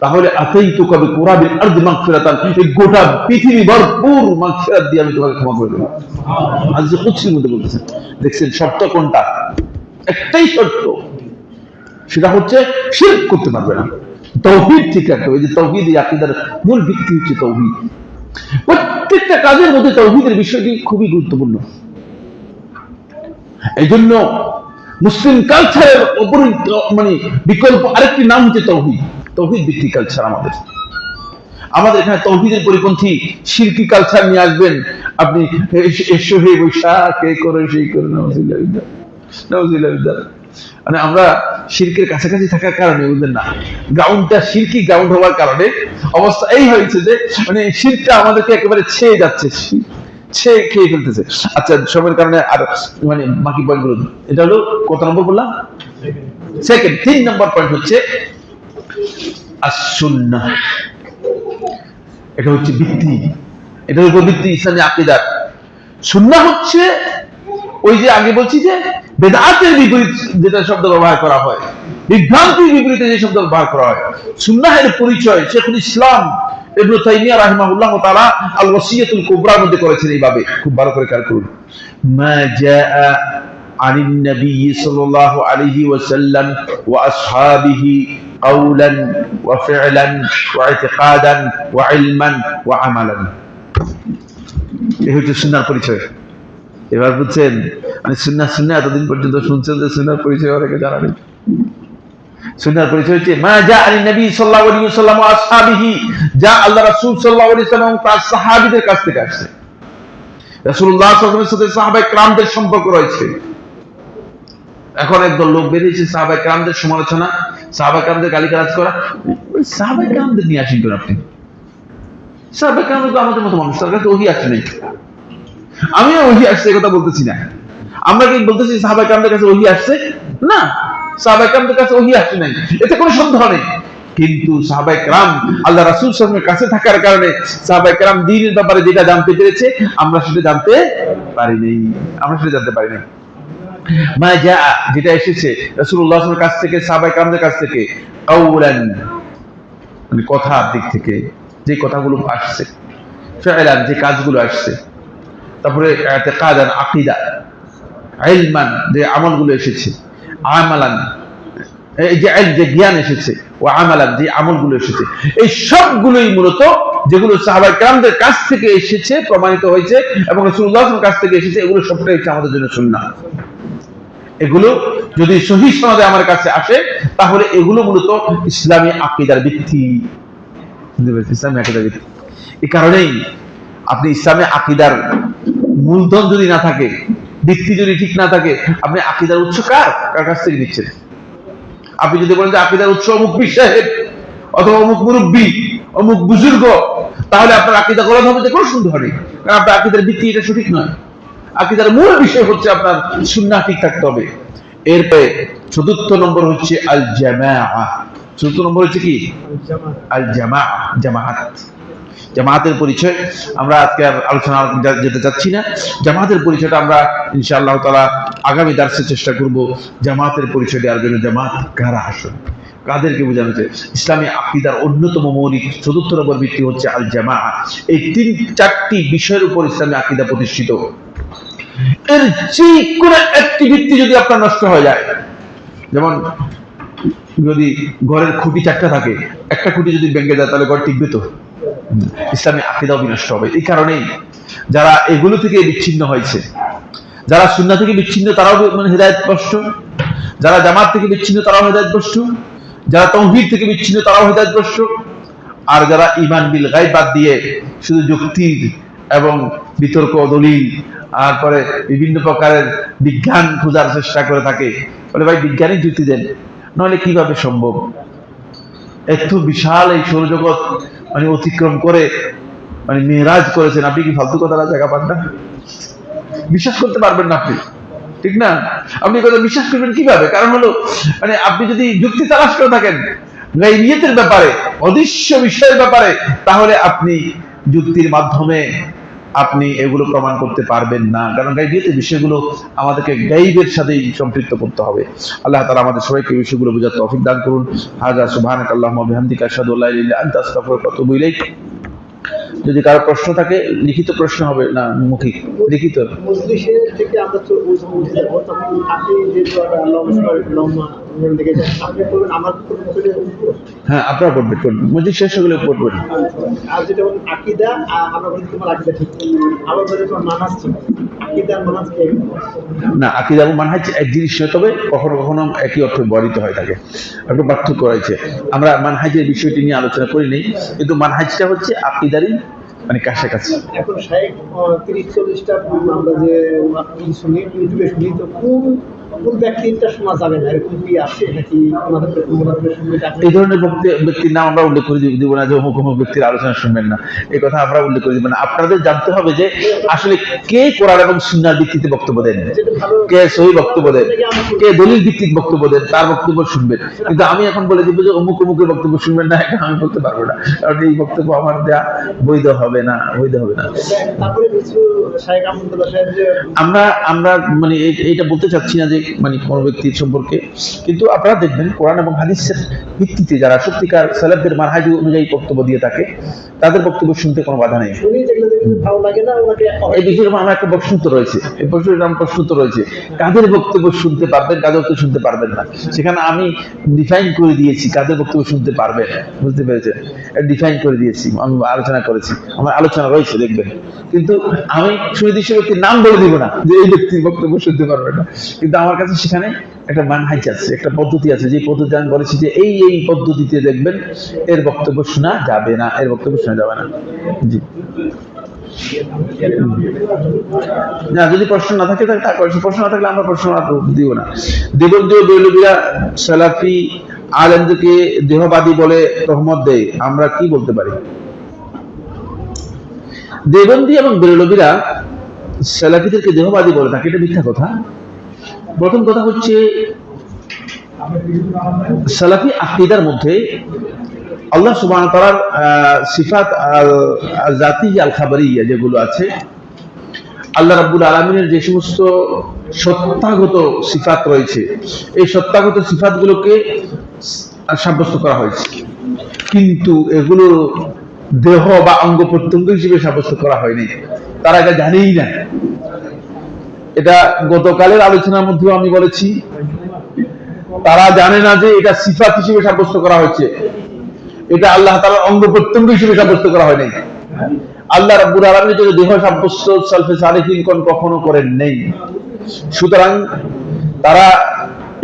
তাহলে আতাইতুকা বিকুরাবিল আরদি মাগফিরাতান, এই গোটা পৃথিবী ভরপুর মাগফিরাত দিয়ে আমি তোমাকে ক্ষমা করে দেব। হাদিসে কুদসির মধ্যে বলতেছেন। দেখছেন শর্ত কোনটা? একটাই শর্ত, সেটা হচ্ছে শিরক করতে পারবে না, তাওহীদ ঠিক রাখতে হবে। যে তাওহীদ, এই আকীদার মূল ভিত্তি হচ্ছে তাওহীদ। প্রত্যেকটা কাজের মধ্যে তাওহীদের বিষয়টি খুবই গুরুত্বপূর্ণ। এই জন্য মুসলিম কালচারের উপর মানে বিকল্প আরেকটি নাম হচ্ছে তাওহীদ। তাওহীদ ভিত্তিক কালচার আমাদের এখানে তাওহীদের পরিপন্থী শিরকি কালচার নিয়ে আসবেন আপনি, এসো হে বৈশাখ, কে করে সেই করে, নাউযুবিল্লাহ। মানে আমরা শিরকের কাছাকাছি থাকার কারণে, বুঝলেন না, গ্রাউন্ডটা শিরকি গ্রাউন্ড হওয়ার কারণে অবস্থা এই হয়েছে যে মানে শিরকটা আমাদেরকে একেবারে ছেয়ে যাচ্ছে, খেয়ে ফেলতেছে। আচ্ছা, সময়ের কারণে আর মানে বাকি পয়েন্টগুলো, এটা হলো কত নম্বর বললাম? সেকেন্ড। 3 নম্বর পয়েন্ট হচ্ছে আস-সুন্নাহ। এটা হচ্ছে ভিত্তি, এটার উপর ভিত্তি ইসলামী আকীদার। সুন্নাহ হচ্ছে ওই যে আগে বলছি যে বেদাতের বিপরীত যেটা শব্দ ব্যবহার করা হয়, বিভ্রান্তির বিপরীতে যে শব্দ ব্যবহার করা হয়। সুন্নাহের পরিচয় শেখুল ইসলাম ইবনে তাইমিয়া রাহিমাহুল্লাহ তাআলা আল ওয়াসিয়াতুল কুবরার মধ্যে করেছেন এইভাবে, খুব ভালো করে খেয়াল করুন। মা জাআ আনিন নবী সাল্লাল্লাহু আলাইহি ওয়াসাল্লাম ওয়া আসহাবিহি قولا وفعلا واعتقادا وعلما وعملا। এই হচ্ছে সুন্নাহর পরিচয়। এবার বুঝছেন, মানে সুন্নাহ এতদিন পর্যন্ত শুনছেন যে সুন্নাহর পরিচয় অনেকে জানা নেই। সুন্নাহর পরিচয় হচ্ছে মা জা আলী নবী সাল্লাল্লাহু আলাইহি ওয়াসাল্লাম ওয়া আসহাবিহি, যা আল্লাহ রাসূল সাল্লাল্লাহু আলাইহি ওয়াসাল্লাম এবং তার সাহাবীদের কাছ থেকে আসছে। রাসূলুল্লাহ সাল্লাল্লাহু আলাইহি ওয়াসাল্লামের সাথে সাহাবায়ে কেরামদের সম্পর্ক রয়েছে। এখন একদল লোক বেরিয়েছে সাহাবায়ে কেরামদের সমালোচনা, সাহাবায়ে কেরামদের গালিগালাজ করা। সাহাবায়ে কেরামদের নিয়ে আসেন কেন আপনি? সাহাবায়ে কেরাম তো আমাদের মতো মানুষ, তার কাছে ওহী আসে নাই। আমিও ওহী আসছে কথা বলতেছি না। আমরা কি বলতেছি সাহাবায়ে কেরামদের কাছে ওহী আসছে? না, সাহাবায়ে কেরামদের কাছে ওহী আসে নাই, এতে কোনো সন্দেহ নেই। কিন্তু সাহাবায়ে কেরাম আল্লাহ রাসূল সাল্লাল্লাহু আলাইহি ওয়াসাল্লামের কাছে থাকার কারণে সাহাবায়ে কেরাম দ্বীনের ব্যাপারে যেটা জানতে পেরেছে আমরা সেটা জানতে পারিনি। মা জা, যেটা এসেছে রাসূলুল্লাহ সাল্লাল্লাহু আলাইহি ওয়াসাল্লামের কাছ থেকে, সাহাবায়ে কেরামদের কাছ থেকে, কাউলান মানে কথার দিক থেকে যে কথাগুলো আসছে, ফি'লান যে কাজগুলো আসছে, তারপরে ইতিকাদান আকীদা, ইলমান যে আমলগুলো এসেছে, আমালান এই যে ইলম যে জ্ঞান এসেছে, ও আমালান যে আমলগুলো এসেছে, এই সবগুলোই মূলত যেগুলো সাহাবায়ে কেরামদের কাছ থেকে এসেছে, প্রমাণিত হয়েছে এবং রাসূলুল্লাহ সাল্লাল্লাহু আলাইহি ওয়াসাল্লামের কাছ থেকে এসেছে, এগুলো সবটাই হচ্ছে আমাদের জন্য সুন্নাহ। এগুলো যদি সহিহ সনদে আমার কাছে আসে তাহলে এগুলো মূলত ইসলামী আকীদার ভিত্তি। ইসলামী আকীদার ভিত্তি। এই কারণেই আপনি ইসলামী আকীদার মূলধন যদি না থাকে, ভিত্তি যদি ঠিক না থাকে, আপনি আকীদার উৎস কার কাছ থেকে নিচ্ছেন? আপনি যদি বলেন যে আকীদার উৎস অমুক পীর সাহেব অথবা অমুক মুরব্বী, অমুক বুজুর্গ, তাহলে আপনার আকীদা গলদ হবে, যে কোনো সন্দেহ নেই, কারণ আপনার আকীদার ভিত্তি এটা সঠিক নয়। আকীদার মূল বিষয় হচ্ছে আপনার সুন্নাহ ঠিক থাকতে হবে। এরপরে চতুর্থ নম্বর হচ্ছে আল জামাআহ। চতুর্থ নম্বর হচ্ছে কি? আল জামাআহ, জামাআত। জামাআতের পরিচয় আমরা আজকে আর আলোচনা যেতে চাচ্ছি না। জামাআতের পরিচয়টা আমরা ইনশাআল্লাহ তাআলা আগামী দার্সে চেষ্টা করব জামাআতের পরিচয় দেওয়ার জন্য। জামাআত কারা আসলে, কাদেরকে বোঝানো হচ্ছে? ইসলামী আকীদার অন্যতম মৌলিক চতুর্থ নম্বর ভিত্তি হচ্ছে আল জামাআহ। এই চারটি বিষয়ের উপর ইসলামী আকীদা প্রতিষ্ঠিত। এর যে কোনো একটি ভিত্তি যদি আপনার নষ্ট হয়ে যায়, যেমন যদি ঘরের খুঁটি চারটা থাকে, একটা খুঁটি যদি ভেঙে যায় তাহলে ঘর টিকবে তো? ইসলামী আকীদাও বিনষ্ট হবে। এই কারণেই যারা এগুলো থেকে বিচ্ছিন্ন হয়েছে, যারা সুন্নাহ থেকে বিচ্ছিন্ন তারাও মানে হেদায়েতভ্রষ্ট, যারা জামাত থেকে বিচ্ছিন্ন তারাও হেদায়েতভ্রষ্ট, যারা তাওহীদ থেকে বিচ্ছিন্ন তারাও হেদায়েতভ্রষ্ট, আর যারা ঈমান বিল গায়ব বাদ দিয়ে শুধু যুক্তির এবং বিতর্ক দলিল আর পরে বিভিন্ন প্রকারের বিজ্ঞান খোঁজার চেষ্টা করে থাকে, বলে ভাই বিজ্ঞানিক যুক্তি দেন, নাহলে কিভাবে সম্ভব? এত বিশাল এই সৌরজগৎ মানে অতিক্রম করে মানে মেরাজ করেছেন, আপনি কি ফালতু কথা জায়গা পান না? বিশ্বাস করতে পারবেন না আপনি, ঠিক না? আপনি কথা বিশ্বাস করবেন কিভাবে? কারণ হলো মানে আপনি যদি যুক্তি তালাশ করে থাকেন গায়বিয়তের ব্যাপারে, অদৃশ্য বিষয়ের ব্যাপারে, তাহলে আপনি যুক্তির মাধ্যমে আপনি এগুলো প্রমাণ করতে পারবেন না, কারণ গায়বিয়তের বিষয়গুলো আমাদেরকে গায়বের সাথেই সম্পৃক্ত করতে হবে। আল্লাহ তাআলা আমাদের সবাইকে এই বিষয়গুলো বোঝার তৌফিক দান করুন। হাযা সুবহানাকাল্লাহুম্মা ওয়া বিহামদিকা আশহাদু আল্লা ইলাহা ইল্লা আনতা আস্তাগফিরুকা ওয়া আতুবু ইলাইক। যদি কারো প্রশ্ন থাকে, লিখিত প্রশ্ন হবে না মৌখিক? লিখিত। মজলিসের থেকে আমরা তো ওই সময় উঠে যাবো, তখন আপনি যে লম্বা দেখে যান, আপনি করবেন আমার হ্যাঁ, আপনারা পড়বেন, মসজিদ শেষ হলে পড়বেন। আর যেটা আকীদা, আমরা বলি তোমার আকীদা ঠিক, আবার বলি তোমার মানহাজ ঠিক। আকীদা আর মানহাজ কি? না, আকীদা এবং মানহাজ এক জিনিস নয়, তবে কখনো কখনো একই অর্থে ব্যবহৃত হয়ে থাকে, একটু পার্থক্য রয়েছে। আমরা মানহাজের বিষয়টি নিয়ে আলোচনা করিনি, কিন্তু মানহাজটা হচ্ছে আকীদারই মানে কাছাকাছি। এখন শাইখ 30-40টা আমরা যে শুনি, ইউটিউবে শুনি, তো কোন ব্যক্তিটা শোনা যাবে না, এরকম কি আছে নাকি? এই ধরনের ব্যক্তির নাম আমরা উল্লেখ করে দিব না যে অমুক অমুক ব্যক্তির আলোচনা শুনবেন না, এই কথা আমরা উল্লেখ করে দিব না। আপনাদের জানতে হবে যে আসলে কে কোরআন এবং সুন্নাহর ভিত্তিতে বক্তব্য দেন, কে সহিহ বক্তব্য দেন, কে দলিল ভিত্তিক বক্তব্য দেন, তার বক্তব্য শুনবেন। কিন্তু আমি এখন বলে দিব যে অমুক অমুকের বক্তব্য শুনবেন না, এটা আমি বলতে পারবো না, কারণ এই বক্তব্য আমার দেয়া বৈধ হবে না। আমরা মানে এইটা বলতে চাচ্ছি না যে মানে কোনো ব্যক্তির সম্পর্কে। কিন্তু আপনারা দেখবেন কোরআন এবং হাদিসের ভিত্তিতে যারা সত্যিকার সালাফদের মানহাজ অনুযায়ী বক্তব্য দিয়ে থাকে তাদের বক্তব্য শুনতে কোনো বাধা নেই। শুনি যেগুলো দেখবেন ভালো লাগে না ওনাকে এই বিষয়ে আমার একটা প্রশ্ন তো রয়েছে, এই প্রশ্নের নাম প্রশ্ন তো রয়েছে, কাদের বক্তব্য শুনতে পারবেন, কাদের বক্তব্য শুনতে পারবেন না। সেখানে আমি ডিফাইন করে দিয়েছি কাদের বক্তব্য শুনতে পারবেন, বুঝতে পেরেছেন? ডিফাইন করে দিয়েছি, আমি আলোচনা করেছি, আমার আলোচনা রয়েছে দেখবেন। কিন্তু আমি সুনির্দিষ্ট ব্যক্তির নাম বলে দিব না যে এই ব্যক্তির বক্তব্য শুনতে পারবেন না। কিন্তু আমার কাছে সেখানে একটা মানহাজ আছে, একটা পদ্ধতি আছে, যে পদ্ধতি আমি বলেছি যে এই পদ্ধতিতে দেখবেন এর বক্তব্য শোনা যাবে না, এর বক্তব্য শোনা যাবে না। জি না, যদি প্রশ্ন না থাকে প্রশ্ন না থাকলে আমরা প্রশ্ন দিব না। দেবন্দীয় বেরলবীরা সালাফি আলেমদেরকে দেহবাদী বলে তহমত দেয়, আমরা কি বলতে পারি? দেবন্দী এবং বেরলবীরা সালাফিদেরকে দেহবাদী বলে থাকে, এটা মিথ্যা কথা। প্রথম কথা হচ্ছে সালাফি আকীদার মধ্যে আল্লাহ সুবহানাহু ওয়া তাআলার সিফাত জাতিয়্যা আল খাবারিয়্যা যেগুলো আছে, আল্লাহ রাব্বুল আলামিনের যে সমস্ত সত্তাগত সিফাত রয়েছে, এই সত্তাগত সিফাতগুলোকে সাব্যস্ত করা হয়েছে, কিন্তু এগুলো দেহ বা অঙ্গ প্রত্যঙ্গ হিসেবে সাব্যস্ত করা হয়নি। তারা এটা জানেই না। এটা গতকালের আলোচনার মধ্যেও আমি বলেছি, তারা জানে না যে এটা সিফাত হিসেবে সাব্যস্ত করা হয়েছে, এটা আল্লাহ তাআলার অঙ্গ প্রত্যঙ্গ হিসেবে সাব্যস্ত করা হয় নাই। আল্লাহ রাব্বুল আলামিন যদি দেহ সাব্যস্ত সালফে সালেহিন কখনো করেন নেই। সুতরাং তারা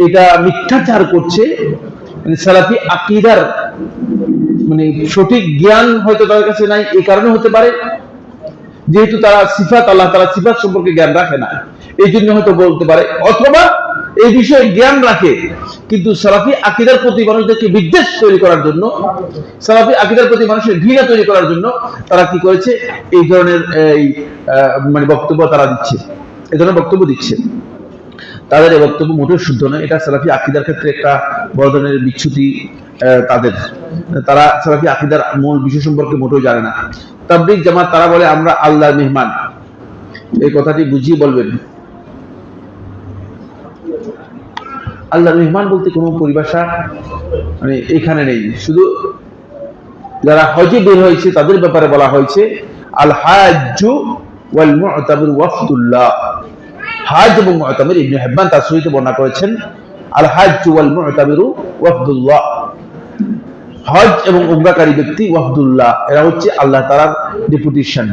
এটা মিথ্যাচার করছে। মানে সালাফি আকীদার মানে সঠিক জ্ঞান হয়তো তাদের কাছে নাই, এই কারণে হতে পারে যেহেতু তারা সিফাত, আল্লাহ তাআলা সিফাত সম্পর্কে জ্ঞান রাখে না, এই জন্য হয়তো বলতে পারে, অথবা এই বিষয়ে জ্ঞান রাখে কিন্তু সালাফি আকীদার প্রতি মানুষদেরকে বিদ্বেষ তৈরি করার জন্য, সালাফি আকীদার প্রতি মানুষের ঘৃণা তৈরি করার জন্য তারা কি করেছে, এই ধরনের মানে বক্তব্য তারা দিচ্ছে, এই ধরনের বক্তব্য দিচ্ছে। তাদের এই বক্তব্য মোটেও শুদ্ধ নয়। এটা সালাফি আকীদার ক্ষেত্রে একটা বড় ধরনের বিচ্যুতি তাদের। তারা সালাফি আকীদার মূল বিষয় সম্পর্কে মোটেও জানে না। তাবলীগ জামাত তারা বলে আমরা আল্লাহর মেহমান, এই কথাটি বুঝিয়ে বলবেন। আল্লাহর মেহমান বলতে কোনো পরিভাষা মানে এখানে নেই। শুধু যারা হজে বের হয়েছে তাদের ব্যাপারে বলা হয়েছে আল হাজ্জু ওয়াল মু'তামির ওয়াফদুল্লাহ। হাজ এবং মু'তামির ইবনে হিব্বান তার সহিত বর্ণনা করেছেন আল হাজ্জু ওয়াল মু'তামিরু ওয়াফদুল্লাহ। হজ এবং উমরাকারী ব্যক্তি ওয়াফদুল্লাহ, এরা হচ্ছে আল্লাহ তাআলার ডেপুটেশন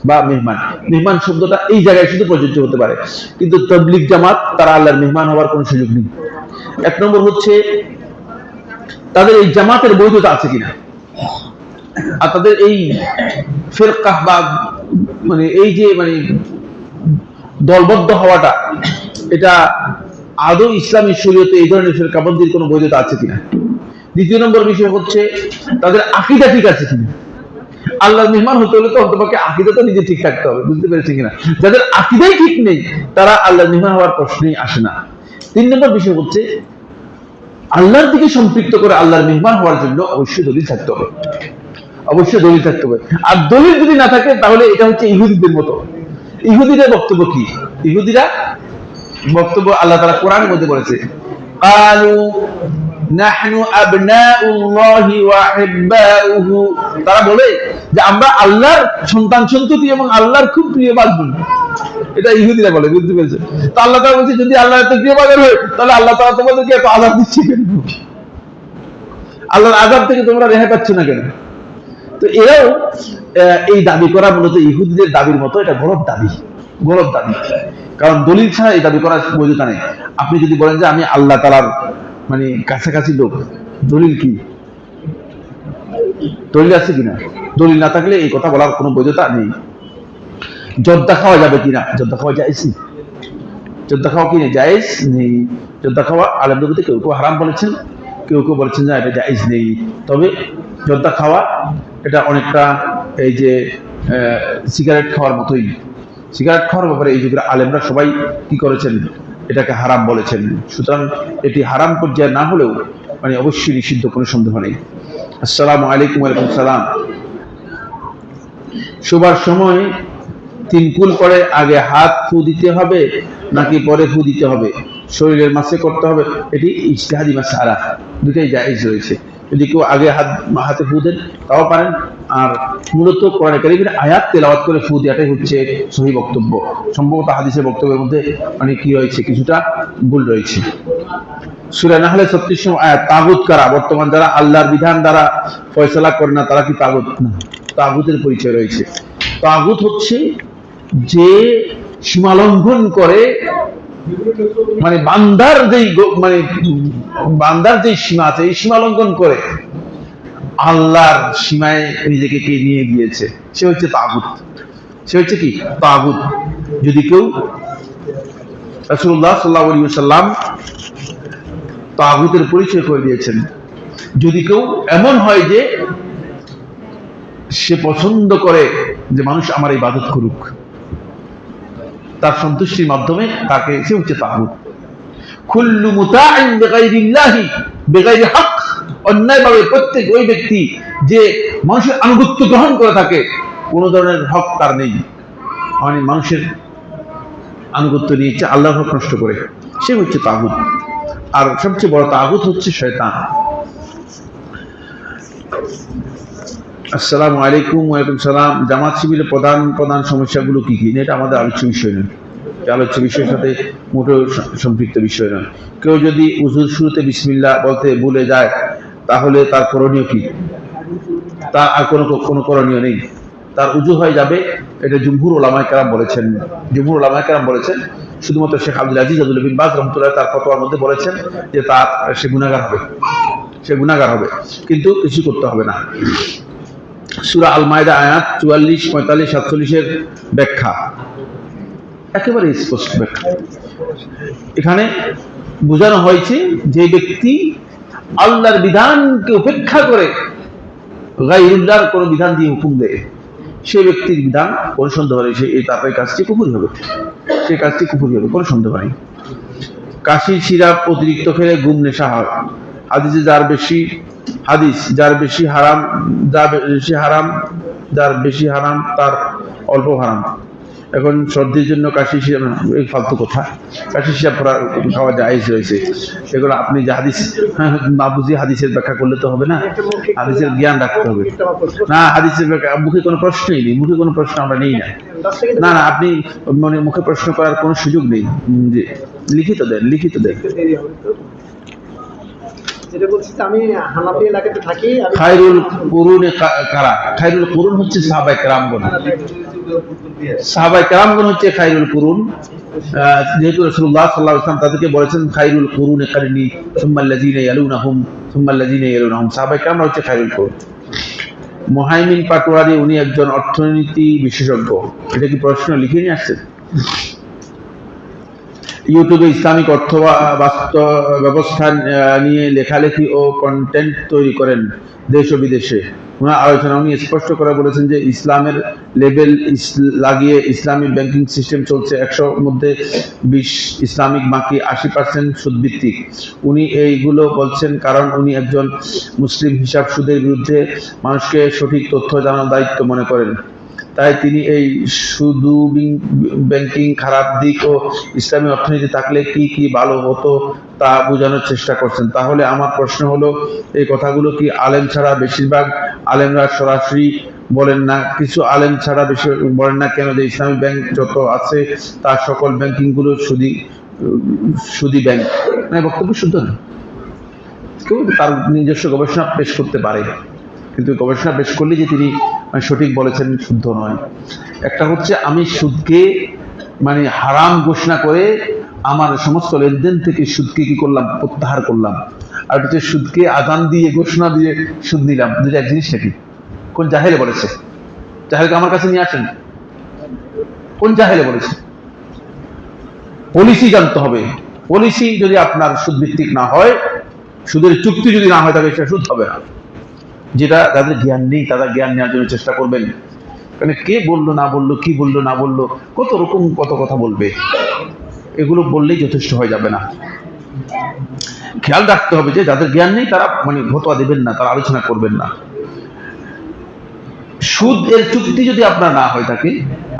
বা মেহমান। মেহমান শব্দটা এই জায়গায় শুধু প্রযোজ্য হতে পারে, কিন্তু তাবলীগ জামাত তারা আল্লাহর মেহমান হওয়ার কোনো সুযোগ নেই। এক নম্বর হচ্ছে তাদের এই জামাতের বৈধতা আছে কিনা, আর তাদের এই ফিরকাহ বা মানে এই যে মানে দলবদ্ধ হওয়াটা, এটা আদৌ ইসলামী শরীয়তে এই ধরনের ফিরকাবন্দির কোনো বৈধতা আছে কিনা। দ্বিতীয় নম্বর বিষয় হচ্ছে তাদের আকীদা ঠিক আছে কিনা। আল্লাহর মেহমান হতে হলে তো অন্তপক্ষে আকীদা তো নিজে ঠিক থাকতে হবে, বুঝতে পেরেছেন কিনা। যাদের আকীদাই ঠিক নেই তারা আল্লাহর মেহমান হওয়ার প্রশ্নই আসে না। তিন নম্বর বিষয় হচ্ছে আল্লাহর দিকে সম্পৃক্ত করে আল্লাহর মেহমান হওয়ার জন্য অবশ্যই দলিল থাকতে হবে, অবশ্যই দলিল থাকতে হবে। আর দলিল যদি না থাকে তাহলে এটা হচ্ছে ইহুদিদের মতো। ইহুদিদের বক্তব্য কি? ইহুদিরা বক্তব্য আল্লাহ তাআলা কোরআনের মধ্যে বলেছে ক্বালু নাহনু আবনাউল্লাহি ওয়া আহিব্বাউহু, তারা বলে যে আমরা আল্লাহর সন্তান সন্ততি এবং আল্লাহর খুব প্রিয় বান্দা। এটা ইহুদিরা বলে, বুঝতে পেরেছে? তো আল্লাহ তাআলা বলছে যদি আল্লাহ এত প্রিয় বান্দা হয় তাহলে আল্লাহ তাআলা তোমাদেরকে এত আযাব দিচ্ছে কেন? আল্লাহর আযাব থেকে তোমরা রেহাই পাচ্ছ না কেন? তো এরাও এই দাবি করা মূলত ইহুদিদের দাবির মতো, এটা গলত দাবি, গলত দাবি। কারণ দলিল ছাড়া এই দাবি করার বৈধতা নেই। আপনি যদি বলেন যে আমি আল্লাহ তাআলার মানে কাছাকাছি লোক, দলিল কি? দলিল আছে কিনা? দলিল না থাকলে এই কথা বলার কোনো বৈধতা নেই। জর্দা খাওয়া যাবে কিনা? জর্দা খাওয়া জায়েজ? জর্দা খাওয়া কি জায়েজ নেই। জর্দা খাওয়া আলেমদের মধ্যে কেউ কেউ হারাম বলেছেন, কেউ কেউ বলেছেন যে এটা জায়েজ নেই। তবে জর্দা খাওয়া এটা অনেকটা এই যে সিগারেট খাওয়ার মতোই। সিগারেট খাওয়ার ব্যাপারে এই যুগের আলেমরা সবাই কি করেছেন? এটাকে হারাম বলেছেন। সুতরাং এটি হারাম পর্যায়ে না হলেও মানে অবশ্যই নিষিদ্ধ, কোনো সন্দেহ নেই। আসসালামু আলাইকুম। ওয়ালাইকুম সালাম। শোবার সময় 3 কুল পরে আগে হাত ফু দিতে হবে নাকি পরে ফু দিতে হবে? শরীরের মাসে করতে হবে, এটি ইজতিহাদি মাসআলা, দুটাই জায়েজ রয়েছে। যদি কেউ আগে হাতে ফু দেন তাও পারেন, আর মূলত কোরআন কারীমের আয়াত তেলাওয়াত করে ফু দেওয়াটাই হচ্ছে সহি বক্তব্য। সম্ভবত হাদিসের বক্তব্যের মধ্যে মানে কি রয়েছে, কিছুটা ভুল রয়েছে। সূরা নাহলের 36 আয়াত, তাগুত কারা? বর্তমান যারা আল্লাহর বিধান দ্বারা ফয়সালা করে না তারা কি তাগুত? না, তাগুতের পরিচয় রয়েছে। তাগুত হচ্ছে যে সীমালঙ্ঘন করে, মানে বান্দার যেই সীমা আছে এই সীমা লঙ্ঘন করে আল্লাহর সীমায় নিজেকে কে নিয়ে গিয়েছে, সে হচ্ছে তাগুত। সে হচ্ছে কি? তাগুত। যদি কেউ, রাসূলুল্লাহ সাল্লাল্লাহু আলাইহি ওয়াসাল্লাম তাগুতের পরিচয় করে দিয়েছেন। যদি কেউ এমন হয় যে সে পছন্দ করে যে মানুষ আমার ইবাদত করুক, তার সন্তুষ্টির মাধ্যমে তাকে, সে হচ্ছে তাগুত। কুল্লু মুতাইন বিগাইরিল্লাহি বিগাইরি হক, অন্যায়ভাবে প্রত্যেক ওই ব্যক্তি যে মানুষের আনুগত্য গ্রহণ করে থাকে, কোন ধরনের হক তার নেই, মানে মানুষের আনুগত্য নিয়েছে আল্লাহর হক নষ্ট করে, সে হচ্ছে তাগুত। আর সবচেয়ে বড় তাগুত হচ্ছে শয়তান। আসসালামু আলাইকুম। ওয়ালাইকুম সালাম। জামাত শিবিরের প্রধান সমস্যাগুলো কি কি? এটা আমাদের আলোচ্য বিষয় নয়, আলোচ্য বিষয়ের সাথে মোটেও সম্পৃক্ত বিষয় নয়। কেউ যদি উজুর শুরুতে বিসমিল্লাহ বলতে ভুলে যায় তাহলে তার করণীয় কি? তার আর কোনো করণীয় নেই, তার উজু হয়ে যাবে। এটা জুমহুর উলামায়ে কেরাম বলেছেন। জুমহুর উলামায়ে কেরাম বলেছেন, শুধুমাত্র শেখ আব্দুল আজিজ আব্দুল বিন বাজ রহমাতুল্লাহ তার ফতোয়ার মধ্যে বলেছেন যে সে গুনাহগার হবে, সে গুনাহগার হবে, কিন্তু কিছু করতে হবে না। সূরা আল মায়দা আয়াত 44, 45, 47 ব্যাখ্যা একেবারে স্পষ্ট ব্যাখ্যা। এখানে বোঝানো হয়েছে যে ব্যক্তি আল্লাহর বিধানকে উপেক্ষা করে গায়রুল্লাহর কোন বিধান দিয়ে হুকুম দেয়, সেই ব্যক্তির বিধান কোন সন্দেহ নেই, তারপরে কাজটি কুফরি হবে, সেই কাজটি কুফরি হবে, কোনো সন্দেহ নেই। কাশির সিরাপ অতিরিক্ত খেলে গুম নেশা হয়। হাদিসে যার বেশি হারাম তার অল্প হারাম। এখন সর্দির জন্য কাশি সিরাপ, এই ফালতু কথা। কাশি সিরাপ খাওয়া জায়েজ রয়েছে, এগুলো আপনি যে হাদিস না বুঝিয়ে হাদিসের ব্যাখ্যা করলে তো হবে না, হাদিসের জ্ঞান রাখতে হবে। না, হাদিসের ব্যাখ্যা মুখে কোনো প্রশ্নই নেই, মুখে কোনো প্রশ্ন আমরা নেই না। না, আপনি মানে মুখে প্রশ্ন করার কোনো সুযোগ নেই, যে লিখিত দেন। যেটা বলছি, আমি হানাফি এলাকাতে থাকি। খায়রুল কুরুনে কারা? খায়রুল কুরুন হচ্ছে সাহাবায়ে কেরামগণ। সাহাবায়ে কেরামগণ হচ্ছে খায়রুল কুরুন। যেহেতু রাসূলুল্লাহ সাল্লাল্লাহু আলাইহি ওয়াসাল্লাম তাদেরকে বলেছেন খায়রুল কুরুনে কারনি সুম্মাল্লাযিনা ইয়ালুনাহুম সুম্মাল্লাযিনা ইয়ালুনাহুম, সাহাবায়ে কেরামরা হচ্ছে খায়রুল কুরুন। মুহাইমিন পাটোয়ারি, উনি একজন অর্থনীতি বিশেষজ্ঞ। এটা কি প্রশ্ন লিখে নিয়ে আসছেন? ইউটিউবে ইসলামিক অর্থ ব্যবস্থা নিয়ে লেখালেখি ও কন্টেন্ট তৈরি করেন দেশ ও বিদেশে। ওনার আলোচনা উনি স্পষ্ট করে বলেছেন যে ইসলামের লেবেল লাগিয়ে ইসলামিক ব্যাংকিং সিস্টেম চলছে, 100 মধ্যে 20 ইসলামিক, বাকি 80% সুদভিত্তিক। উনি এইগুলো বলছেন কারণ উনি একজন মুসলিম হিসাব সুদের বিরুদ্ধে মানুষকে সঠিক তথ্য জানার দায়িত্ব মনে করেন। তাই তিনি এই শুধু ব্যাংকিং খারাপ দিক ও ইসলামী অর্থনীতি থাকলে কি কি ভালো হতো তা বোঝানোর চেষ্টা করছেন। তাহলে আমার প্রশ্ন হলো, এই কথাগুলো কি আলেম ছাড়া বেশিরভাগ আলেমরা সরাসরি বলেন না? কিছু আলেম ছাড়া বেশি বলেন না কেন যে ইসলামী ব্যাংক যত আছে তার সকল ব্যাংকিং গুলো সুদী ব্যাংক? মানে বক্তব্য শুদ্ধ না, কেউ তার নিজস্ব গবেষণা পেশ করতে পারে, কিন্তু গবেষণা পেশ করলে যে তিনি সঠিক বলেছেন শুদ্ধ নয়। একটা হচ্ছে আমি সুদকে মানে হারাম ঘোষণা করে আমার সমস্ত লেনদেন থেকে সুদকে কি করলাম? প্রত্যাহার করলাম। আর হচ্ছে সুদকে আজান দিয়ে ঘোষণা দিয়ে সুদ নিলাম, দুটো এক জিনিস নাকি? কোন জাহেলে বলেছে? জাহেলকে আমার কাছে নিয়ে আসেন, কোন জাহেলে বলেছে? পলিসি জানতে হবে। পলিসি যদি আপনার সুদ ভিত্তিক না হয়, সুদের চুক্তি যদি না হয়, তাহলে সেটা সুদ হবে না। যেটা যাদের জ্ঞান নেই তারা জ্ঞান নেওয়ার জন্য চেষ্টা করবেন, কারণ কে বললো না বললো, কি বললো না বললো, কত রকম কত কথা বলবে, এগুলো বললেই যথেষ্ট হয়ে যাবে না। খেয়াল রাখতে হবে যে যাদের জ্ঞান নেই তারা মানে ফতোয়া দেবেন না, তারা আলোচনা করবেন না। সুদ এর চুক্তি যদি আপনার না হয় থাকে,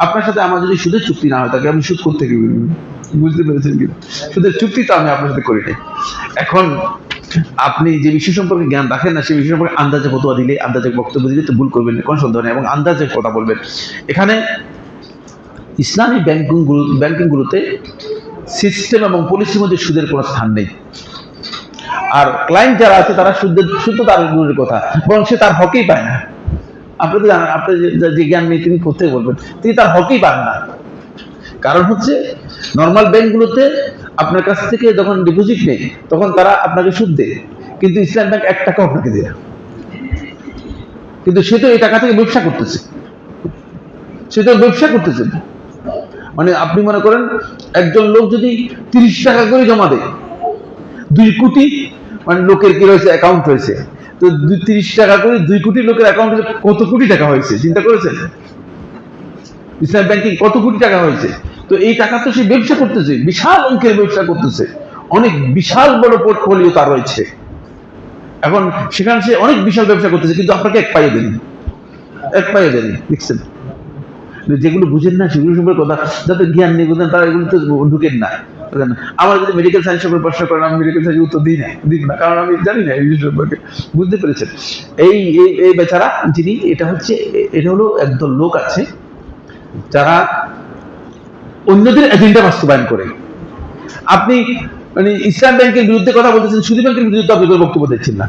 আপনার সাথে আমার যদি সুদের চুক্তি না হয় থাকে, আপনি সুদ করতে গেলেন, বুঝতে পেরেছেন কিনা? সুদের চুক্তি তো আমি আপনার সাথে করি নাই। এখন আপনি যে বিষয় সম্পর্কে জ্ঞান রাখেন না, সেই বিষয় সম্পর্কে আন্দাজে ফতোয়া দিলে, আন্দাজে বক্তব্য দিলে তো ভুল করবেন না, কোনো সন্দেহ নেই, এবং আন্দাজে কথা বলবেন। এখানে ইসলামী ব্যাংকিংগুলোতে সিস্টেম এবং পলিসির মধ্যে সুদের কোনো স্থান নেই। আর ক্লায়েন্ট যারা আছে তারা শুদ্ধ তার দূরের কথা, বরং সে তার হকেই পায় না। আপনি তো জানেন, আপনি যে জ্ঞান নেই তিনি কোথায় বলবেন, তিনি তার হকেই পান না। কারণ হচ্ছে নর্মাল ব্যাংকগুলোতে আপনার কাছ থেকে যখন ডিপোজিট নেই তখন তারা আপনাকে সুদ দেয়, কিন্তু ইসলাম ব্যাংক 1 টাকাও আপনাকে দেয় না। কিন্তু সে তো এই টাকা থেকে ব্যবসা করতেছে, মানে আপনি মনে করেন একজন লোক যদি 30 টাকা করে জমা দেয়, 2 কোটি মানে লোকের কি রয়েছে, অ্যাকাউন্ট হয়েছে, তো 30 টাকা করে 2 কোটি লোকের অ্যাকাউন্টে কত কোটি টাকা হয়েছে চিন্তা করেছেন? ইসলাম ব্যাংকিং কত কোটি টাকা হয়েছে। তো এই টাকা তো সে ব্যবসা করতেছে, বিশাল অঙ্কের ব্যবসা করতেছে, অনেক বিশাল বড় পোর্টফোলিও তার রয়েছে। এখন সেখানে সে অনেক বিশাল ব্যবসা করতেছে, কিন্তু আপনাকে 1 পাইয়ে দেয়নি, দেখছেন? যেগুলো বুঝেন না সেগুলো সম্পর্কে কথা, যাদের জ্ঞান নেই বুঝেন তারা এগুলো তো ঢুকেন না। আমার যদি মেডিকেল সায়েন্স সম্পর্কে প্রশ্ন করেন, আমি মেডিকেল সায়েন্স উত্তর দিই না, কারণ আমি জানি না এই বিষয় সম্পর্কে। বুঝতে পেরেছেন? এই বেচারা যিনি, এটা হলো একদল লোক আছে যারা অন্যদের এজেন্ডা বাস্তবায়ন করে। আপনি মানে ইসলাম ব্যাংকের বিরুদ্ধে কথা বলতেছেন, সুদী ব্যাংকের বিরুদ্ধে তো আপনি কোনো বক্তব্য দিচ্ছেন না।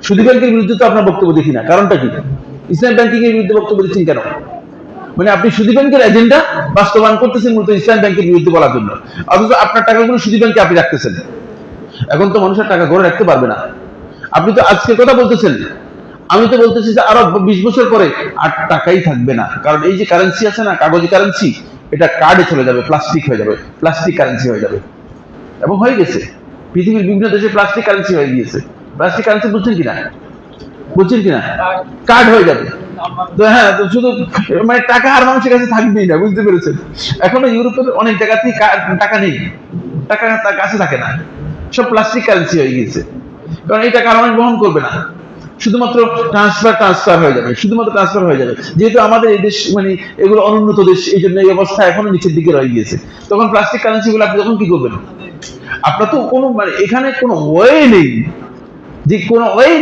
সুদী ব্যাংকের বিরুদ্ধে তো আপনার বক্তব্য দেখি না, কারণটা কি? ইসলাম ব্যাংকিং এর বিরুদ্ধে বক্তব্য দিচ্ছেন কেন? মানে আপনি সুদী ব্যাংকের এজেন্ডা বাস্তবায়ন করতেছেন মূলত ইসলাম ব্যাংকের বিরুদ্ধে বলার জন্য, অথচ আপনার টাকাগুলো সুদী ব্যাংকে আপনি রাখতেছেন। এখন তো মানুষের টাকা ঘরে রাখতে পারবে না। আপনি তো আজকে কথা বলতেছেন, আমি তো বলতেছি যে আরো 20 বছর পরে আর টাকাই থাকবে না, কারণ এই যে কারেন্সি আছে না, কাগজি কারেন্সি, এটা কার্ডে চলে যাবে, প্লাস্টিক হয়ে যাবে, প্লাস্টিক কারেন্সি হয়ে যাবে, এবং হয়ে গেছে। পৃথিবীর বিভিন্ন দেশে প্লাস্টিক কারেন্সি হয়ে গিয়েছে। প্লাস্টিক কারেন্সি বুঝছেন কিনা? কার্ড হয়ে যাবে। তো হ্যাঁ, তো শুধু মানে টাকা আর মানুষের কাছে থাকবেই না, বুঝতে পেরেছেন? এখনো ইউরোপের অনেক জায়গাতেই টাকা নেই, টাকা তার কাছে থাকে না, সব প্লাস্টিক কারেন্সি হয়ে গিয়েছে। কারণ এই টাকা আর মানুষ বহন করবে না, শুধুমাত্র ট্রান্সফার হয়ে যাবে। যেহেতু আমাদের এই দেশ মানে এগুলো অনুন্নত দেশ, এই জন্য এই অবস্থা এখনো নিচের দিকে রয়ে গিয়েছে। তখন প্লাস্টিক কারেন্সি গুলো আপনি তখন কি করবেন? আপনার তো কোনো মানে এখানে কোনো ওয়ে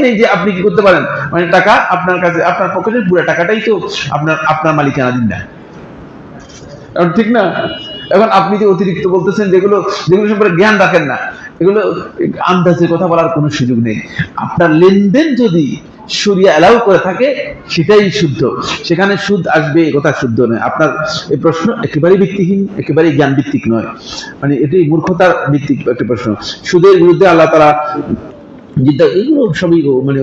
নেই যে আপনি কি করতে পারেন, মানে টাকা আপনার কাছে, আপনার পকেটের পুরো টাকাটাই তো আপনার মালিকানাধীন না, ঠিক না? এখন আপনি যে অতিরিক্ত বলতেছেন, যেগুলো সম্পর্কে জ্ঞান রাখেন না, এগুলো আন্দাজে কথা বলার কোনো সুযোগ নেই। আপনার লেনদেন যদি শরিয়া অ্যালাউ করে থাকে সেটাই শুদ্ধ, সেখানে সুদ আসবে এ কথা শুদ্ধ নয়। আপনার এই প্রশ্ন একেবারেই ভিত্তিহীন, একেবারেই জ্ঞান ভিত্তিক নয়, মানে এটি মূর্খতার ভিত্তিক একটা প্রশ্ন। সুদের বিরুদ্ধে আল্লাহ তাআলা এগুলো সবই মানে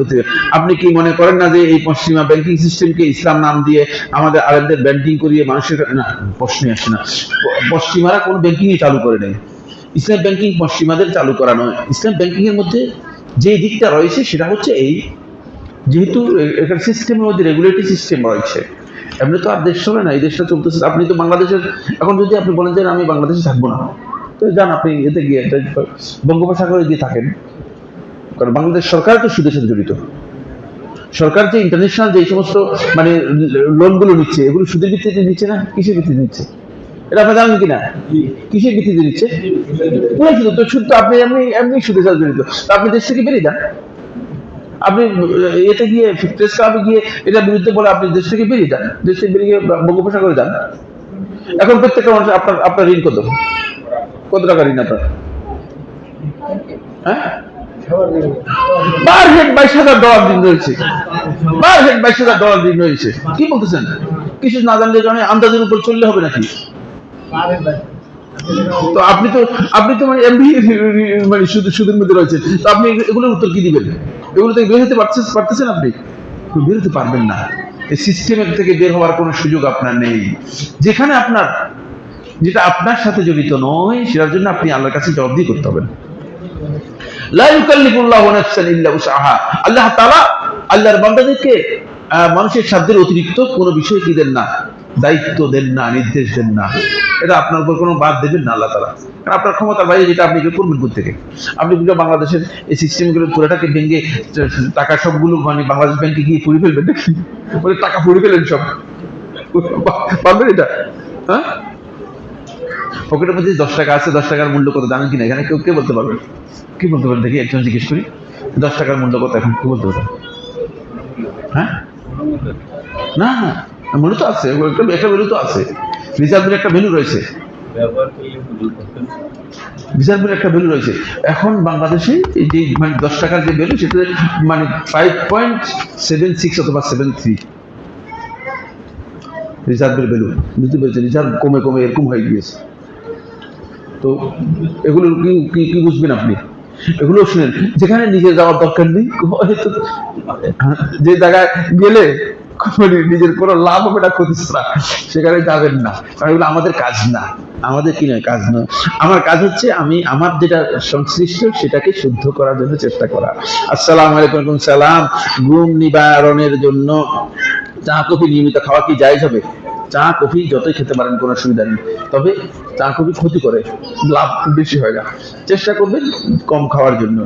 আপনি কি মনে করেন না যে এই পশ্চিমা ব্যাংকিং সিস্টেমকে ইসলাম নাম দিয়ে আমাদের আরবদের ব্যাংকিং করিয়ে মানুষের, না, প্রশ্নই আসে না। পশ্চিমারা কোন ব্যাংকিং চালু করে নেই, ইসলাম ব্যাংকিং পশ্চিমাদের চালু করা নয়। ইসলাম ব্যাংকিং এর মধ্যে যে দিকটা রয়েছে সেটা হচ্ছে এই, যেহেতু এখানে সিস্টেমের মধ্যে রেগুলেটরি সিস্টেম রয়েছে, এমনি তো আর দেশ চলে না, এই দেশটা চলতেছে। আপনি তো বাংলাদেশের, এখন যদি আপনি বলেন যে আমি বাংলাদেশে থাকবো না, তো যান আপনি এতে গিয়ে বঙ্গোপসাগরে গিয়ে থাকেন, কারণ বাংলাদেশ সরকার তো সুদের সাথে জড়িত। সরকার যে ইন্টারন্যাশনাল যে সমস্ত মানে লোনগুলো নিচ্ছে, এগুলো সুদের ভিত্তিতে নিচ্ছে না, কিসের ভিত্তিতে নিচ্ছে? এটা আপনি জানেন কিনা? কিসের ভিত্তিতে নিচ্ছে? পুরো সুদ। তো সুদ তো আপনি এমনি সুদের সাথে জড়িত। আপনি দেশ থেকে বেরিয়ে যান, আপনি এতে গিয়ে প্রেস ক্লাবে গিয়ে এটার বিরুদ্ধে বলে আপনি দেশ থেকে বেরিয়ে যান, দেশ থেকে বেরিয়ে বঙ্গোপসাগরে যান। এখন প্রত্যেকটা মানুষ আপনার ঋণ কত টাকা ঋণ আপনার? হ্যাঁ, $22,000 ঋণ রয়েছে, $22,000 ঋণ রয়েছে। কি বলতেছেন? কিছু না জানলে আন্দাজের উপর চললে হবে নাকি? তো আপনি তো মানে এমনি মানে সুদের মধ্যে রয়েছেন, তো আপনি এগুলোর উত্তর কি দিবেন? এগুলো থেকে বের হতে পারতেছেন? আপনি বের হতে পারবেন না। এই সিস্টেমের থেকে বের হওয়ার কোনো সুযোগ আপনার নেই। যেখানে যেটা আপনার সাথে জড়িত নয়, সেটার জন্য আপনি আল্লাহর কাছে জবাবদিহি করতে হবেন। লা ইউকাল্লিফুল্লাহু নাফসান ইল্লা উসআহা। আল্লাহ তাআলা আল্লাহর বান্দাদেরকে মানুষের সাধ্যের অতিরিক্ত কোনো বিষয় কি দেন না, দায়িত্ব দেন না, নির্দেশ দেন না। এটা আপনার উপর কোনো বাদ দেবেন না আল্লাহ তাআলা, কারণ আপনার ক্ষমতার বাইরে যেটা আপনি করবেন কোথা থেকে? আপনি পুরো বাংলাদেশের এই সিস্টেমগুলো পুরোটাকে ভেঙে টাকা সবগুলো মানে বাংলাদেশ ব্যাংকে গিয়ে পুড়ে ফেলবেন নাকি? বলে টাকা পুড়ে ফেলেন সব, পারবেন এটা? হ্যাঁ, পকেটের মধ্যে 10 টাকা আছে, 10 টাকার মূল্য কত জানেন কিনা? এখানে কেউ কে বলতে পারবেন? কি বলতে পারেন দেখি, একজন জিজ্ঞেস করি। 10 টাকার মূল্য কত এখন কি বলতে পারবেন? হ্যাঁ, না মূল্য তো আছে, একটা ভ্যালু তো আছে, রিজার্ভের একটা ভ্যালু রয়েছে, রিজার্ভের একটা ভ্যালু রয়েছে। এখন বাংলাদেশে এই যে মানে 10 টাকার যে ভ্যালু, সেটা মানে 5.76 অথবা 73 রিজার্ভের ভ্যালু, বুঝতে পেরেছেন? রিজার্ভ কমে কমে এরকম হয়ে গিয়েছে। তো এগুলো কি কি বুঝবেন আপনি? এগুলো শুনেন, যেখানে নিজে যাওয়ার দরকার নেই, যে জায়গায় গেলে নিজের কোনো লাভ হবে না, ক্ষতি ছাড়া, সেখানে যাবেন না, কারণ এগুলো আমাদের কাজ না। আমাদের কি নয়, কাজ নয়। আমার কাজ হচ্ছে আমি আমার যেটা সংশ্লিষ্ট সেটাকে শুদ্ধ করার জন্য চেষ্টা করা। আসসালামু আলাইকুম। সালাম। ঘুম নিবারণের জন্য চা কফি নিয়মিত খাওয়া কি জায়েজ হবে? চা কফি যতই খেতে পারেন কোনো অসুবিধা নেই, তবে চা কফি ক্ষতি করে, লাভ বেশি হয় না। চেষ্টা করবেন কম খাওয়ার জন্য,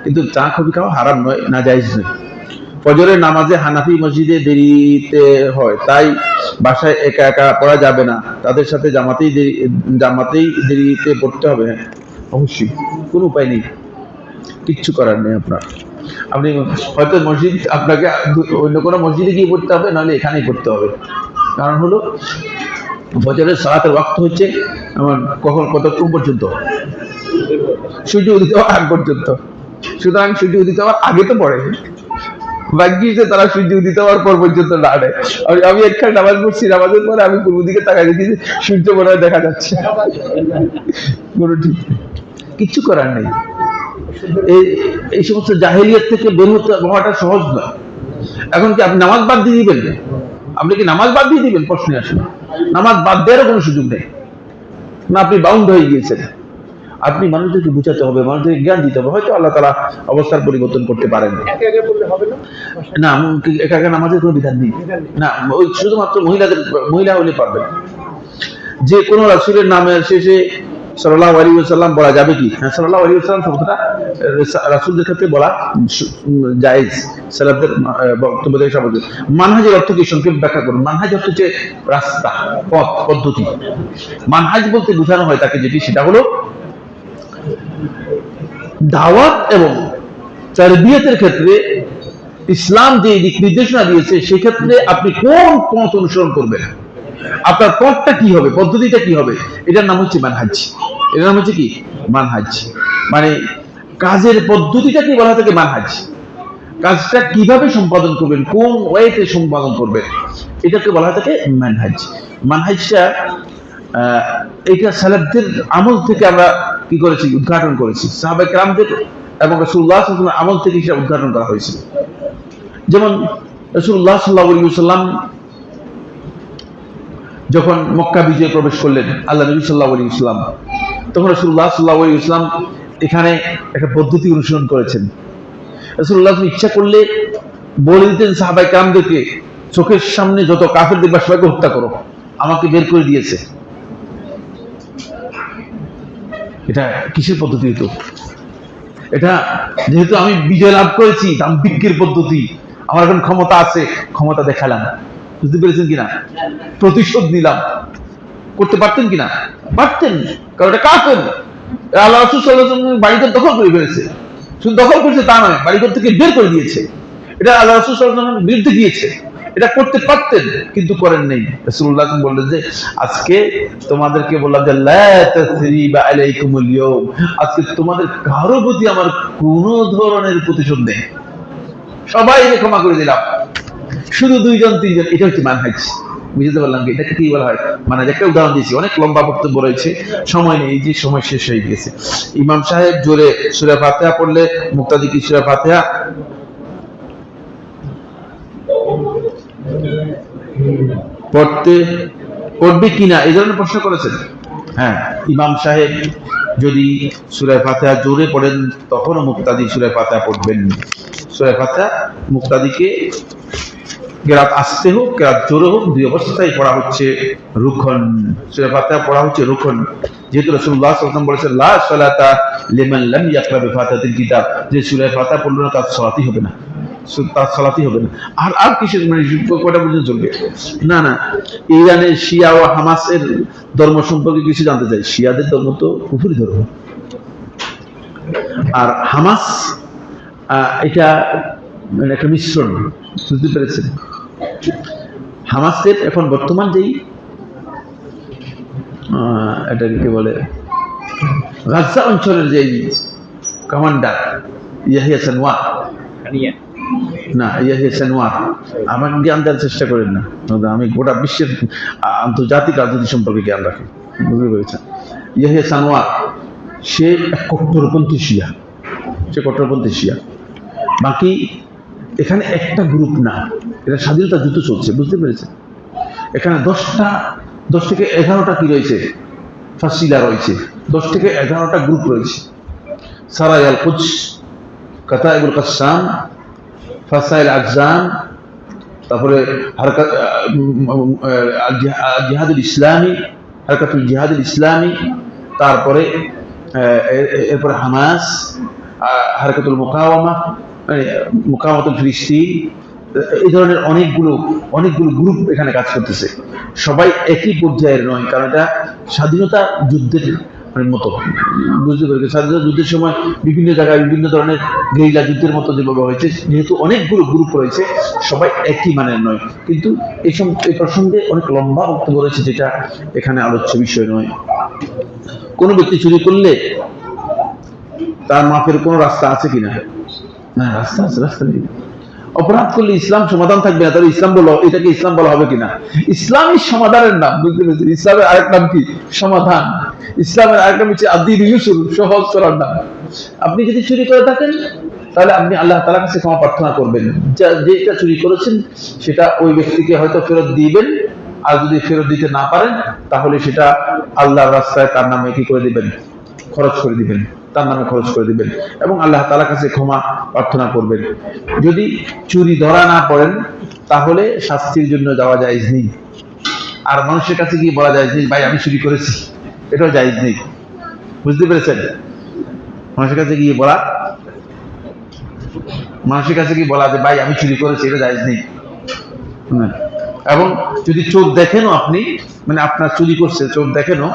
কিন্তু চা কফি খাওয়া হারাম নয়, না জায়েজ নয়। ফজরের নামাজে হানাফি মসজিদে দেরিতে হয়, তাই বাসায় একা একা পড়া যাবে না, তাদের সাথে জামাতেই দেরিতে পড়তে হবে। অবশ্যই, কোনো উপায় নেই, কিচ্ছু করার নেই আপনার। আপনি হয়তো মসজিদ, আপনাকে অন্য কোনো মসজিদে গিয়ে পড়তে হবে, নাহলে এখানেই পড়তে হবে। কারণ হলো ফজরের সালাতের ওয়াক্ত হচ্ছে আমার কতক্ষণ পর্যন্ত? সূর্য উদিত হওয়ার আগ পর্যন্ত। সুতরাং সূর্য উদিত হওয়ার আগে তো পড়ে, ভাগ্যিস তারা সূর্য উদিত হওয়ার পর পর্যন্ত না নেয়। আমি একখান নামাজ পড়ছি, নামাজের পরে আমি পূর্ব দিকে তাকাই দেখি সূর্য মনে হয় দেখা যাচ্ছে। কোনো ঠিক কিচ্ছু করার নেই। এই সমস্ত জাহেলিয়াত থেকে বের হওয়াটা সহজ নয়। এখন কি আপনি নামাজ বাদ দিয়ে দিবেন? আপনি কি নামাজ বাদ দিয়ে দিবেন? প্রশ্নে আসলে নামাজ বাদ দেওয়ারও কোনো সুযোগ নেই, না আপনি বাউন্ড হয়ে গিয়েছেন। আপনি মানুষদেরকে বুঝাতে হবে, মানুষদেরকে জ্ঞান দিতে হবে। হয়তো আল্লাহ তাআলা অবস্থার পরিবর্তন করতে পারেন না, একা একা নামাজের কোনো বিধান নেই না, ওই শুধুমাত্র মহিলা হলে পারবেন। যে কোনো রাসূলের নামের শেষে সাল্লাল্লাহু আলাইহি ওয়াসাল্লাম বলা যাবে কি? হ্যাঁ, সাল্লাল্লাহু আলাইহি ওয়াসাল্লাম শব্দটা রাসূলদের ক্ষেত্রে বলা জায়েজ। সালাতের বক্তব্য থেকে সাবধান। মানহাজের অর্থ কি সংক্ষেপে ব্যাখ্যা করুন। মানহাজ অর্থ হচ্ছে রাস্তা, পথ, পদ্ধতি। মানহাজ বলতে বোঝানো হয় তাকে যেটি, সেটা হলো দাওয়াত এবং তারবিয়তের ক্ষেত্রে ইসলাম যে দিক নির্দেশনা দিয়েছে, সেক্ষেত্রে আপনি কোন পথ অনুসরণ করবেন, আপনার পথটা কি হবে, পদ্ধতিটা কি হবে, এটার নাম হচ্ছে মানহাজ। এটার নাম হচ্ছে কি? মানহাজ। মানে কাজের পদ্ধতিটা কি বলা থাকে মানহাজ। কাজটা কিভাবে সম্পাদন করবেন, কোন ওয়েতে সম্পাদন করবেন, এটাকে বলা থাকে মানহাজ। মানহাজটা এটা সালাফদের আমল থেকে আমরা কি করেছি? উদ্ঘাটন করেছি। সাহাবায়ে কেরামদের এবং রাসূলুল্লাহ সাল্লাল্লাহু আলাইহি ওয়াসাল্লাম আমল থেকে সেটা উদ্ঘাটন করা হয়েছিল। যেমন রাসূলুল্লাহ সাল্লাল্লাহু আলাইহি ওয়াসাল্লাম যখন মক্কা বিজয়ে প্রবেশ করলেন, আল্লাহ নবী সাল্লাল্লাহু আলাইহি ওয়াসাল্লাম, তখন রাসূলুল্লাহ সাল্লাল্লাহু আলাইহি ওয়াসাল্লাম এখানে একটা পদ্ধতি অনুসরণ করেছেন। রাসূলুল্লাহ ইচ্ছা করলে বলে দিতেন সাহাবায়ে কেরামদেরকে, চোখের সামনে যত কাফের দেখবা সবাইকে হত্যা করো, আমাকে বের করে দিয়েছে। এটা কিসের পদ্ধতি হতো? এটা যেহেতু আমি বিজয় লাভ করেছি, দাম্ভিকের পদ্ধতি, আমার এখন ক্ষমতা আছে, ক্ষমতা দেখালাম। বুঝতে পেরেছেন কিনা? প্রতিশোধ নিলাম। করতে পারতেন কিনা? পারতেন, কারণ এটা কাফের। আল্লাহ রাসূল সাল্লাল্লাহু আলাইহি ওয়াসাল্লাম বাড়িঘর দখল করে ফেলেছে। শুধু দখল করেছে তা নয়, বাড়িঘর থেকে বের করে দিয়েছে। এটা আল্লাহ রাসূল সাল্লাল্লাহু আলাইহি ওয়াসাল্লামের বিরুদ্ধে গিয়েছে। এটা করতে পারতেন, কিন্তু করেন নাই। রাসূলুল্লাহ বললেন যে আজকে তোমাদেরকে বললাম যে লা তাসরিবা আলাইকুমুল ইয়াওম, আজকে তোমাদের কারো প্রতি আমার কোনো ধরনের প্রতিশোধ নেই, সবাইকে ক্ষমা করে দিলাম, শুধু 2-3 জন। এটা হচ্ছে মানহাজ। বুঝতে পারলাম কি এটাকে কি বলা হয়? মানে একটা উদাহরণ দিয়েছি, অনেক লম্বা বক্তব্য রয়েছে, সময় নেই, যে সময় শেষ হয়ে গেছে। ইমাম সাহেব জোরে সূরা ফাতিহা পড়লে মুক্তাদি কি সূরা ফাতিহা পড়বে কিনা এই ধরনের প্রশ্ন করেছেন। হ্যাঁ, ইমাম সাহেব যদি সূরা ফাতিহা জোরে পড়েন, তখনও মুক্তাদি সূরা ফাতিহা পড়বেন। সূরা ফাতিহা মুক্তাদিকে কেরাত আসতে হোক, কেরাত জোরে হোক, দুই অবস্থায় পড়া হচ্ছে রুকন। সূরা ফাতিহা পড়া হচ্ছে রুকন। যেহেতু রাসূলুল্লাহ সাল্লাল্লাহু আলাইহি ওয়াসাল্লাম বলেছেন লা সালাতা লিমান লাম ইয়াকরা বিফাতিহাতিল কিতাব, যে সূরা ফাতিহা পড়ল না তার সালাতই হবে না। তার সালাতই হবে না। আর আর কিসের মানে কয়টা পর্যন্ত চলবে? না না, ইরানের শিয়া ও হামাসের ধর্ম সম্পর্কে কিছু জানতে চাই। শিয়াদের ধর্ম তো কুফরি ধর্ম, আর হামাস এটা মানে একটা মিশ্রণ, বুঝতে পেরেছেন? হামাসের এখন বর্তমান যেই এটাকে বলে গাজা অঞ্চলের যেই কমান্ডার ইয়াহিয়া সিনওয়ার, না ইয়াহিয়া সিনওয়ার, আমাকে জ্ঞান দেওয়ার চেষ্টা করেন না, আমি গোটা বিশ্বের আন্তর্জাতিক রাজনীতি সম্পর্কে জ্ঞান রাখি, বুঝতে পেরেছেন? ইয়াহিয়া সিনওয়ার সে কট্টরপন্থী শিয়া, সে কট্টরপন্থী শিয়া। বাকি এখানে একটা গ্রুপ না, এটা স্বাধীনতা যুদ্ধ চলছে, বুঝতে পেরেছেন? এখানে 10 থেকে 11টা কি রয়েছে, ফাসিলা রয়েছে, 10 থেকে 11টা গ্রুপ রয়েছে। সারাই আল কুদস, কাতাইবুল কাসসাম, ফাসাইল আজজাম, তারপরে জিহাদুল ইসলামী, হারকাতুল জিহাদুল ইসলামী, তারপরে এরপরে হামাস, হারকাতুল মুকাওয়ামাতুল ফিলিস্তিন, এই ধরনের অনেকগুলো গ্রুপ এখানে কাজ করতেছে। সবাই একই পর্যায়ের নয়, কারণ এটা স্বাধীনতা যুদ্ধের মতো, বুঝতে পেরেছি? স্বাধীনতা যুদ্ধের সময় বিভিন্ন জায়গায় বিভিন্ন ধরনের গেরিলা যুদ্ধের মতো যেভাবে হয়েছে, যেহেতু অনেকগুলো গ্রুপ রয়েছে, সবাই একই মানের নয়। কিন্তু এই প্রসঙ্গে অনেক লম্বা বক্তব্য রয়েছে, যেটা এখানে আলোচ্য বিষয় নয়। কোনো ব্যক্তি চুরি করলে তার মাপের কোনো রাস্তা আছে কিনা? না, রাস্তা আছে, রাস্তা নেই। অপরাধ করলে ইসলাম সমাধান থাকবে না, তাহলে ইসলাম বলো, এটাকে ইসলাম বলা হবে কিনা? ইসলামই সমাধানের নাম, বুঝতে পেরেছেন? ইসলামের আরেক নাম কি? সমাধান। ইসলামের আরেক নাম হচ্ছে আদিল ইউসুর, সহজ করার নাম। আপনি যদি চুরি করে থাকেন, তাহলে আপনি আল্লাহ তাআলার কাছে ক্ষমা প্রার্থনা করবেন, যেটা চুরি করেছেন সেটা ওই ব্যক্তিকে হয়তো ফেরত দিবেন, আর যদি ফেরত দিতে না পারেন তাহলে সেটা আল্লাহর রাস্তায় তার নামে কি করে দিবেন? খরচ করে দিবেন, তার নামে খরচ করে দিবেন, এবং আল্লাহ তাআলার কাছে ক্ষমা প্রার্থনা করবেন। যদি চুরি ধরা না পড়েন তাহলে শাস্তির জন্য যাওয়া জায়েজ নেই। আর মানুষের কাছে গিয়ে বলা যায় যে ভাই আমি চুরি করেছি, এটাও জায়েজ নেই, বুঝতে পেরেছেন? মানুষের কাছে গিয়ে বলা যে ভাই আমি চুরি করেছি, এটা জায়েজ নেই। এবং যদি চোখ দেখেনও আপনি, মানে আপনার চুরি করছে, চোখ দেখেনও,